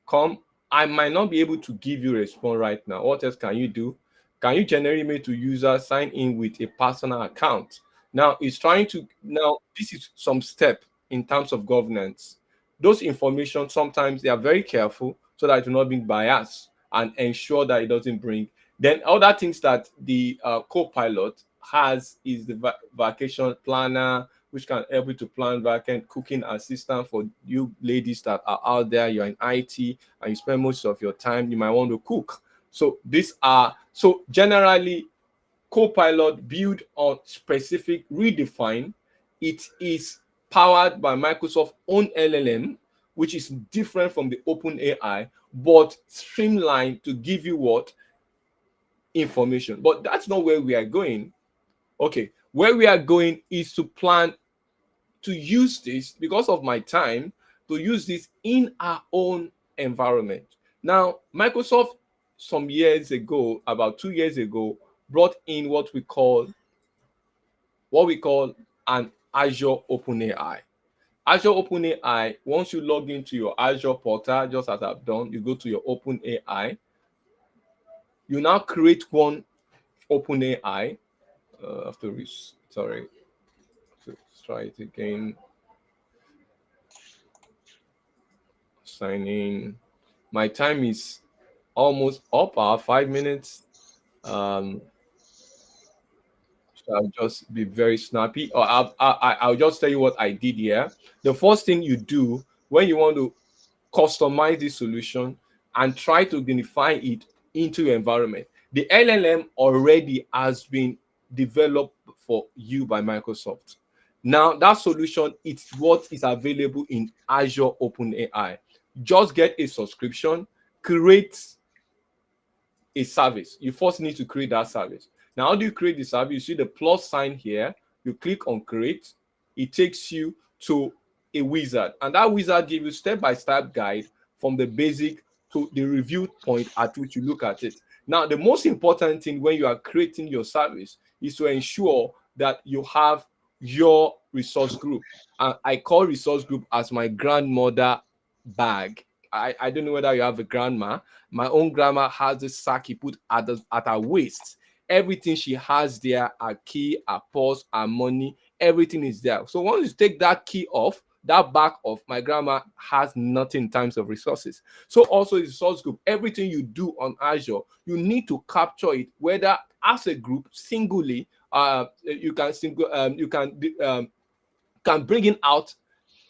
come I might not be able to give you a response right now. What else can you do? Can you generate email to user sign in with a personal account? Now it's trying to now this is some step in terms of governance. Those information sometimes they are very careful so that it will not be biased and ensure that it doesn't bring. Then other things that the co-pilot has is the vacation planner, which can help you to plan vacation cooking assistant for you ladies that are out there. You're in IT and you spend most of your time, you might want to cook. So these are so generally Copilot build on specific redefine. It is powered by Microsoft own LLM, which is different from the open AI, but streamlined to give you what information. But that's not where we are going. Okay, where we are going is to plan to use this because of my time to use this in our own environment. Now, Microsoft some years ago, about 2 years ago, brought in what we call an Azure OpenAI. Azure OpenAI, once you log into your Azure portal, just as I've done, you go to your OpenAI, you now create one OpenAI. After sorry, let's try it again. Sign in. My time is almost up, 5 minutes. Um, so I'll just be very snappy. Or I'll just tell you what I did here. The first thing you do when you want to customize the solution and try to unify it into your environment, the LLM already has been developed for you by Microsoft. Now that solution, it's what is available in Azure OpenAI. Just get a subscription, create a service. You first need to create that service. Now, how do you create the service? You see the plus sign here. You click on create. It takes you to a wizard, and that wizard gives you step-by-step guide from the basic to the review point at which you look at it. Now, the most important thing when you are creating your service is to ensure that you have your resource group. And I call resource group as my grandmother bag. I don't know whether you have a grandma. My own grandma has this sack he put at her waist. Everything she has there, her key, her purse, her money, everything is there. So once you take that key off, that back off, my grandma has nothing in terms of resources. So also the resource group, everything you do on Azure, you need to capture it, whether as a group, singly, you can bring it out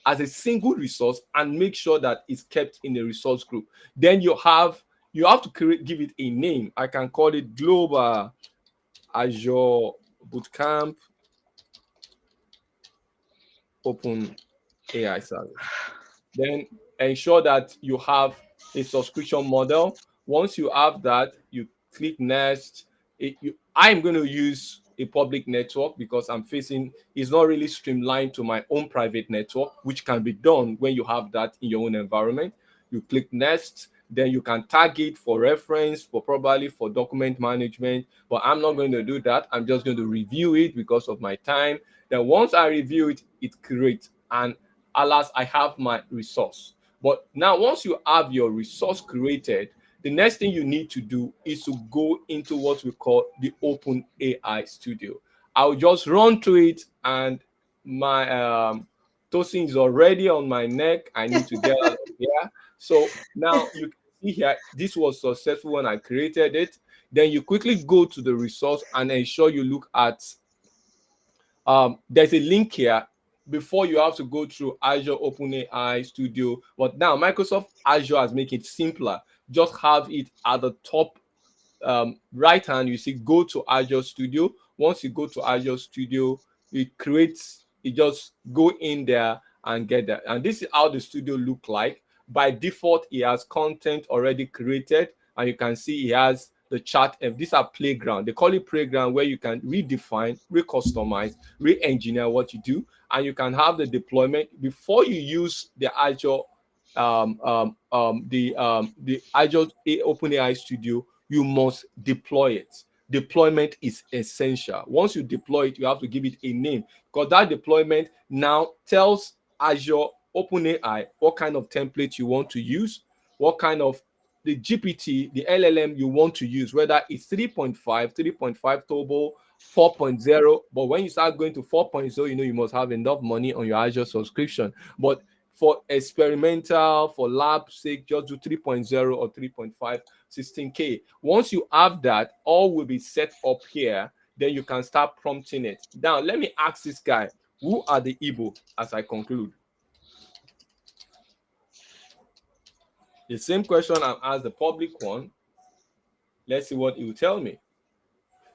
as a single resource and make sure that it's kept in a resource group. Then you have to give it a name. I can call it Global Azure Bootcamp Open AI Service. Then ensure that you have a subscription model. Once you have that, you click next. I'm going to use a public network because it's not really streamlined to my own private network, which can be done when you have that in your own environment. You click next, then you can tag it for reference, for probably for document management, but I'm not going to do that. I'm just going to review it because of my time. Then once I review it, it creates, and alas, I have my resource. But now once you have your resource created, the next thing you need to do is to go into what we call the Open AI Studio. I'll just run through it, and my toasting is already on my neck. I need to get out of here. So now you can see here, this was successful when I created it. Then you quickly go to the resource and ensure you look at there's a link here before you have to go through Azure OpenAI Studio. But now Microsoft Azure has made it simpler. Just have it at the top right hand. You see, go to Azure Studio. Once you go to Azure Studio, it just go in there and get that. And this is how the studio look like. By default, it has content already created, and you can see it has the chat. And these are playground. They call it playground, where you can redefine, re-customize, re-engineer what you do, and you can have the deployment before you use the Azure the Azure OpenAI Studio. You must deploy it. Deployment is essential. Once you deploy it, you have to give it a name, because that deployment now tells Azure OpenAI what kind of template you want to use, what kind of the GPT, the LLM you want to use, whether it's 3.5, 3.5 turbo, 4.0. But when you start going to 4.0, you must have enough money on your Azure subscription. But for experimental, for lab sake, just do 3.0 or 3.5, 16K. Once you have that, all will be set up here. Then you can start prompting it. Now, let me ask this guy, who are the Igbo as I conclude? The same question I've asked the public one. Let's see what he will tell me.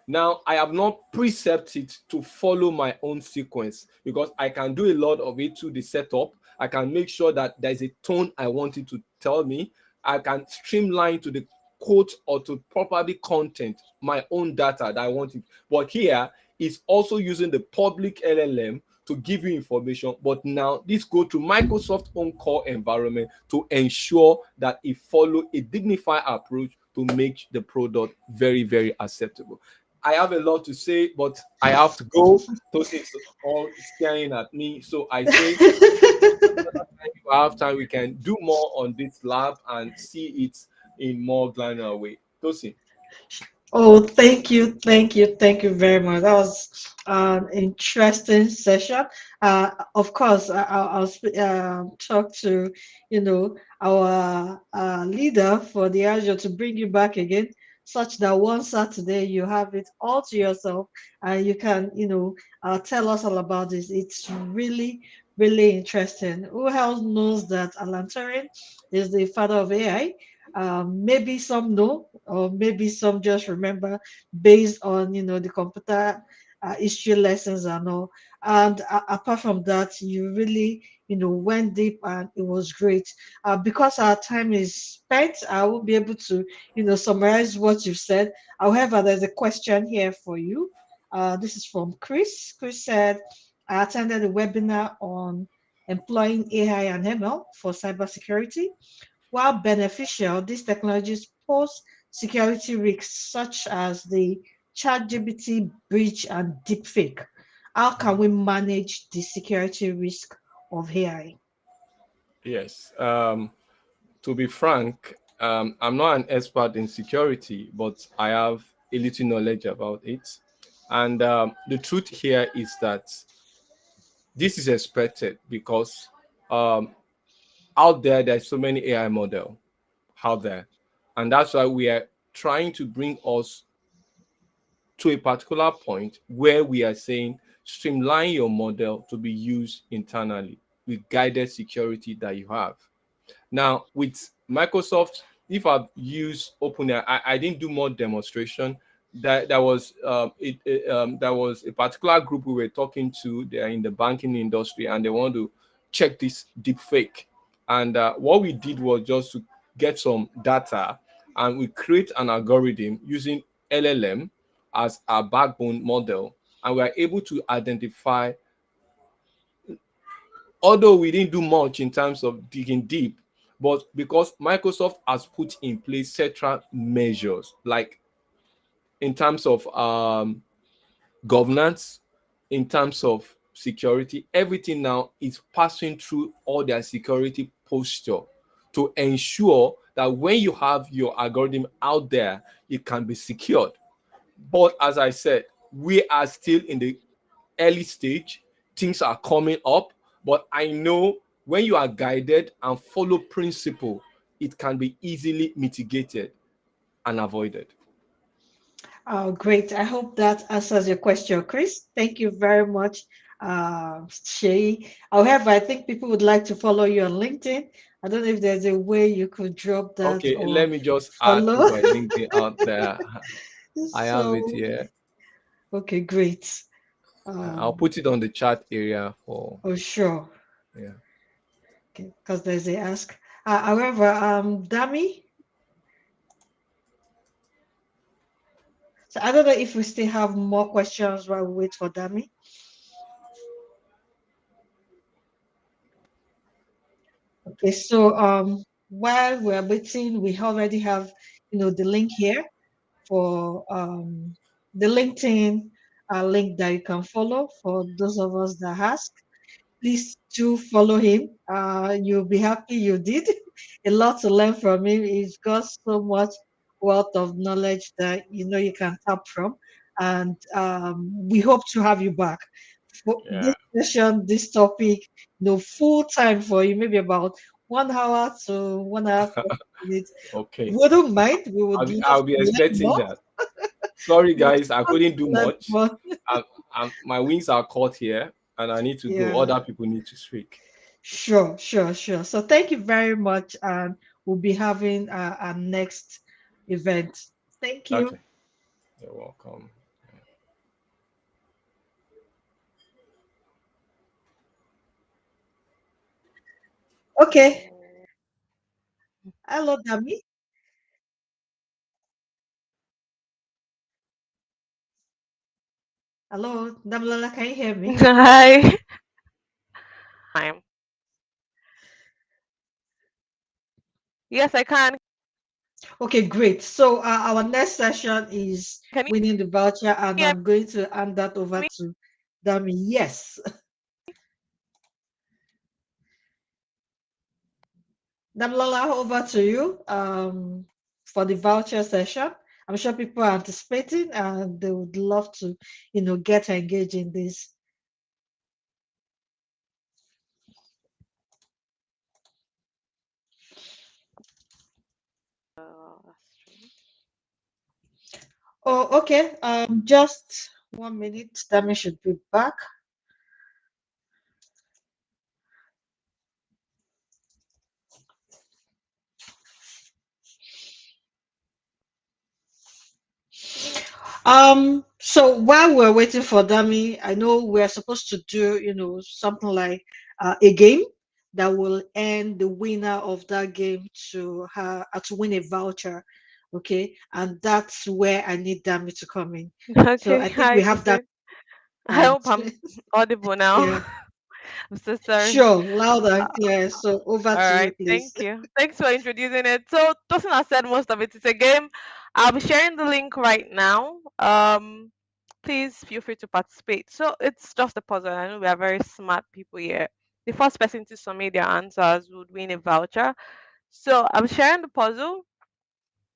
Now, I have not precepted it to follow my own sequence because I can do a lot of it through the setup. I can make sure that there's a tone I want it to tell me. I can streamline to the quote or to properly content my own data that I want it. But here, it's also using the public LLM to give you information. But now this go to Microsoft's own core environment to ensure that it follow a dignified approach to make the product very, very acceptable. I have a lot to say, but I have to go. Tosin's all staring at me. So I say, if we have time, we can do more on this lab and see it in more granular way. Tosin. Oh, thank you very much. That was an interesting session. Of course, talk to our leader for the Azure to bring you back again, such that one Saturday you have it all to yourself and you can tell us all about this. It's really really interesting. Who else knows that Alan Turing is the father of AI? Maybe some know, or maybe some just remember based on the computer history lessons and all. And apart from that, you really went deep and it was great. Because our time is spent, I won't be able to summarize what you've said. However, there's a question here for you. This is from Chris. Chris said, I attended a webinar on employing AI and ML for cybersecurity. While beneficial, these technologies pose security risks such as the ChatGPT breach and deepfake. How can we manage the security risk of AI? Yes. To be frank, I'm not an expert in security, but I have a little knowledge about it. And the truth here is that this is expected because um, out there's so many AI model out there, and that's why we are trying to bring us to a particular point where we are saying streamline your model to be used internally with guided security that you have. Now, with Microsoft, if I've used OpenAI, I didn't do more demonstration. That was that was a particular group we were talking to. They're in the banking industry, and they want to check this deep fake. And what we did was just to get some data, and we create an algorithm using LLM as our backbone model, and we are able to identify, although we didn't do much in terms of digging deep, but because Microsoft has put in place several measures, like in terms of governance, in terms of security, everything now is passing through all their security posture to ensure that when you have your algorithm out there, it can be secured. But as I said, we are still in the early stage. Things are coming up, but I know when you are guided and follow principle, it can be easily mitigated and avoided. Oh, great. I hope that answers your question, Chris. Thank you very much, Shay. However, I think people would like to follow you on LinkedIn. I don't know if there's a way you could drop that Okay, or let me just add follow. put my LinkedIn out there. I have it So, here. okay, great. I'll Um, put it on the chat area for, oh, sure. yeah. Okay, because there's a ask. However, Dami, so I don't know if we still have more questions while we wait for Dami. Okay, so while we're waiting, we already have the link here for the LinkedIn link that you can follow for those of us that ask. Please do follow him. You'll be happy you did. A lot to learn from him. He's got so much wealth of knowledge that you can tap from. And we hope to have you back for Yeah. this session, this topic, full time for you, maybe about 1 hour to 1 hour 40 minutes. Okay. Wouldn't mind. We would love I'll be to learn expecting more. that. Sorry, We'd guys, I love couldn't to do learn much. more. My wings are caught here, and I need to go. Yeah. Other people need to speak. Sure, sure, sure. So thank you very much, and we'll be having our next event. Thank you. Okay, you're welcome. Okay. Hello, Dami. Hello, Damlala, can you hear me? Hi. Time. Yes, I can. Okay, great. So our next session is Can you winning the voucher, and hear I'm going to hand that over me? to Dami. Yes, Damlala, over to you for the voucher session. I'm sure people are anticipating, and they would love to, get engaged in this. That's true. Oh, okay. Just 1 minute. Dami should be back. So while we're waiting for Dami, I know we're supposed to do, something like a game that will end the winner of that game to win a voucher. Okay, and that's where I need Dami to come in. So Okay. I think Hi, we have that Tosin. I hand. hope I'm audible Yeah, now. I'm so sorry. sure, loud and clear. So over All to you, right, please. thank you. Thanks for introducing it. So Tosin has said most of it. It's a game. I'll be sharing the link right now. Please feel free to participate. So it's just a puzzle. I know we are very smart people here. The first person to submit their answers would win a voucher. So I'm sharing the puzzle.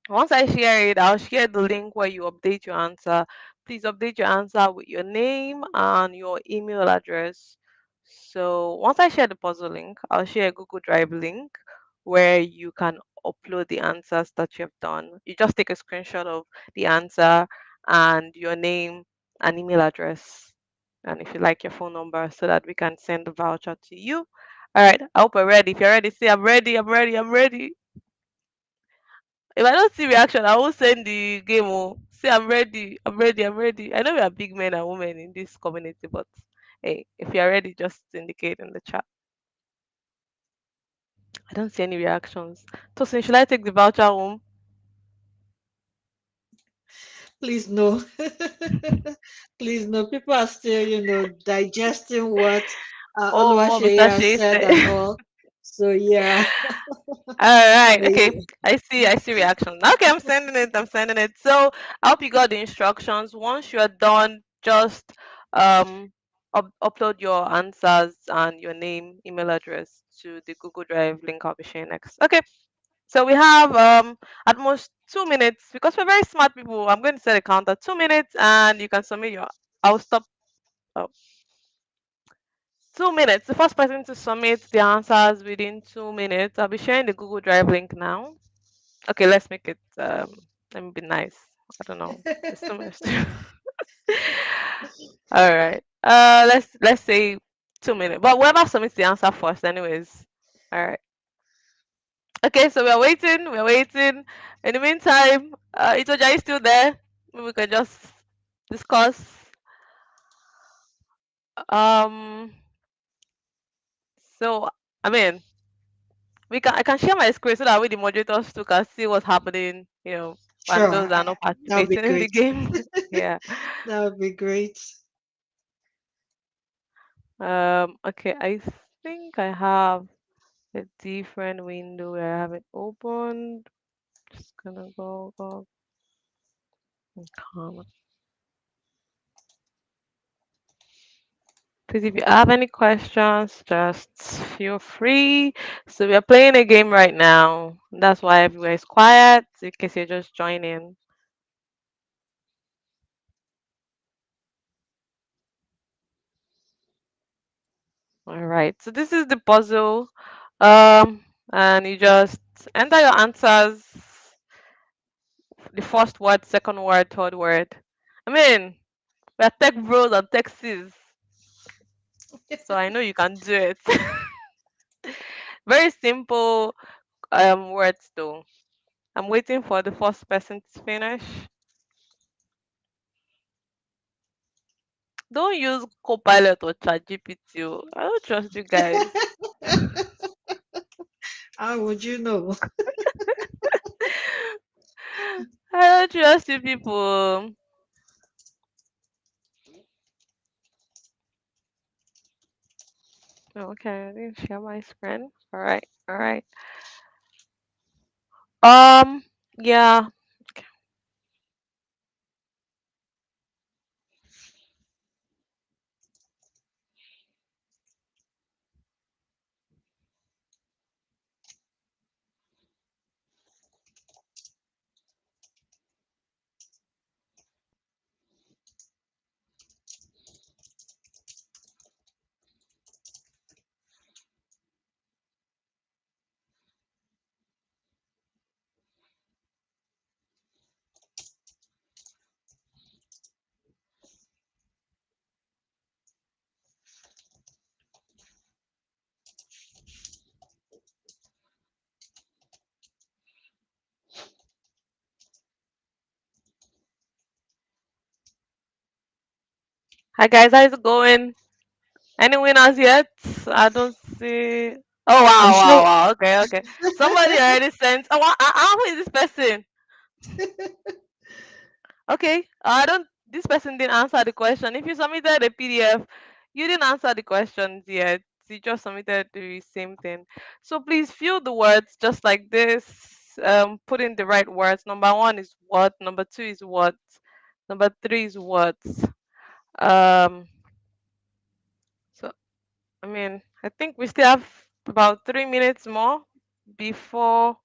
Once I share it, I'll share the link where you update your answer. Please update your answer with your name and your email address. So once I share the puzzle link, I'll share a Google Drive link where you can upload the answers that you have done. You just take a screenshot of the answer and your name and email address. And if you like your phone number so that we can send the voucher to you. All right, I hope you're ready. If you're ready, say I'm ready, I'm ready, I'm ready. If I don't see reaction, I will send the game. Oh, say I'm ready. I'm ready. I'm ready. I know we are big men and women in this community, but hey, if you're ready, just indicate in the chat. I don't see any reactions. Tosin, should I take the voucher home? Please no. Please no. People are still, digesting what Oh, what Oluwasheye Mr. has Shea said said. and all. So yeah. All right. Okay. Yeah. I see reaction. Okay, I'm sending it. I'm sending it. So I hope you got the instructions. Once you're done, just upload your answers and your name, email address to the Google Drive link I'll be sharing next. Okay. So we have at most 2 minutes because we're very smart people. I'm going to set a counter 2 minutes and you can submit your I'll stop. Oh, 2 minutes. The first person to submit the answers within 2 minutes. I'll be sharing the Google Drive link now. Okay, let's make it let me be nice. I don't know. It's too much. All right. Let's say 2 minutes. But whoever submits the answer first, anyways. All right. Okay, so we're waiting, we're waiting. In the meantime, Itoja is still there. Maybe we can just discuss. Um so I mean I can share my screen so that we the moderators too can see what's happening, and Sure. those that are not That would be participating in the great. game. Yeah. That would be great. Okay, I think I have a different window where I have it opened. Just gonna go and comment. Please, if you have any questions, just feel free. So we are playing a game right now. That's why everywhere is quiet, in case you're just joining. All right. So this is the puzzle. And you just enter your answers, the first word, second word, third word. I mean, we're tech bros and tech sis, so I know you can do it. Very simple words though. I'm waiting for the first person to finish. Don't use Copilot or ChatGPT. Oh. I don't trust you guys. How would you know? I don't trust you people. Okay, I didn't share my screen. All right, all right. Um, yeah. Hi guys, how's it going? Any winners yet? I don't see. Oh I'm wow, wow, sure. wow. Okay, okay. Somebody already sent. Oh, who is this person? Okay, I don't. This person didn't answer the question. If you submitted a PDF, you didn't answer the questions yet. You just submitted the same thing. So please fill the words just like this. Put in the right words. Number one is what. Number two is what. Number three is what. Um. So I mean, I think we still have about 3 minutes more before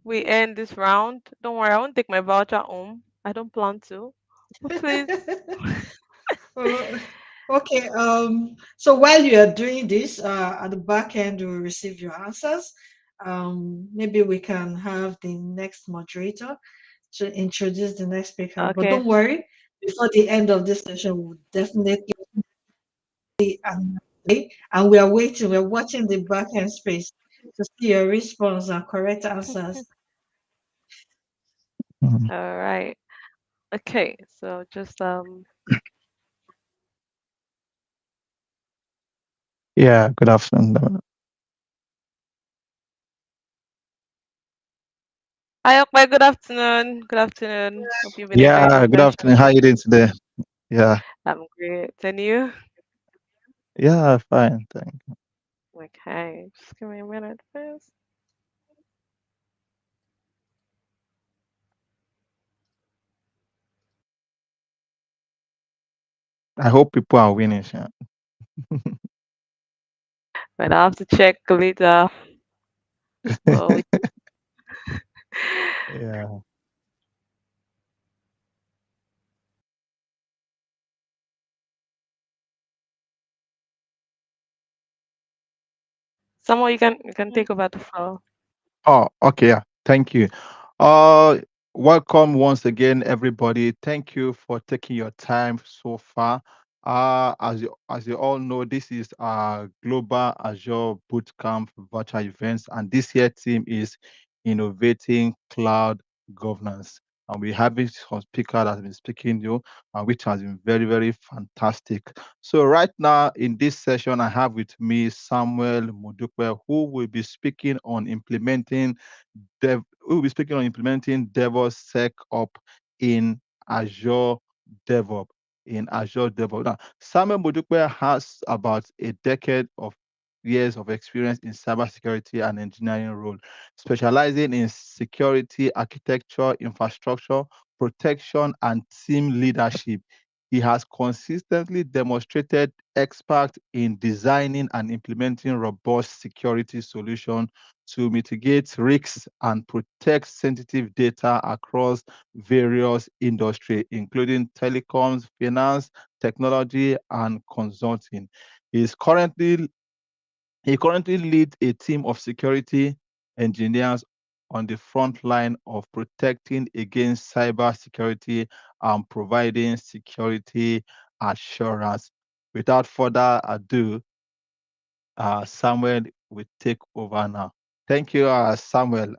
we end this round. Don't worry, I won't take my voucher home. I don't plan to. But please. Uh, okay. So while you are doing this, at the back end, we'll receive your answers. Maybe we can have the next moderator to introduce the next speaker. But Okay. don't worry, before the end of this session, we'll definitely and we are waiting. We're watching the back end space to see your response and correct answers. Mhm. All right. Okay. So just Yeah, good afternoon. hi Okwe, good afternoon. Good afternoon. Hope you've been enjoying the Yeah, good afternoon. session. How you doing today? Yeah, I'm great. And you? yeah, fine, thank you. Okay. Just give me a minute first. I hope people are winning. Yeah. But I have to check later. Well, we, Yeah. someone you can take over the floor. Oh, okay. Yeah. Thank you. Uh, Welcome once again, everybody. Thank you for taking your time so far. As you all know, this is Global Azure Bootcamp virtual events, and this year theme is innovating cloud governance. And we have some speaker that has been speaking to you, which has been very, very fantastic. So right now in this session, I have with me Samuel Mudukwe, who will be speaking on implementing we will be speaking on implementing DevOps in Azure DevOps. In Azure DevOps. Now, Samuel Mudukwe has about a decade of years of experience in cybersecurity and engineering role, specializing in security, architecture, infrastructure, protection, and team leadership. He has consistently demonstrated expert in designing and implementing robust security solutions to mitigate risks and protect sensitive data across various industries, including telecoms, finance, technology, and consulting. He is currently he currently leads a team of security engineers on the front line of protecting against cybersecurity and providing security assurance. Without further ado, Samuel will take over now. Thank you, Samuel.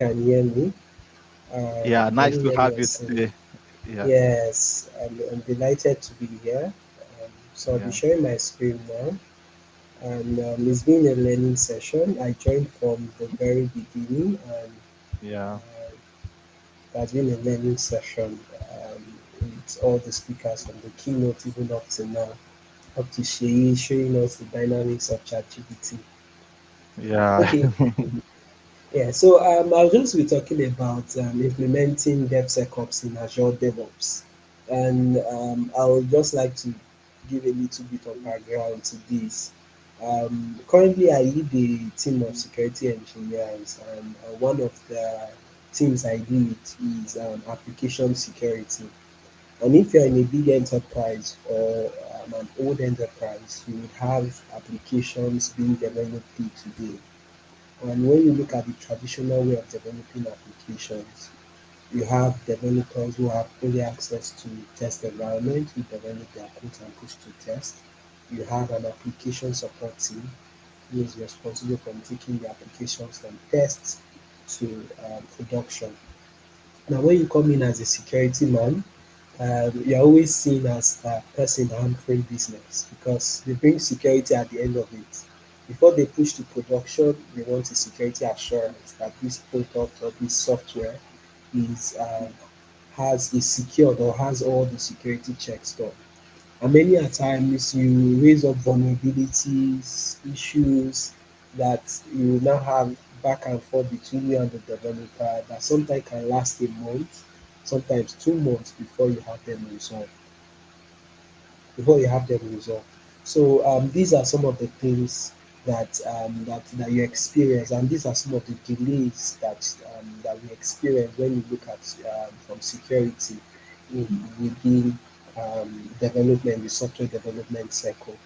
Can you hear me? Yeah, Can nice you to hear me? have I you see. today. Yeah, Yes, I'm delighted to be here. So I'll be yeah, sharing my screen now. And it's been a learning session. I joined from the very beginning, and yeah, uh, it has been a learning session with all the speakers from the keynote even up to now, up to showing us the dynamics of ChatGPT. yeah, Okay, yeah, so I was going to be talking about implementing DevSecOps in Azure DevOps. And I would just like to give a little bit of background to this. Currently, I lead a team of security engineers, and one of the teams I lead is application security. And if you're in a big enterprise or an old enterprise, you would have applications being developed day to day. And when you look at the traditional way of developing applications, you have developers who have only access to test environment, who develop their code and push to test. You have an application support team who is responsible for taking the applications from tests to production. Now, when you come in as a security man, you're always seen as a person hampering business because they bring security at the end of it. Before they push to production, they want a security assurance that this product or this software is has is secured or has all the security checks done. And many a times you raise up vulnerabilities, issues that you now have back and forth between you and the developer that sometimes can last a month, sometimes 2 months before you have them resolved. So these are some of the things that you experience, and these are some of the delays that we experience when you look at from security within development, the software development cycle.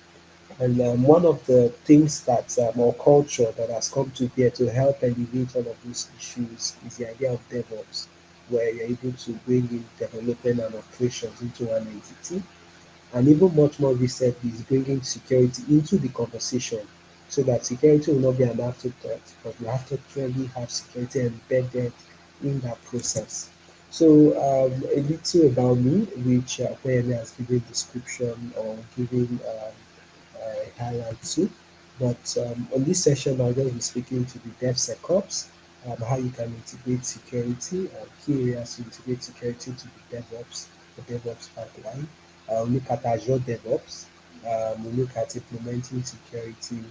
And one of the things that or culture that has come to bear to help alleviate all of these issues is the idea of DevOps, where you're able to bring in development and operations into one entity, and even much more recently is bringing security into the conversation so that security will not be an afterthought, but you have to clearly have security embedded in that process. So a little about me, which Kweyemi has given description or given highlight to. But on this session, I'll just be speaking to the DevSecOps, how you can integrate security, key areas to integrate security to the DevOps pipeline. Look at Azure DevOps. We look at implementing security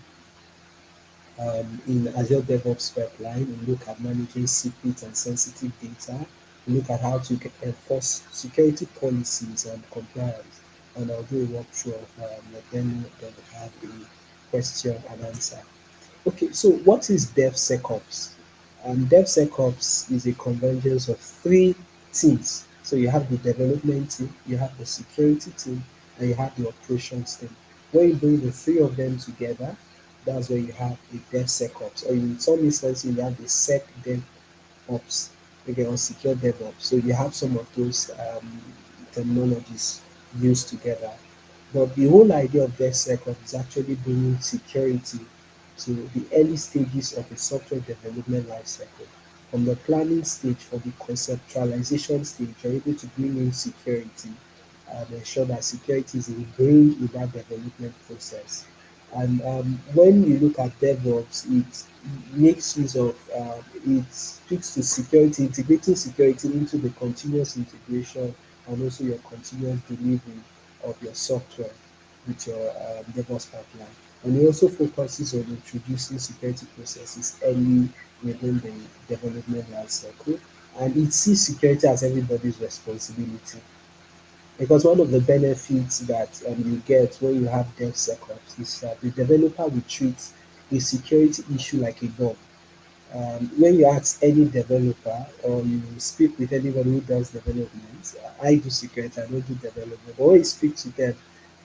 in Azure DevOps pipeline. We look at managing secret and sensitive data. We look at how to enforce security policies and compliance. And I'll do a walkthrough of then we have a question and answer. Okay, so what is DevSecOps? DevSecOps is a convergence of three teams. So you have the development team, you have the security team, and you have the operations team. When you bring the three of them together, that's where you have a DevSecOps. Or in some instances, you have the SecDevOps, okay, or secure DevOps. So you have some of those terminologies used together. But the whole idea of DevSecOps is actually bringing security to the early stages of a software development lifecycle. From the planning stage, for the conceptualization stage, you're able to bring in security and ensure that security is ingrained in that development process. And when you look at DevOps, it makes use of, it speaks to security, integrating security into the continuous integration and also your continuous delivery of your software with your DevOps pipeline. And it also focuses on introducing security processes early within the development lifecycle. and it sees security as everybody's responsibility. Because one of the benefits that you get when you have DevSecOps is that the developer will treat a security issue like a bug. When you ask any developer or you speak with anybody who does development, I do security, I don't do development. But when you speak to them,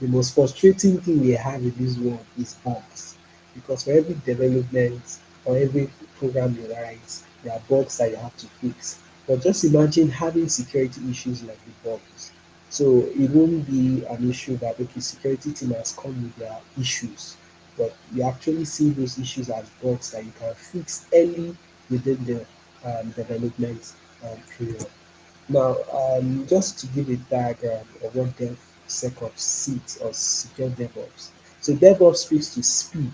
the most frustrating thing they have in this world is bugs. Because for every development or every program you write, there are bugs that you have to fix. But just imagine having security issues like the bugs. So it won't be an issue that okay, security team has come with their issues, but you actually see those issues as bugs that you can fix early within the development period. Now, just to give a diagram of what DevSecOps sits or secure DevOps. So DevOps speaks to speed,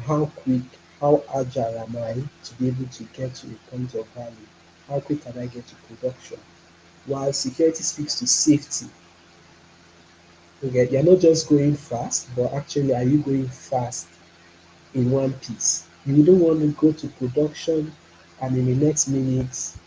how quick, how agile am I to be able to get to a point of value? How quick can I get to production? While security speaks to safety, okay, you're not just going fast, but actually, are you going fast in one piece? You don't want to go to production and in the next minute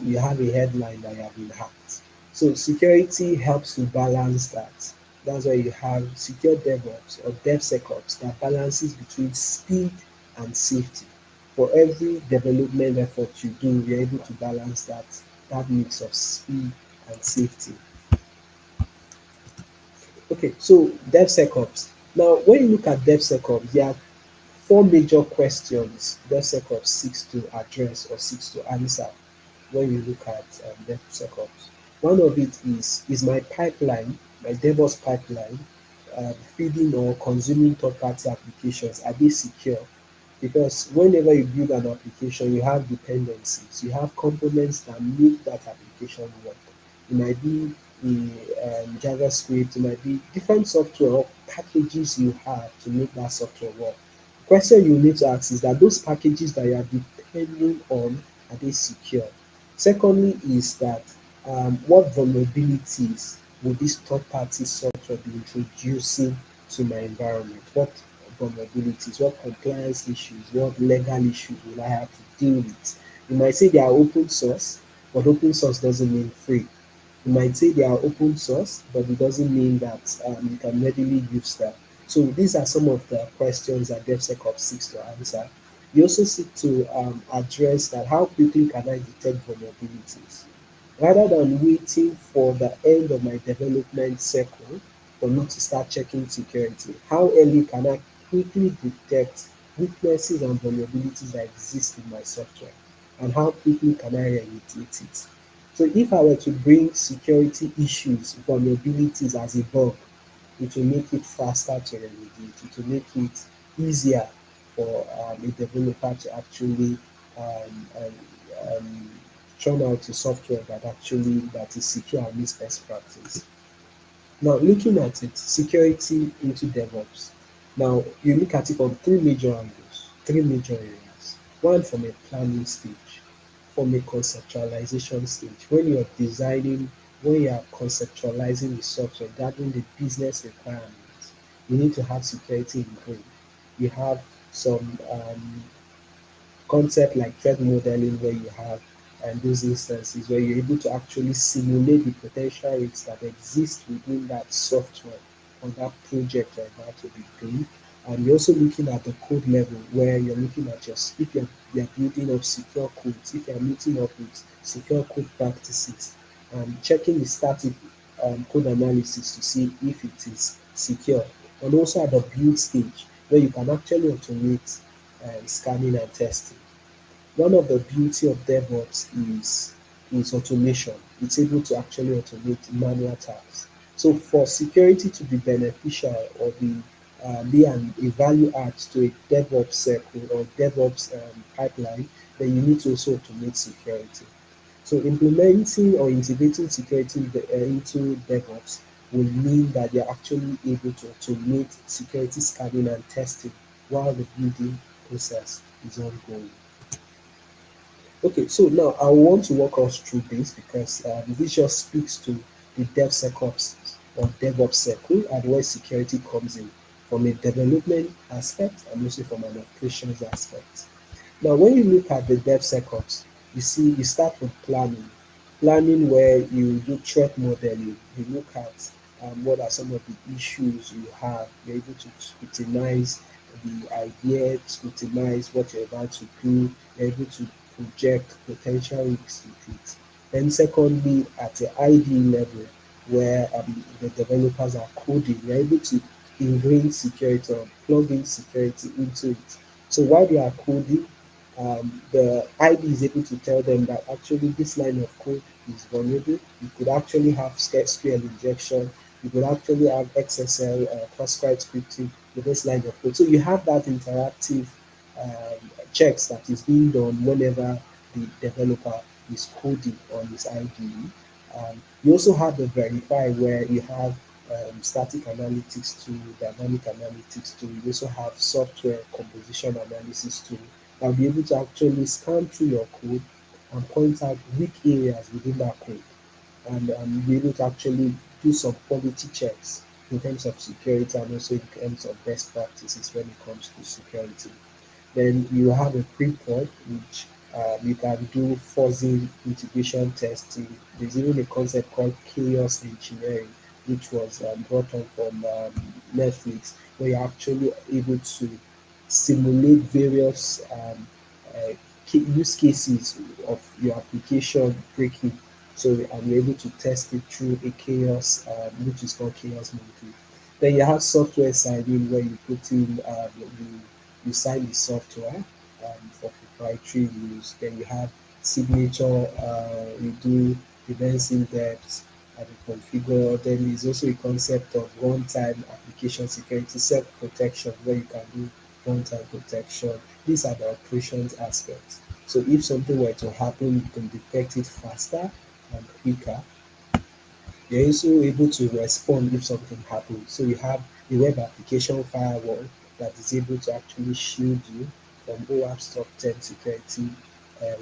you have a headline that you have been hacked. So security helps to balance that. That's why you have secure DevOps or DevSecOps that balances between speed and safety. For every development effort you do, you're able to balance that mix of speed and safety. Okay, so DevSecOps. Now, when you look at DevSecOps, there are four major questions DevSecOps seeks to address or seeks to answer when you look at DevSecOps. One of it is my pipeline, my DevOps pipeline, feeding or consuming third-party applications, are they secure? Because whenever you build an application, you have dependencies, you have components that make that application work. It might be JavaScript, it might be different software or packages you have to make that software work. The question you need to ask is that those packages that you are depending on, are they secure? Secondly, is that what vulnerabilities will this third party software be introducing to my environment? What vulnerabilities, what compliance issues, what legal issues will I have to deal with? You might say they are open source, but open source doesn't mean free. You might say they are open source, but it doesn't mean that you can readily use them. So these are some of the questions that DevSecOps seeks to answer. We also seek to address that how quickly can I detect vulnerabilities? Rather than waiting for the end of my development cycle for me to start checking security, how early can I quickly detect weaknesses and vulnerabilities that exist in my software? And how quickly can I remediate it? So if I were to bring security issues, vulnerabilities as a bug, it will make it faster to remediate. It will make it easier for a developer to actually um, um, um, churn out a software that is secure and meets best practice. Now, looking at it, security into DevOps. Now, you look at it from three major angles, three major areas. One from a planning stage, from a conceptualization stage. When you're designing, when you are conceptualizing the software, gathering the business requirements, you need to have security in brain. You have some concept like threat modeling where you have those instances where you're able to actually simulate the potential risks that exist within that software or that project you're about to be doing. And you're also looking at the code level where you're looking at your if you're building up secure codes, if you're meeting up with secure code practices, checking the static code analysis to see if it is secure. And also at the build stage where you can actually automate scanning and testing. One of the beauty of DevOps is automation. It's able to actually automate manual tasks. So for security to be beneficial or be a value add to a DevOps circle or DevOps pipeline, then you need to also automate security. So implementing or integrating security into DevOps will mean that you're actually able to automate security scanning and testing while the building process is ongoing. Okay, so now I want to walk us through this because this just speaks to the DevSecOps or DevOps circle and where security comes in from a development aspect and also from an operations aspect. Now, when you look at the DevSecOps, You see, you start with planning. Planning where you do threat modeling. You look at what are some of the issues you have. You're able to scrutinize the idea, scrutinize what you're about to do. You're able to project potential risks with it. Then secondly, at the ID level, where the developers are coding, you're able to ingrain security or plug in security into it. So while they are coding, the ID is able to tell them that actually this line of code is vulnerable. You could actually have SQL injection. You could actually have XSL cross-site scripting with this line of code. So you have that interactive checks that is being done whenever the developer is coding on his IDE. You also have the verify where you have static analytics tool, dynamic analytics tool. You also have software composition analysis tool that will be able to actually scan through your code and point out weak areas within that code and be able to actually do some quality checks in terms of security and also in terms of best practices when it comes to security. Then you have a pre-prod, which you can do fuzzing integration testing. There's even a concept called chaos engineering, which was brought on from Netflix, where you're actually able to simulate various use cases of your application breaking. So and you're able to test it through a chaos, which is called chaos monkey. Then you have software signing where you put in you sign the software for proprietary use. Then you have signature, you do events in depth and you configure. Then there's also a concept of runtime application security, self protection, where you can do runtime protection. These are the operations aspects. So if something were to happen, you can detect it faster and quicker. You're also able to respond if something happens. So you have a web application firewall that is able to actually shield you from OWASP top 10 security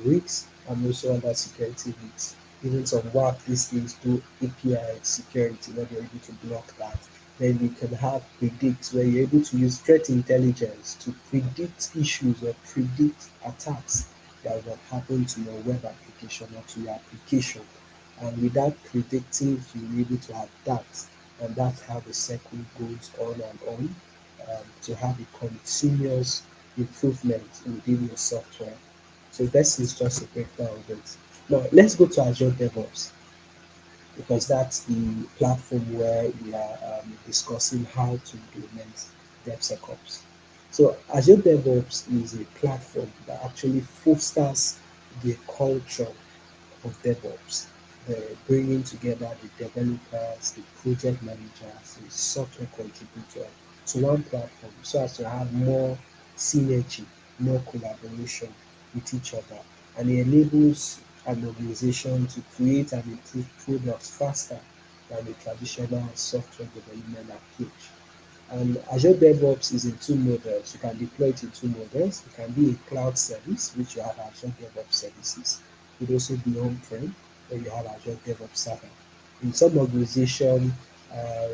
risks and also other security risks. Even some WAP these things do API security where you're able to block that. Then you can have predict where you're able to use threat intelligence to predict issues or predict attacks that will happen to your web application or to your application, and with that predictive, you'll be able to adapt, and that's how the circle goes on and on to have a continuous improvement within your software. So this is just a breakdown of it. Now let's go to Azure DevOps because that's the platform where we are discussing how to implement DevSecOps. So Azure DevOps is a platform that actually fosters the culture of DevOps, bringing together the developers, the project managers, the software contributor to one platform so as to have more synergy, more collaboration with each other. And it enables an organization to create and improve products faster than the traditional software development approach. And Azure DevOps is in two models. You can deploy it in two models. It can be a cloud service, which you have Azure DevOps services. It could also be on-prem, where you have Azure DevOps server. In some organization, uh,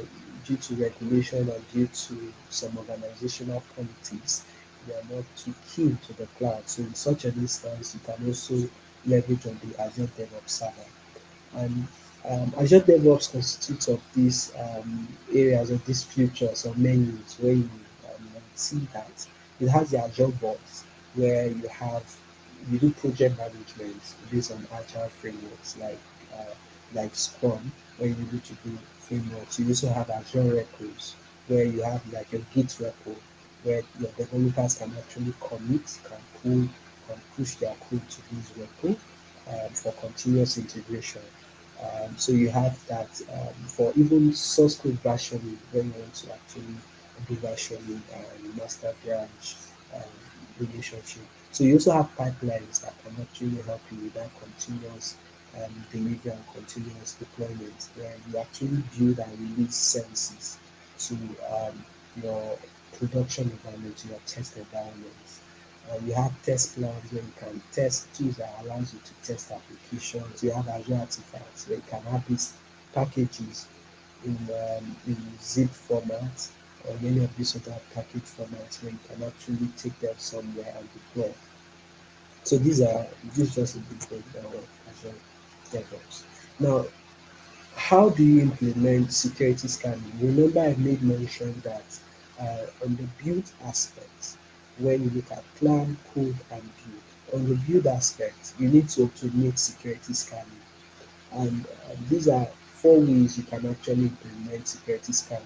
due to regulation and due to some organizational politics, they are not too keen to the cloud. So in such an instance, you can also leverage on the Azure DevOps server. And Azure DevOps constitutes of these areas of these features or menus where you see that it has the Azure boards where you do project management based on agile frameworks like Scrum, where you need to do frameworks. You also have Azure repos where you have like a Git repo where your developers can actually commit, can pull, can push their code to this repo for continuous integration. So you have that for even source code versioning when you want to actually do versioning and master branch relationship. So you also have pipelines that can actually help you with that continuous delivery and continuous deployment where you actually build and release services to your production environment, to your test environment. You have test plans where you can test tools that allows you to test applications. You have Azure artifacts where you can have these packages in zip format or any of these other package formats where you can actually take them somewhere and deploy. So this is just a big breakdown of Azure DevOps. Now, how do you implement security scanning? Remember, I made mention that on the build aspect, when you look at plan, code, and build, on the build aspect, you need to automate security scanning. And these are four ways you can actually implement security scanning.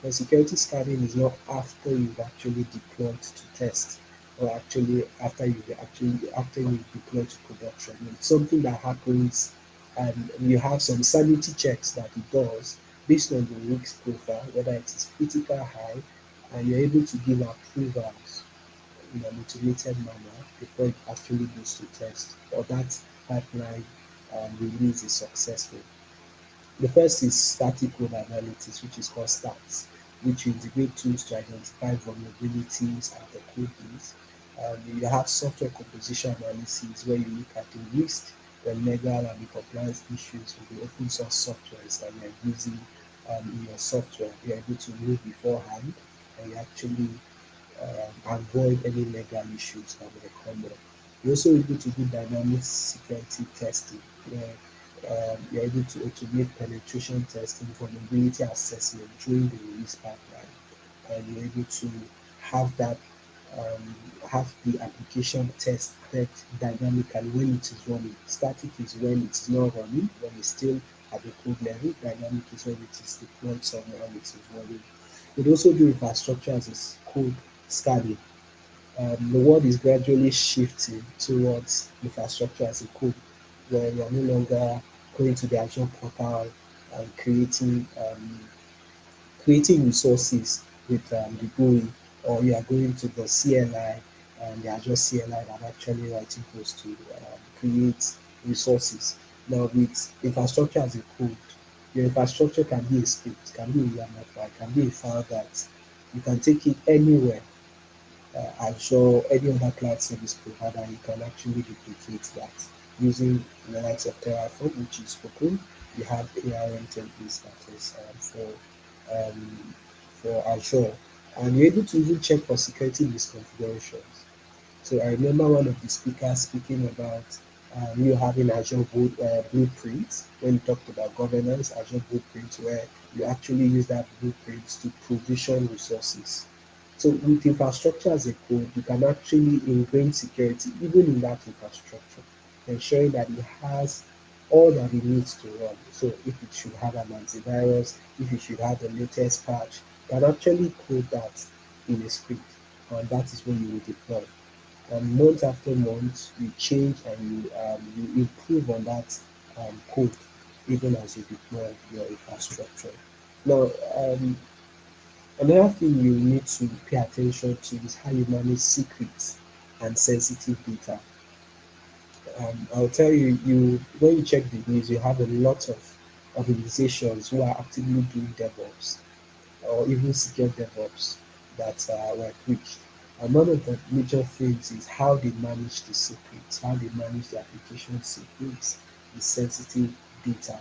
Now, security scanning is not after you've actually deployed to test, or actually after you deploy to production. It's something that happens, and you have some sanity checks that it does based on the risk profile, whether it is critical high, and you're able to give approvals in an automated manner before it actually goes to test, or that pipeline release is successful. The first is static code analysis, which is called stats, which integrate tools to identify vulnerabilities at the code base. You have software composition analysis, where you look at the risk, the legal and the compliance issues with the open source softwares that you're using in your software. You're able to know beforehand, and you actually avoid any legal issues that may come up. You're also able to do dynamic security testing, where you're able to automate penetration testing, vulnerability assessment during the release pipeline, and you're able to have that um, have the application tested dynamically when it is running. Static is when it is not running, when it's still at the code level. Dynamic is when it is deployed somewhere and it is running. We'd also do infrastructure as a code scanning. The world is gradually shifting towards infrastructure as a code, where you're no longer going to the Azure portal and creating resources with the GUI, or you are going to the CLI and the Azure CLI that actually writing codes to create resources. Now, with infrastructure as a code, your infrastructure can be a script, can be a YAML file, can be a file that you can take it anywhere. Azure, any other cloud service provider, you can actually duplicate that using the likes of Terraform, which is open. You have ARM templates that is for Azure, and you're able to even check for security misconfigurations. So I remember one of the speakers speaking about you having Azure blueprints when you talked about governance, Azure blueprints, where you actually use that blueprints to provision resources. So with infrastructure as a code, you can actually ingrain security even in that infrastructure, ensuring that it has all that it needs to run. So if it should have an antivirus, if it should have the latest patch, you can actually code that in a script, and that is when you will deploy. And month after month, you change and you improve on that code, even as you deploy your infrastructure. Now, another thing you need to pay attention to is how you manage secrets and sensitive data. I'll tell you, when you check the news, you have a lot of organizations who are actively doing DevOps or even secure DevOps that were breached. And one of the major things is how they manage the secrets, how they manage the application secrets, the sensitive data.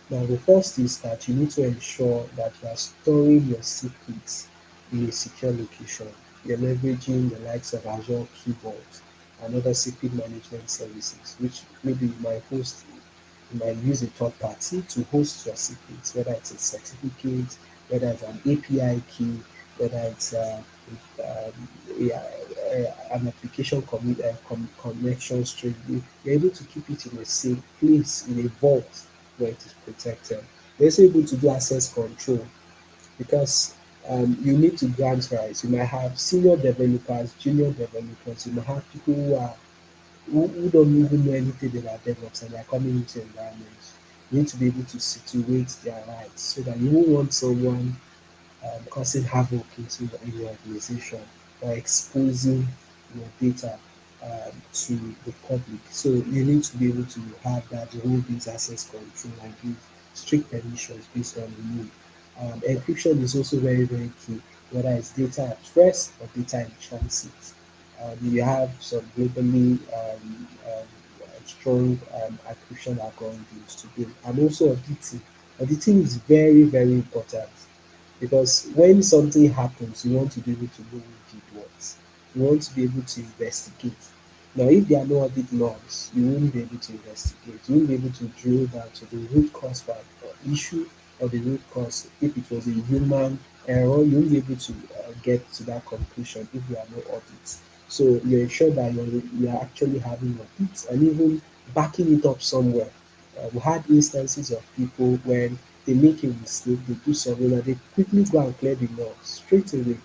Now, the first is that you need to ensure that you are storing your secrets in a secure location. You're leveraging the likes of Azure Keyboards and other secret management services, which maybe you might use a third party to host your secrets, whether it's a certificate, whether it's an API key, whether it's an application connection string. You're able to keep it in a safe place, in a vault where it is protected. You're also able to do access control because you need to grant rights. You might have senior developers, junior developers, you might have people who don't even know anything about DevOps and they're coming into environments. You need to be able to situate their rights so that you won't want someone causing havoc in your organization or exposing your data to the public. So you need to be able to have that role-based access control and give strict permissions based on the need. Encryption is also very, very key, whether it's data at rest or data in transit. You have some globally strong encryption algorithms to do, and also auditing. Auditing is very, very important because when something happens, you want to be able to know who did what. You want to be able to investigate. Now, if there are no audit logs, you won't be able to investigate. You won't be able to drill down to the root cause for issue or the root cause. If it was a human error, you won't be able to get to that conclusion if there are no audits. So you ensure that you're actually having audits and even backing it up somewhere. We had instances of people when they make a mistake, they do something, and they quickly go and clear the log straight away.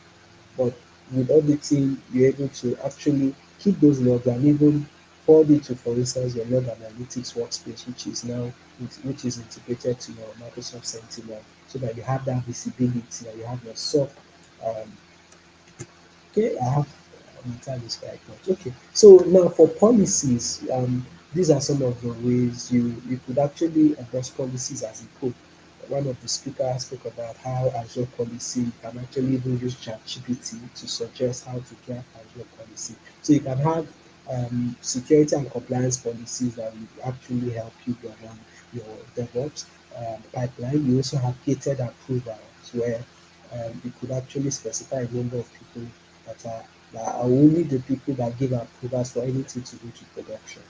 But with auditing, you're able to actually keep those logs and even forward it to, for instance, your log analytics workspace, which is integrated to your Microsoft Sentinel, so that you have that visibility and you have your SOC. Um, okay, I have my time is quite much. Okay, so now for policies, these are some of the ways you could actually address policies as a code. One of the speakers spoke about how Azure policy can actually even use ChatGPT to suggest how to draft Azure policy. So you can have security and compliance policies that will actually help you govern your DevOps pipeline. You also have gated approvals where you could actually specify a number of people that are, that are only the people that give approvals for anything to go to production.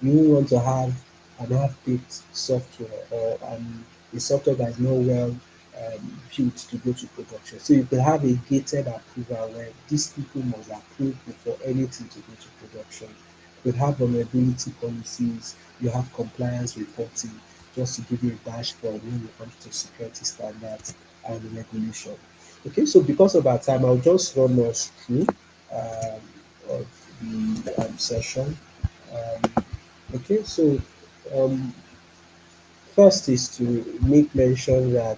You want to have an half-baked software or a software that is not well built to go to production. So you could have a gated approval where these people must approve before anything to go to production. You could have vulnerability policies, you have compliance reporting, just to give you a dashboard when it comes to security standards and regulation. Okay, so because of our time, I'll just run us through of the session. Um, Okay, so um, first is to make mention that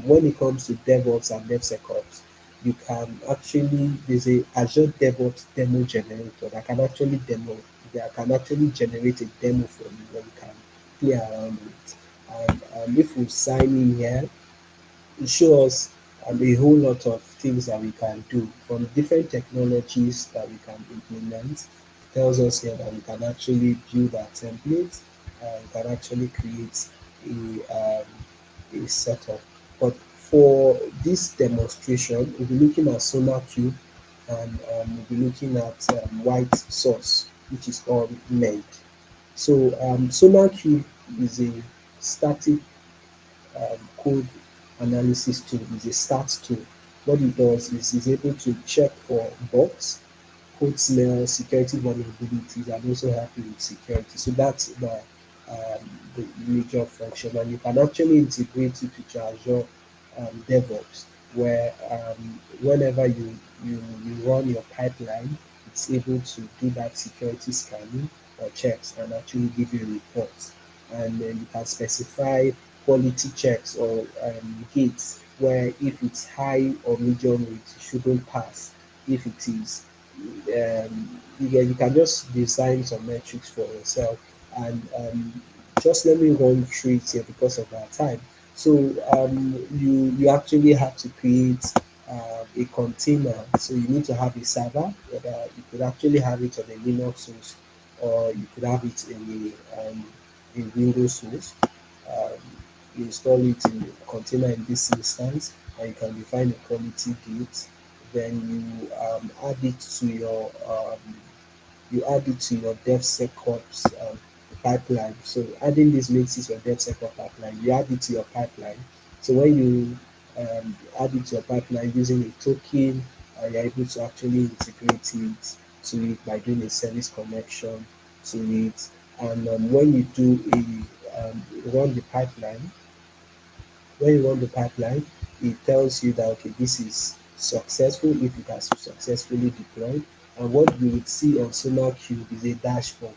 when it comes to DevOps and DevSecOps, you can actually there's a Azure DevOps demo generator that can actually generate a demo for you where you can play around with. And if we sign in here, it shows us a whole lot of things that we can do from different technologies that we can implement. It tells us here that we can actually build our templates, we can actually create a setup. But for this demonstration, we'll be looking at Sonar Cube and we'll be looking at white source, which is called MED. So Sonar Cube is a static code analysis tool, is a start tool. What it does is it's able to check for bugs, code smell, security vulnerabilities, and also help you with security. So that's the major function, and you can actually integrate it with your Azure DevOps, where whenever you run your pipeline, it's able to do that security scanning or checks and actually give you a report. And then you can specify quality checks or gates where if it's high or medium, it shouldn't pass. If it is you can just design some metrics for yourself and just let me run through it here because of our time. So you actually have to create a container. So you need to have a server. Whether you could actually have it on a Linux host or you could have it in a Windows host. Um, you install it in a container in this instance, and you can define a quality gate. Then you add it to your DevSecOps pipeline. So adding this makes it your DevSecOps pipeline. You add it to your pipeline. So when you add it to your pipeline using a token, you're able to actually integrate it to it by doing a service connection to it. And when you do run the pipeline, when you run the pipeline, it tells you that okay, this is successful if it has successfully deployed. And what you would see on Sonar Cube is a dashboard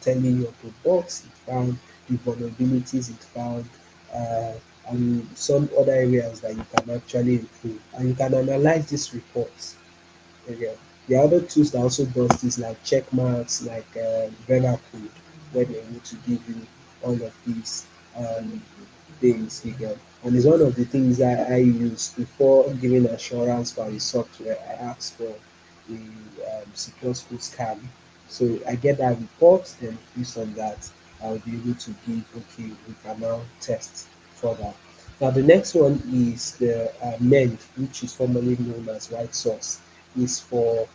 telling you of the bugs it found, the vulnerabilities it found, uh, and some other areas that you can actually improve. And you can analyze these reports. Okay. The other tools that also does this like check marks, like Code, where they need to give you all of these um, things you get. And it's one of the things that I use before giving assurance for the software. I ask for the secure school scan. So I get that report, then based on that, I'll be able to give, okay, we can now test further. Now the next one is the MEND, which is formerly known as white source, is for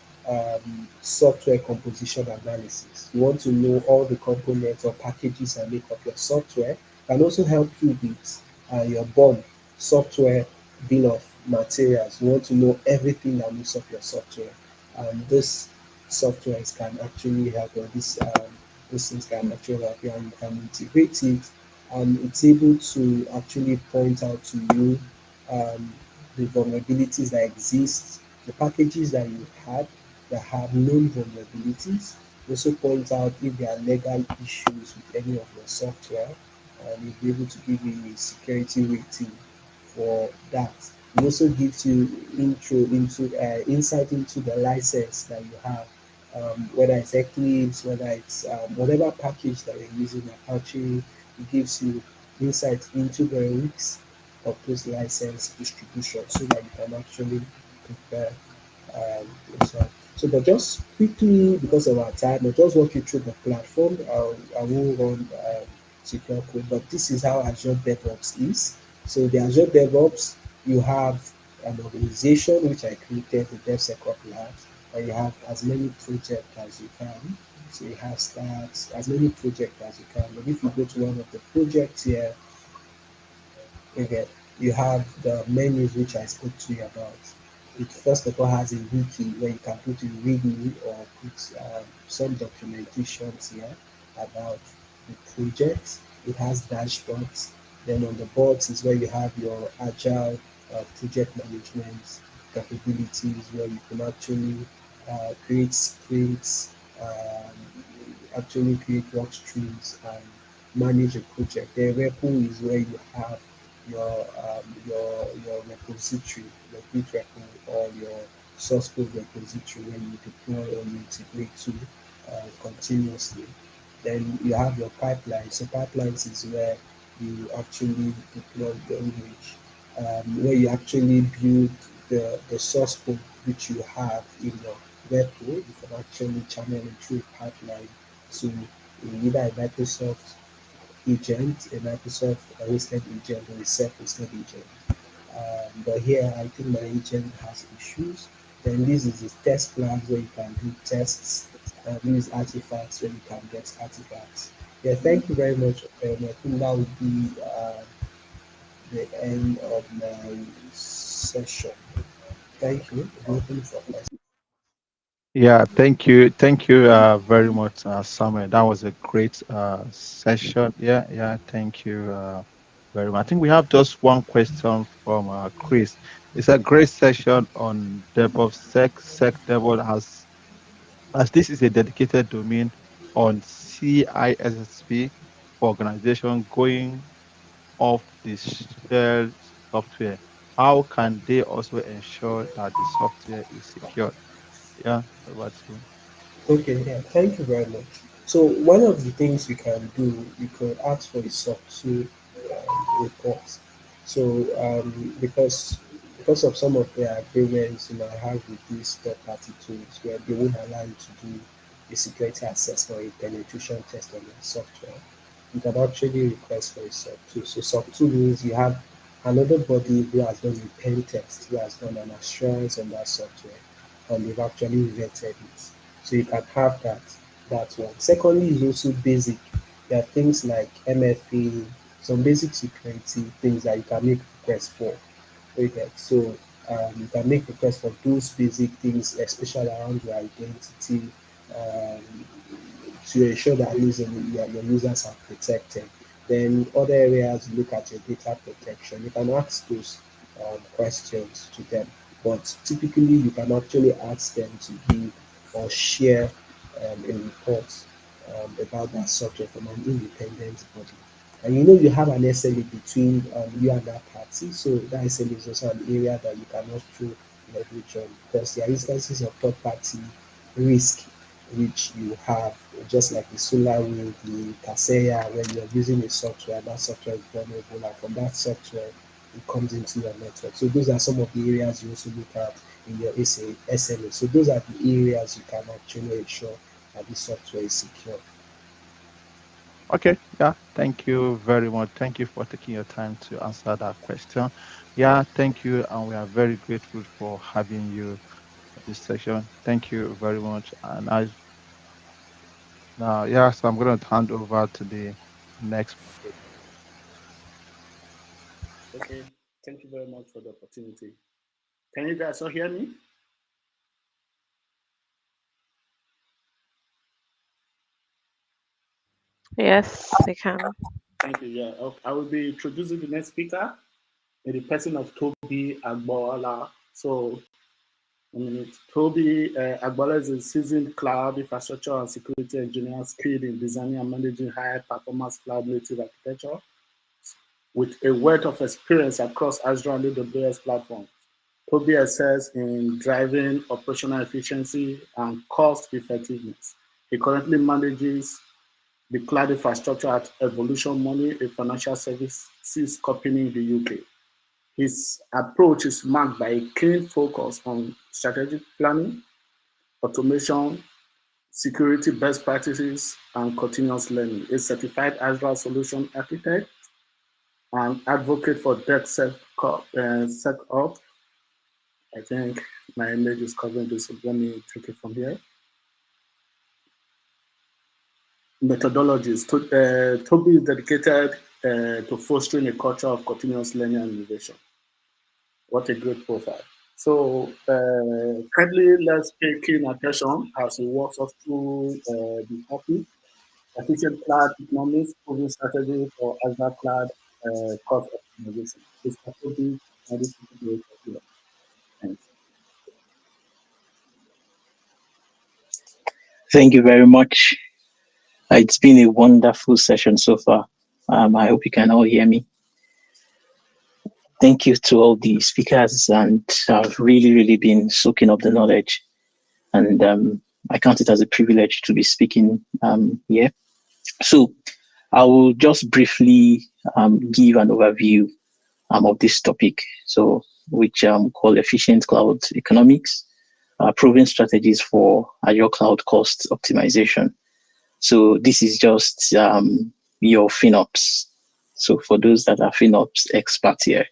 software composition analysis. You want to know all the components or packages that make up your software. Can also help you with your BOM, software bill of materials. You want to know everything that makes up your software. This softwares can actually help, or these things can actually help you, and you can integrate it, and it's able to actually point out to you um, the vulnerabilities that exist, the packages that you have that have known vulnerabilities. Also point out if there are legal issues with any of your software, and you'll be able to give you a security rating for that. It also gives you intro into insight into the license that you have, whether it's Eclipse, whether it's whatever package that you're using, Apache. It gives you insight into the risks of those license distribution so that you can actually prepare yourself. So, but just quickly, because of our time, I'll just walk you through the platform. I will run secure code, but this is how Azure DevOps is. So, the Azure DevOps, you have an organization which I created, the DevSecOps Labs, and you have as many projects as you can. So, you have stats, as many projects as you can. But if you go to one of the projects here, okay, you have the menus which I spoke to you about. It first of all has a wiki where you can put a readme or put some documentations here about the project. It has dashboards. Then on the boards is where you have your agile project management capabilities, where you can actually create sprints, actually create work streams, and manage a project. The repo is where you have your repository, your Git repo, or your source code repository where you deploy or you integrate to continuously. Then you have your pipeline. So pipelines is where you actually deploy the image, where you actually build the source code which you have in your repo. You can actually channel it through a pipeline to either a Microsoft agent, a Microsoft hosted agent, or a self-hosted agent. But here, I think my agent has issues. Then this is the test plans where you can do tests. These artifacts where you can get artifacts. Yeah, thank you very much. I think that would be the end of my session. Thank you. Open for questions. Yeah, thank you very much, Samuel. That was a great session. Yeah, thank you very much. I think we have just one question from Chris. It's a great session on DevOps, sec DevOps as this is a dedicated domain on CISSP for organization going off the shell software. How can they also ensure that the software is secure? Yeah, what about you? Okay, yeah, thank you very much. So one of the things you can do, you could ask for a SOC 2 report. So because of some of the agreements you might have with these third-party tools where they won't allow you to do a security assessment or a penetration test on your software, you can actually request for a SOC 2. So SOC 2 means you have another body who has done a pen test, who has done an assurance on that software, and they've actually vetted it. So you can have that one. Secondly, is also basic. There are things like MFA, some basic security things that you can make requests for. Okay, so you can make requests for those basic things, especially around your identity, um, to ensure that your users are protected. Then other areas, look at your data protection. You can ask those questions to them, but typically you can actually ask them to give or share a report about that subject from an independent body. And you know you have an SLA between you and that party, so that SLA is also an area that you cannot throw leverage on because there are instances of third party risk which you have, just like the solar wind, the Kaseya, where you're using a software, that software is vulnerable, and from that software, it comes into your network. So those are some of the areas you also look at in your SLA. So those are the areas you can actually ensure that the software is secure. Okay, yeah, thank you very much. Thank you for taking your time to answer that question. Yeah, thank you, and we are very grateful for having you this session. Thank you very much. And I now, yes, I'm going to hand over to the next. Okay, thank you very much for the opportunity. Can you guys all hear me? Yes, we can. Thank you. Yeah, okay. I will be introducing the next speaker in the person of Toby Agbola. So, a minute. Toby Agbola is a seasoned cloud infrastructure and security engineer skilled in designing and managing high performance cloud native architecture with a wealth of experience across Azure and AWS platforms. Toby excels in driving operational efficiency and cost effectiveness. He currently manages the cloud infrastructure at Evolution Money, a financial services company in the UK. His approach is marked by a keen focus on strategic planning, automation, security best practices, and continuous learning. A certified Azure solution architect and advocate for DevSecOps. I think my image is covering this, so let me take it from here. Methodologies. Toby is dedicated to fostering a culture of continuous learning and innovation. What a great profile. So, kindly let's pay keen attention as he walks us through the topic: efficient cloud economics, proven strategy for Azure cloud cost optimization. Mr. Toby, I just want to do it. Thanks. Thank you very much. It's been a wonderful session so far. I hope you can all hear me. Thank you to all the speakers, and I've really been soaking up the knowledge. And I count it as a privilege to be speaking here. So I will just briefly give an overview of this topic. So, which call efficient cloud economics, proven strategies for Azure cloud cost optimization. So this is just your FinOps. So for those that are FinOps experts here.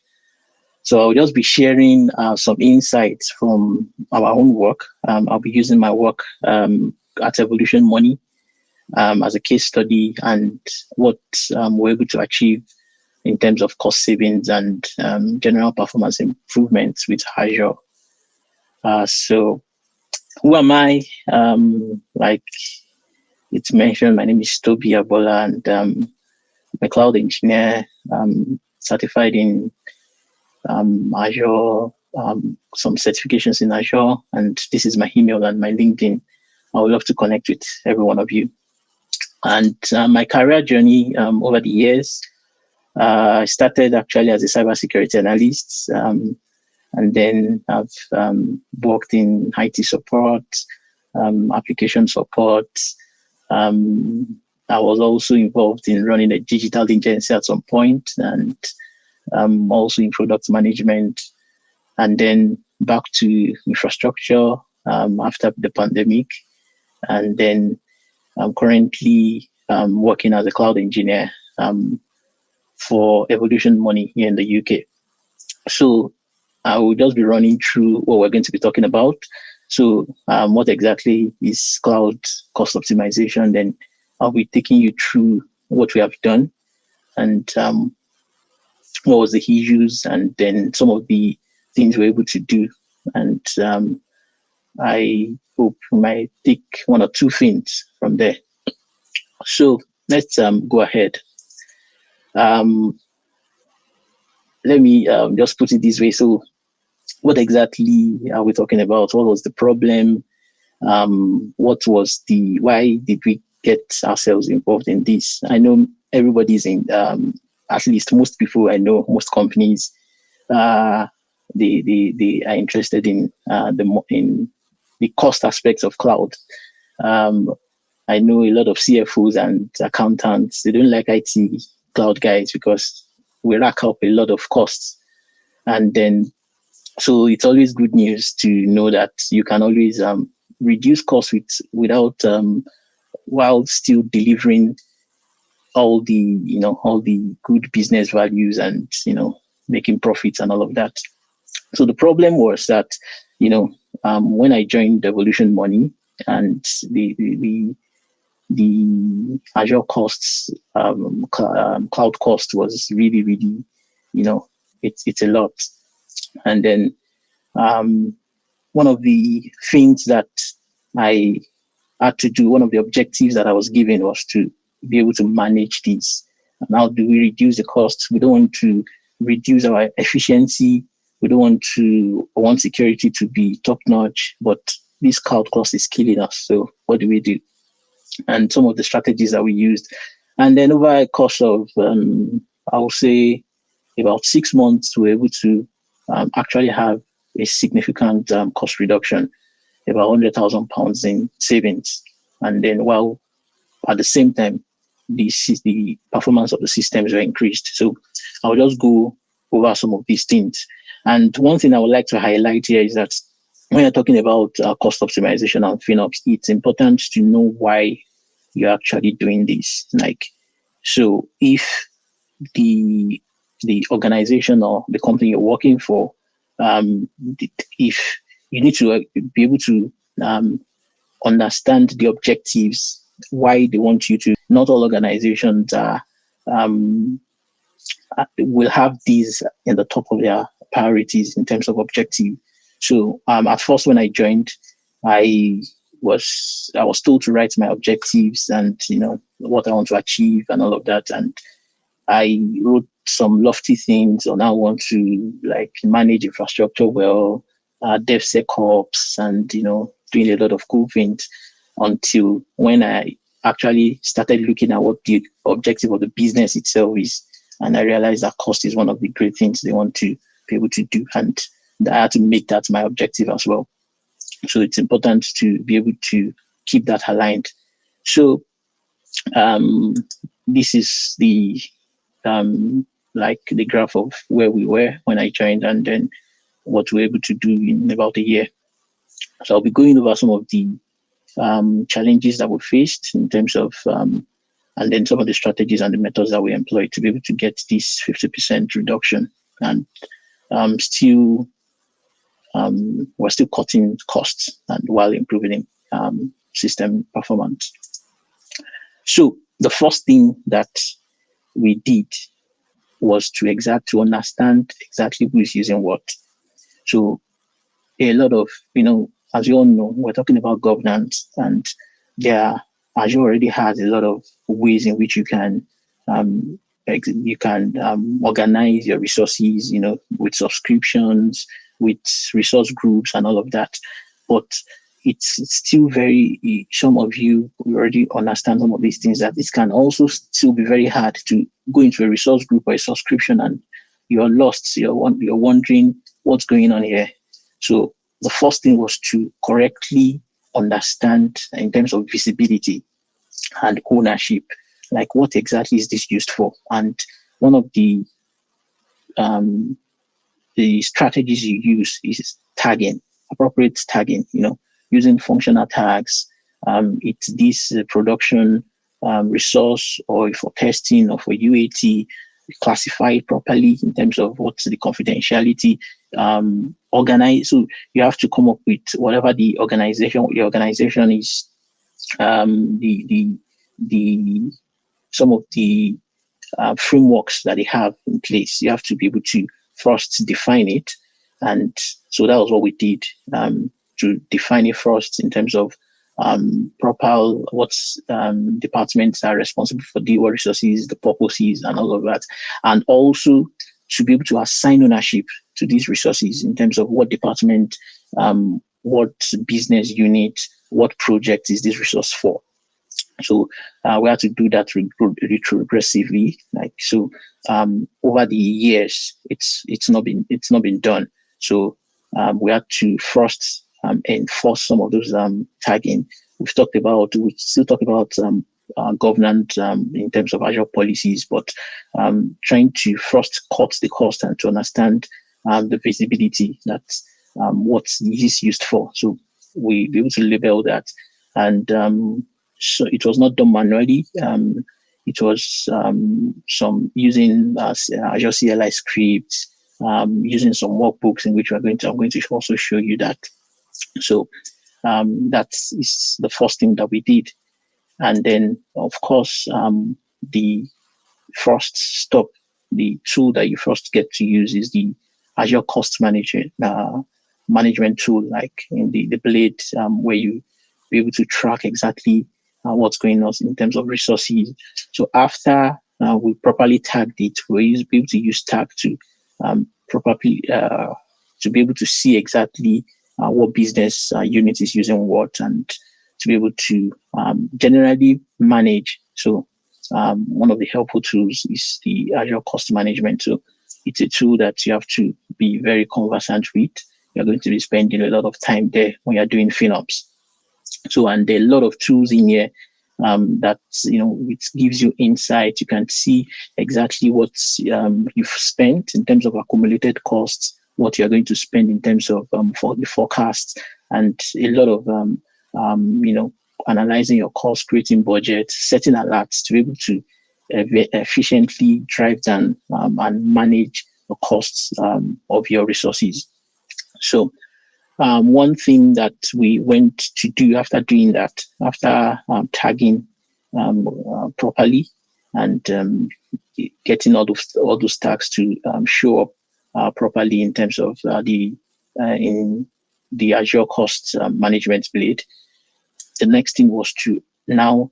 So I'll just be sharing some insights from our own work. I'll be using my work at Evolution Money as a case study and what we're able to achieve in terms of cost savings and general performance improvements with Azure. So who am I? Like it's mentioned, my name is Toby Abola, and I'm a cloud engineer, certified in Azure, some certifications in Azure, and this is my email and my LinkedIn. I would love to connect with every one of you. And my career journey over the years, I started actually as a cybersecurity analyst, and then I've worked in IT support, application support. I was also involved in running a digital agency at some point, and also in product management, and then back to infrastructure after the pandemic. And then I'm currently working as a cloud engineer for Evolution Money here in the UK. So I will just be running through what we're going to be talking about. So what exactly is cloud cost optimization? Then I'll be taking you through what we have done and what was the issues, and then some of the things we're able to do. And I hope we might take one or two things from there. So let's go ahead. Um, Let me just put it this way. So what exactly are we talking about? What was the problem? What was why did we get ourselves involved in this? I know everybody's in, at least most people I know, most companies, uh, they are interested in in the cost aspects of cloud. Um, I know a lot of CFOs and accountants, they don't like IT cloud guys because we rack up a lot of costs. And then, so it's always good news to know that you can always reduce costs without while still delivering all the good business values and making profits and all of that. So the problem was that when I joined Evolution Money, and the Azure costs, cloud cost was really, really, it's a lot. And then um, one of the things that I had to do, one of the objectives that I was given was to be able to manage this. And how do we reduce the costs? We don't want to reduce our efficiency. We don't want security to be top notch, but this cloud cost is killing us. So what do we do? And some of the strategies that we used. And then over a course of, I would say, about 6 months, we were able to actually have a significant cost reduction, about £100,000 in savings. And then while at the same time, the performance of the systems were increased. So I'll just go over some of these things. And one thing I would like to highlight here is that when you're talking about cost optimization and FinOps, it's important to know why you're actually doing this. Like, so if the the organization or the company you're working for, if you need to be able to understand the objectives, why they want you to. Not all organizations um, will have these in the top of their priorities in terms of objective. So at first, when I joined, I I was told to write my objectives and what I want to achieve and all of that, and I wrote some lofty things on how I want to like manage infrastructure well, DevSecOps, and doing a lot of cool things until when I actually started looking at what the objective of the business itself is, and I realized that cost is one of the great things they want to be able to do, and I had to make that my objective as well. So it's important to be able to keep that aligned. So um, this is the like the graph of where we were when I joined and then what we were able to do in about a year. So I'll be going over some of the challenges that we faced in terms of, and then some of the strategies and the methods that we employed to be able to get this 50% reduction. And still, we're still cutting costs and while improving system performance. So the first thing that we did was to understand exactly who is using what. So a lot of, as you all know, we're talking about governance, and Azure already has a lot of ways in which um, organize your resources, with subscriptions, with resource groups and all of that. But it's still some of you already understand some of these things, that it can also still be very hard to go into a resource group or a subscription and you're lost. You're wondering what's going on here. So the first thing was to correctly understand in terms of visibility and ownership, like what exactly is this used for? And one of um, the strategies you use is tagging, appropriate tagging, using functional tags. It's this production resource, or for testing or for UAT, classify it properly in terms of what's the confidentiality, organize. So you have to come up with whatever the organization is, the some of the frameworks that they have in place. You have to be able to first define it. And so that was what we did, to define it first in terms of proper what departments are responsible for the what resources, the purposes, and all of that. And also to be able to assign ownership to these resources in terms of what department, what business unit, what project is this resource for. So we had to do that retrogressively. Like so, over the years, it's not been done. So we had to first enforce some of those tagging. We still talk about governance in terms of Azure policies, but trying to first cut the cost and to understand the visibility that what this is used for. So we be able to label that, and so it was not done manually. It was some using Azure CLI scripts, using some workbooks in which I'm going to also show you that. So that is the first thing that we did. And then, of course, the first stop, the tool that you first get to use is the Azure Cost management tool, like in the Blade, where you be able to track exactly what's going on in terms of resources. So after we properly tagged it, be able to use tag to properly to be able to see exactly what business unit is using what, and to be able to generally manage. So one of the helpful tools is the Azure Cost Management. So it's a tool that you have to be very conversant with. You're going to be spending a lot of time there when you're doing FinOps. So, and there are a lot of tools in here that, it gives you insight. You can see exactly what you've spent in terms of accumulated costs, what you're going to spend in terms of for the forecast, and a lot of analyzing your cost, creating budget, setting alerts to be able to efficiently drive down and manage the costs of your resources. So one thing that we went to do after doing that, after tagging properly and getting all those tags to show up properly in terms of the in the Azure Cost Management Blade, the next thing was to now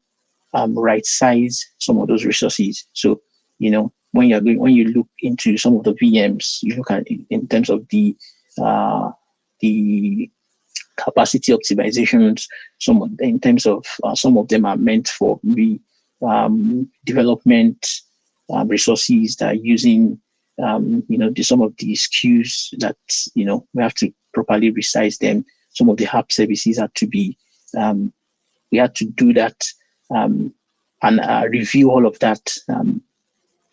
right size some of those resources. So, when you look into some of the VMs, you look at it in terms of the capacity optimizations. In terms of some of them are meant for development resources that are using some of the SKUs that we have to properly resize them. Some of the app services had to be we had to do that and review all of that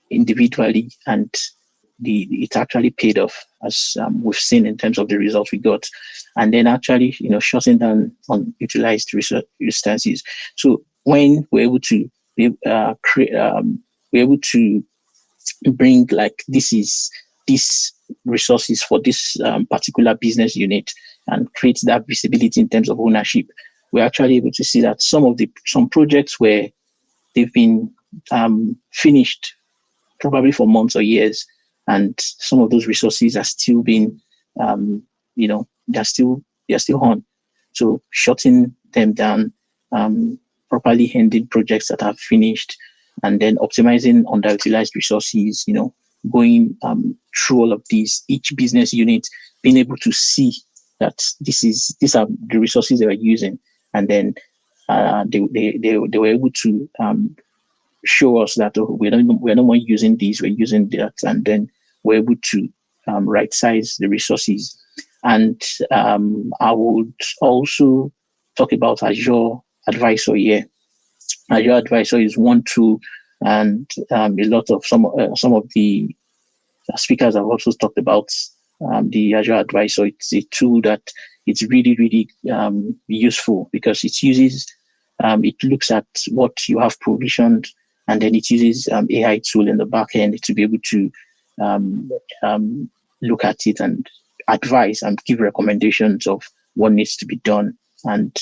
individually, and it actually paid off, as we've seen in terms of the results we got, and then actually shutting down on utilized resource instances. So when we're able to create, we're able to bring like this resources for this particular business unit and create that visibility in terms of ownership, we're actually able to see that some projects where they've been finished probably for months or years, and some of those resources are still being, they're still on. So shutting them down, properly ending projects that have finished, and then optimizing underutilized resources. Going through all of these, each business unit being able to see that these are the resources they are using, and then they were able to show us that we're no more using these, we're using that, and then we're able to right size the resources. And I would also talk about Azure Advisor here. Azure Advisor is one tool, and a lot of some of the speakers have also talked about the Azure Advisor. It's a tool that it's really, really useful because it looks at what you have provisioned, and then it uses AI tool in the back end to be able to um, look at it and advise and give recommendations of what needs to be done. And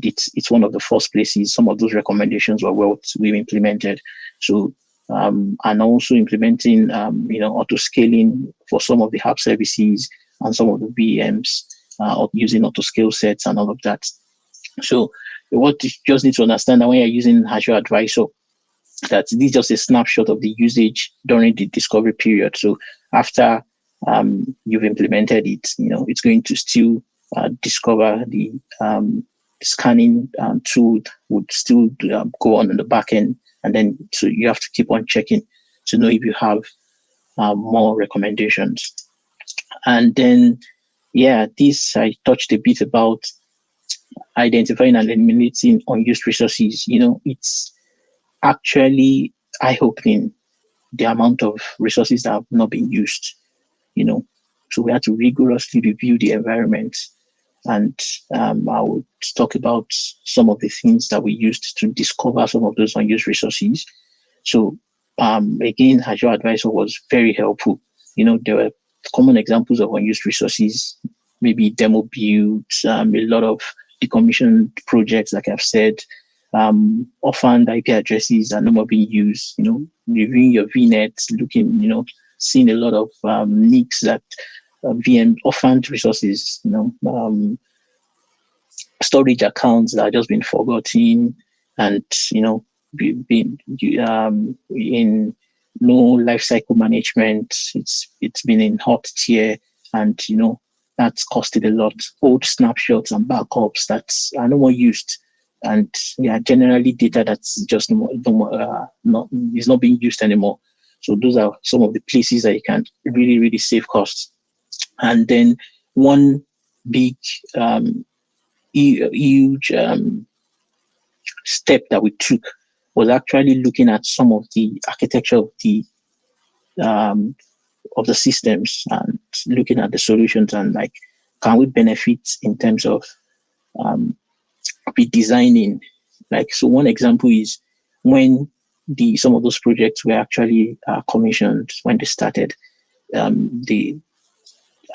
it's one of the first places some of those recommendations were what we've implemented. So and also implementing auto scaling for some of the app services and some of the VMs, using auto scale sets and all of that. So what you just need to understand that when you're using Azure Advisor, that this is just a snapshot of the usage during the discovery period. So after you've implemented it, it's going to still discover the scanning tool would still go on in the back end, and then so you have to keep on checking to know if you have more recommendations. And then, yeah, this I touched a bit about identifying and eliminating unused resources. It's actually eye-opening the amount of resources that have not been used. you know. So we had to rigorously review the environment, and I would talk about some of the things that we used to discover some of those unused resources. So again, Azure Advisor was very helpful. There were common examples of unused resources maybe demo builds, a lot of decommissioned projects, like I've said. Often the IP addresses are no more being used. Reviewing your VNet, looking, seeing a lot of leaks that VM often resources, storage accounts that are just been forgotten, and being in no life cycle management. It's been in hot tier, and that's costed a lot. Old snapshots and backups that are no more used, and yeah, generally data that's just not is not being used anymore. So those are some of the places that you can really really save costs. And then one big huge step that we took was actually looking at some of the architecture um, of the systems, and looking at the solutions, and like, can we benefit in terms of um, redesigning. Like, so one example is when the some of those projects were actually commissioned, when they started, the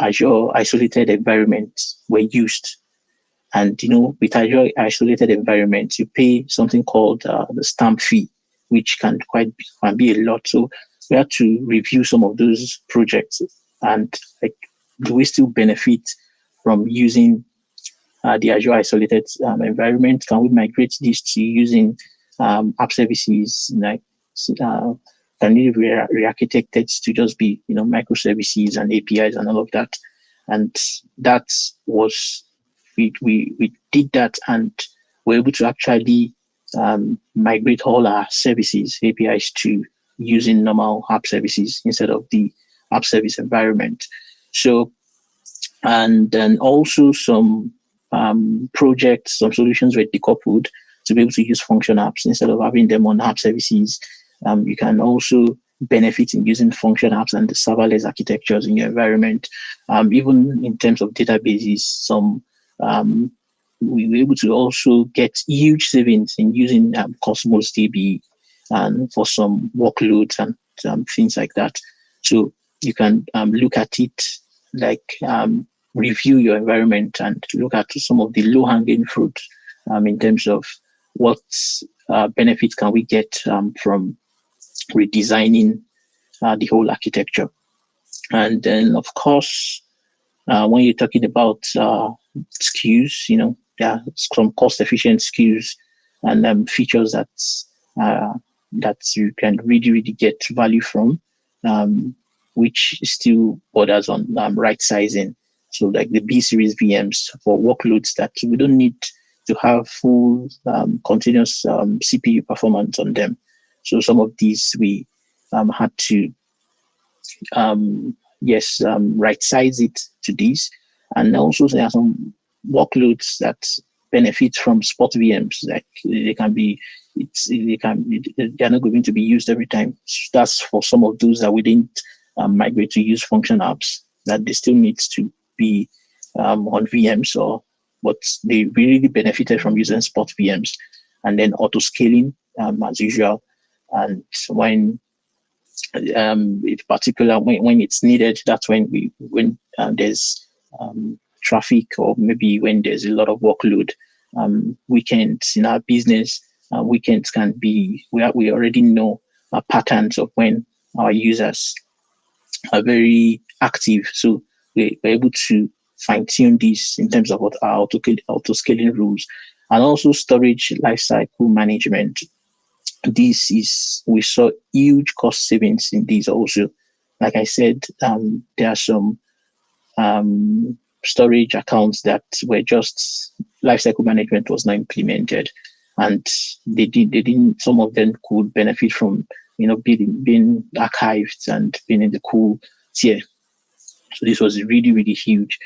Azure isolated environments were used. And with Azure isolated environments, you pay something called the stamp fee, which can be a lot. So we had to review some of those projects, and like, do we still benefit from using the Azure isolated environment? Can we migrate this to using app services? Like, can it be re-architected to just be microservices and APIs and all of that? And that was we did that, and we're able to actually migrate all our services, APIs, to using normal app services instead of the app service environment. So, and then also some projects, some solutions were decoupled to be able to use function apps instead of having them on app services. You can also benefit in using function apps and the serverless architectures in your environment. Even in terms of databases, we were able to also get huge savings in using Cosmos DB and for some workloads and things like that. So you can look at it like, review your environment and look at some of the low-hanging fruit in terms of what benefits can we get from redesigning the whole architecture. And then, of course, when you're talking about SKUs, there are some cost-efficient SKUs and features that you can really, really get value from, which still borders on right sizing. So, like the B series VMs for workloads that we don't need to have full continuous CPU performance on them. So some of these we had to right size it to this. And also there are some workloads that benefit from spot VMs. Like they're not going to be used every time. That's for some of those that we didn't migrate to use function apps, that they still needs to be on VMs, but they really benefited from using spot VMs. And then auto scaling as usual. And when in particular when it's needed, that's when there's traffic, or maybe when there's a lot of workload. Weekends in our business, weekends can be, we already know patterns of when our users are very active. So we're able to fine tune this in terms of what our auto scaling rules, and also storage lifecycle management. We saw huge cost savings in these also. Like I said, there are some storage accounts that were just, lifecycle management was not implemented, and they didn't. Some of them could benefit from being archived and being in the cool tier. So this was really really huge.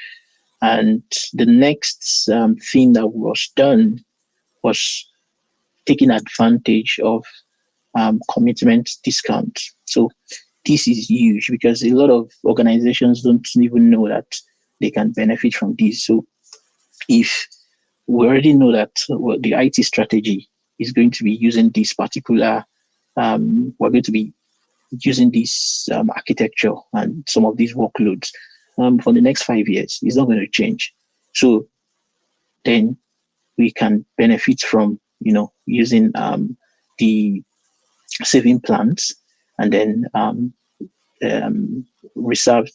And the next thing that was done was taking advantage of commitment discount. So this is huge because a lot of organizations don't even know that they can benefit from this. So if we already know that the IT strategy is going to be using this particular, we're going to be using this architecture and some of these workloads, for the next 5 years. It's not going to change. So then we can benefit from using the saving plans, and then um, reserved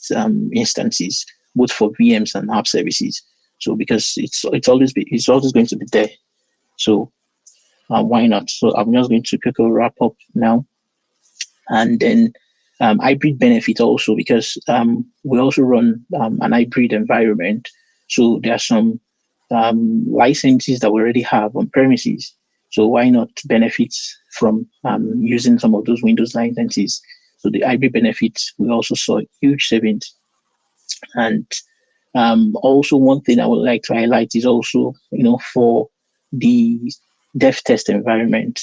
instances both for VMs and app services. So because it's always going to be there. So why not? So I'm just going to quickly wrap up now, and then hybrid benefit also, because we also run an hybrid environment. So there are some licenses that we already have on premises. So why not benefit from using some of those Windows licenses? So the hybrid benefits, we also saw huge savings. And also, one thing I would like to highlight is also, for the dev test environment,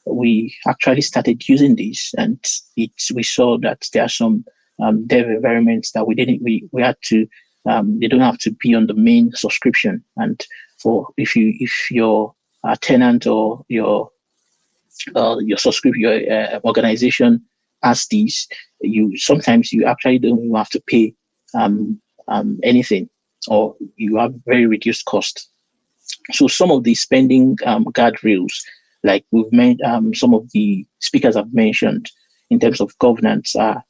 we actually started using this, and we saw that there are some dev environments that we had to they don't have to be on the main subscription. And for if your tenant or your subscription, your organization has these, you actually don't even have to pay anything, or you have very reduced cost. So some of the spending guardrails, like we've made, some of the speakers have mentioned in terms of governance, are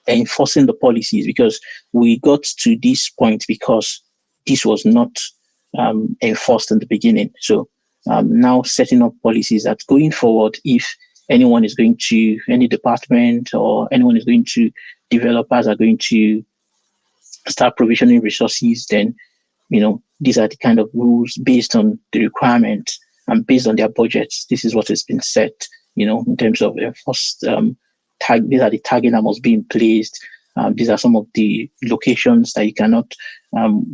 enforcing the policies, because we got to this point because this was not enforced in the beginning. So now setting up policies that going forward, if any department or anyone is going to, developers are going to start provisioning resources, then these are the kind of rules based on the requirement and based on their budgets. This is what has been set, in terms of enforced tag. These are the tagging that must be in place. These are some of the locations that you cannot.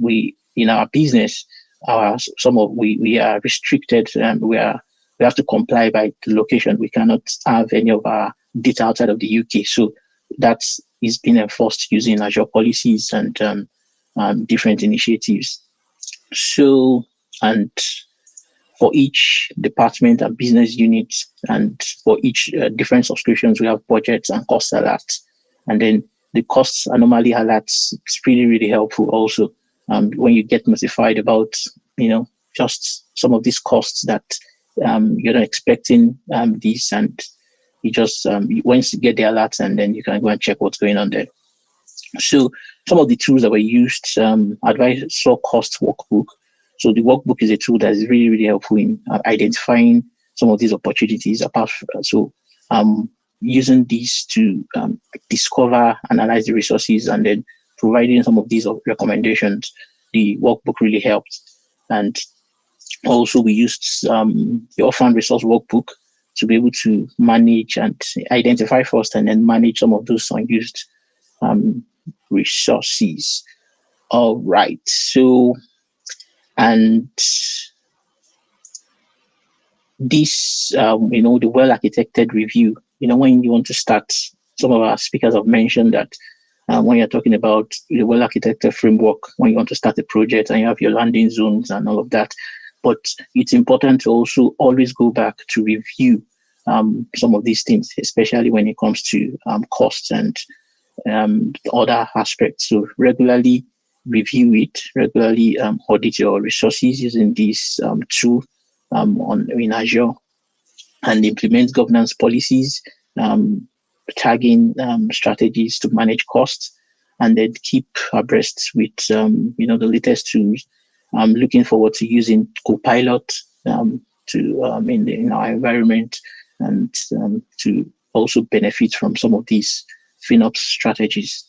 We in our business, we are restricted, and we have to comply by the location. We cannot have any of our data outside of the UK. So that is being enforced using Azure policies and different initiatives. So, and for each department and business unit, and for each different subscriptions, we have budgets and cost alerts. And then the costs anomaly alerts, it's really, really helpful also, when you get notified about, just some of these costs that you're not expecting these, and you just once you get the alerts, and then you can go and check what's going on there. So some of the tools that were used, advisor cost workbook. So the workbook is a tool that is really, really helpful in identifying some of these opportunities. Using these to discover, analyze the resources, and then providing some of these recommendations. The workbook really helped. And also we used the orphan resource workbook to be able to manage and identify first, and then manage some of those unused um, resources. All right. So, and this, the well architected review, when you want to start, some of our speakers have mentioned that when you're talking about the well architected framework, when you want to start a project and you have your landing zones and all of that. But it's important to also always go back to review some of these things, especially when it comes to costs and other aspects. So regularly review it, regularly audit your resources using this tool in Azure, and implement governance policies, um, tagging strategies to manage costs, and then keep abreast with the latest tools. I'm looking forward to using Copilot in our environment, and to also benefit from some of these FinOps strategies.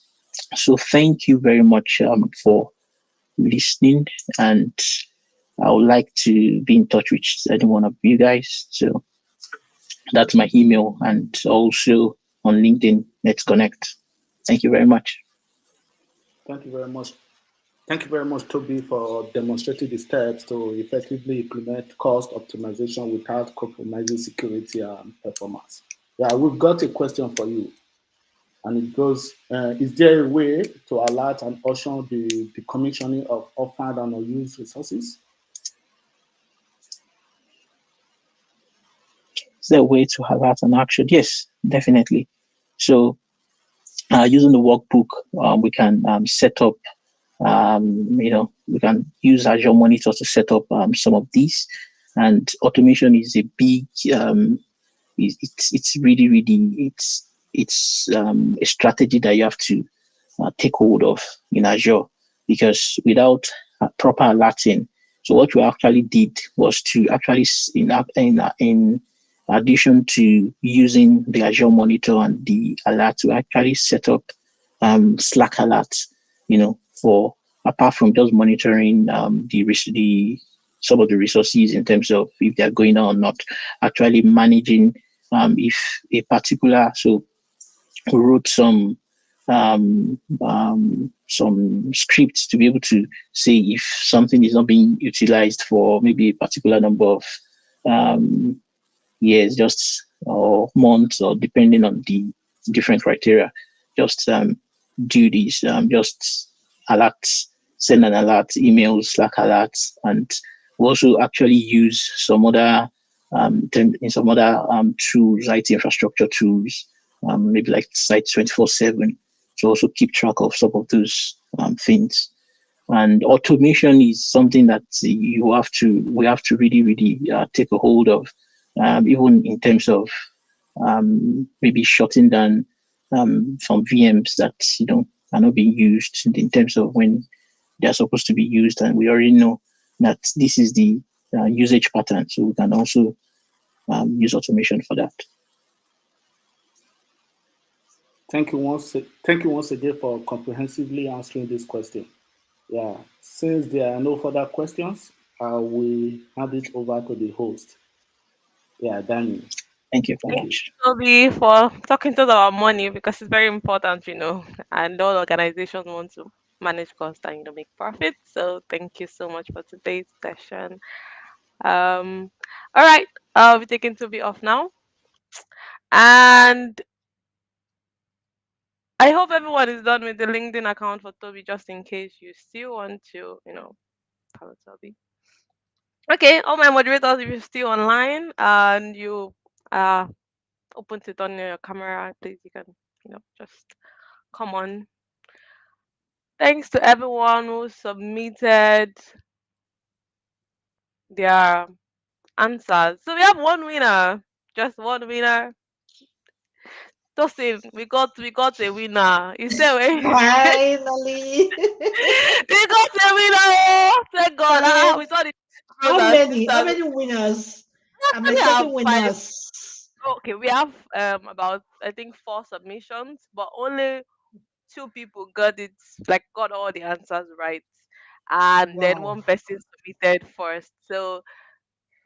So thank you very much for listening, and I would like to be in touch with any one of you guys. So that's my email, and also on LinkedIn. Let's connect. Thank you very much. Thank you very much. Thank you very much, Toby, for demonstrating the steps to effectively implement cost optimization without compromising security and performance. Yeah, we've got a question for you. And it goes, is there a way to alert and auction the decommissioning of orphaned and unused resources? Is there a way to alert an action? Yes, definitely. So using the workbook, we can set up, we can use Azure Monitor to set up some of these. And automation is a big, it's really, really, it's a strategy that you have to take hold of in Azure, because without proper alerting, so what we actually did was to actually in addition to using the Azure Monitor and the alert, to actually set up Slack alerts, for apart from just monitoring the some of the resources in terms of if they're going on or not, actually managing if a particular, so we wrote some scripts to be able to say if something is not being utilized for maybe a particular number of um, years, just or months, or depending on the different criteria, just do this, just alerts, send an alert, emails, Slack alerts, and we also actually use some other in some other tools, IT infrastructure tools, maybe like Site 24/7, to also keep track of some of those things. And automation is something that we have to really, really take a hold of, even in terms of maybe shutting down some VMs that are not being used, in terms of when they are supposed to be used, and we already know that this is the usage pattern, so we can also use automation for that. Thank you once again for comprehensively answering this question. Yeah, since there are no further questions, I will hand it over to the host. Yeah, Danny. Thank you very Thank Thank you. you, much. Toby, for talking to us about money because it's very important, and all organizations want to manage costs and make profit. So thank you so much for today's session. Um, all right, I'll be taking Toby off now, and I hope everyone is done with the LinkedIn account for Toby, just in case you still want to, follow Toby. Okay, all my moderators, if you're still online and you uh open to turn on your camera, please you can, just come on. Thanks to everyone who submitted their answers. So we have one winner. Just one winner. Tosin, we got a winner. You say we Finally. we got a winner. Oh, thank God. Finally. We saw the brothers How and many? How sisters. many winners? We I'm actually have expecting 5. winners. Okay, we have about I think 4 submissions, but only 2 people got all the answers right, and then Wow. one person submitted first. So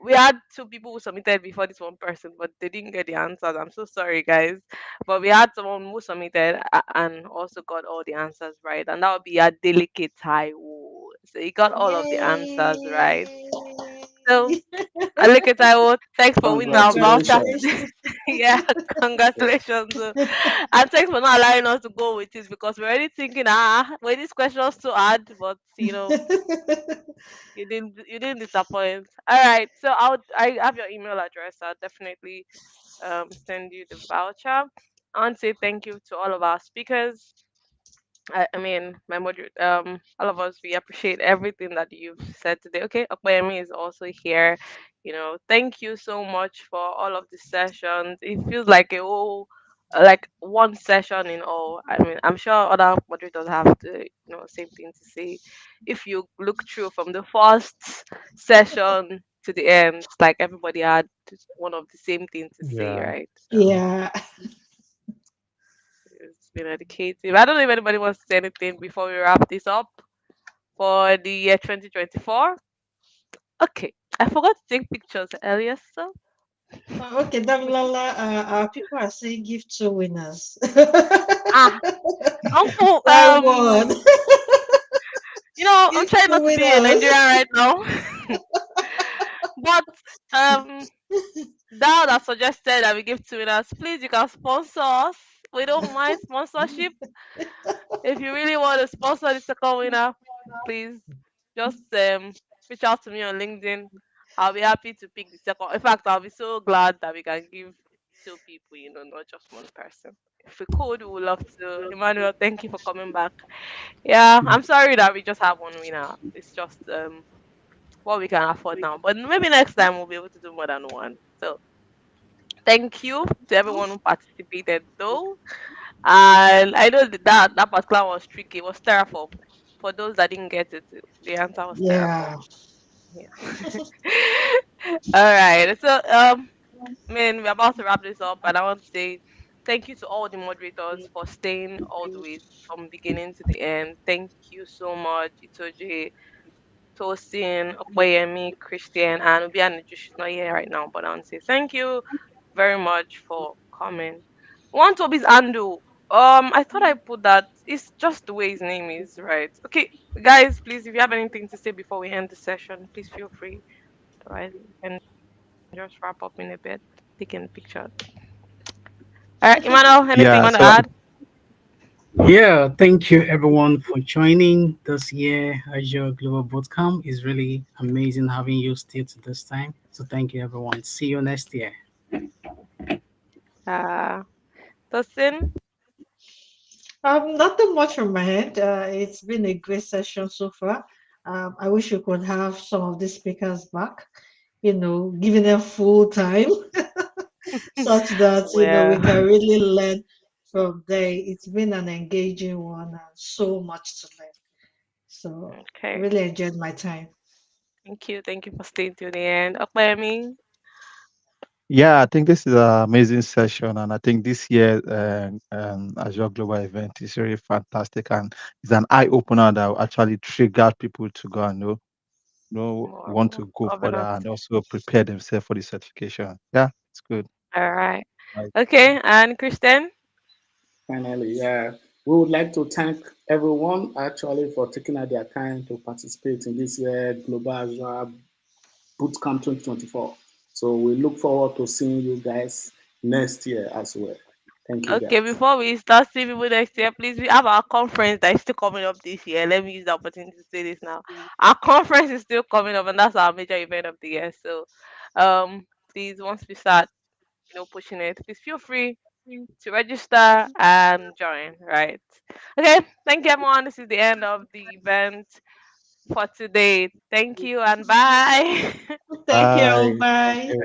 we had 2 people who submitted before this one person, but they didn't get the answers. I'm so sorry, guys. But we had someone who submitted and also got all the answers right, and that would be a delicate tie. So he got all of the answers right. Yay. So Aleketaiwo, thanks for winning our voucher Congratulations. today. Congratulations. Yeah, congratulations. And thanks for not allowing us to go with it because we're already thinking, were these questions to add? But you didn't disappoint. All right, so I have your email address. I'll definitely send you the voucher. I want to say thank you to all of our speakers. I mean, all of us, we appreciate everything that you've said today. Okay, Okpayemi is also here. Thank you so much for all of the sessions. It feels like like one session in all. I mean, I'm sure other moderators have the same thing to say. If you look through from the first session to the end, it's like everybody had one of the same thing to say, Yeah. right? So Yeah. it's been educative. I don't know if anybody wants to say anything before we wrap this up for the year 2024. Okay, I forgot to take pictures earlier, so Okay, Damilala, our people are saying give 2 winners. ah, uncle, Why one? I'm Give trying two not to be a winners. Nigerian right now, but Dal that suggested that we give to winners, please you can sponsor us. We don't mind sponsorship. If you really want to sponsor the second winner, please just reach out to me on LinkedIn. I'll be happy to pick the second. In fact, I'll be so glad that we can give 2 people, not just one person. if we could, we would love to. Emmanuel, thank you for coming back. Yeah, I'm sorry that we just have one winner. It's just what we can afford now. But maybe next time we'll be able to do more than one. So thank you to everyone who participated though. And I know that particular one was tricky. It was Terraform. For those that didn't get it, the answer was Terraform. Yeah. Yeah. All right. So we're about to wrap this up, and I want to say thank you to all the moderators for staying all the way from beginning to the end. Thank you so much, Itoje, Tosin, Okoyemi, Christian, and Obianuju. She's not here right now, but I want to say thank you very much for coming. One Toby's Andu. I thought I put that. It's just the way his name is, right? Okay, guys, please, if you have anything to say before we end the session, please feel free. Otherwise, we can just wrap up in a bit, taking pictures. All right, Emmanuel, anything you Yeah, want to so add? Yeah, thank you everyone for joining this year. Azure Global Bootcamp is really amazing having you still to this time. So thank you everyone. See you next year. Uh, Tosin, Nothing much from my end. It's been a great session so far. I wish we could have some of the speakers back, giving them full time such that, we well, can really learn from there. It's been an engaging one and so much to learn. So I okay. really enjoyed my time. Thank you for staying till the end. Okoyemi, yeah, I think this is an amazing session, and I think this year Azure Global event is really fantastic, and it's an eye opener that will actually trigger people to go and want more to go further governance. and also prepare themselves for the certification. Yeah, it's good. All right. Right. Okay, and Christian. Finally, yeah. We would like to thank everyone actually for taking out their time to participate in this year Global Azure Bootcamp 2024. So we look forward to seeing you guys next year as well. Thank you, Okay, guys. before we start seeing people next year, please, we have our conference that is still coming up this year. Let me use the opportunity to say this now. Our conference is still coming up, and that's our major event of the year. So, please, once we start, pushing it, please feel free to register and join. Right? Okay. Thank you, everyone. This is the end of the event for today. Thank you and bye. Thank you. Bye. Thank Bye. you.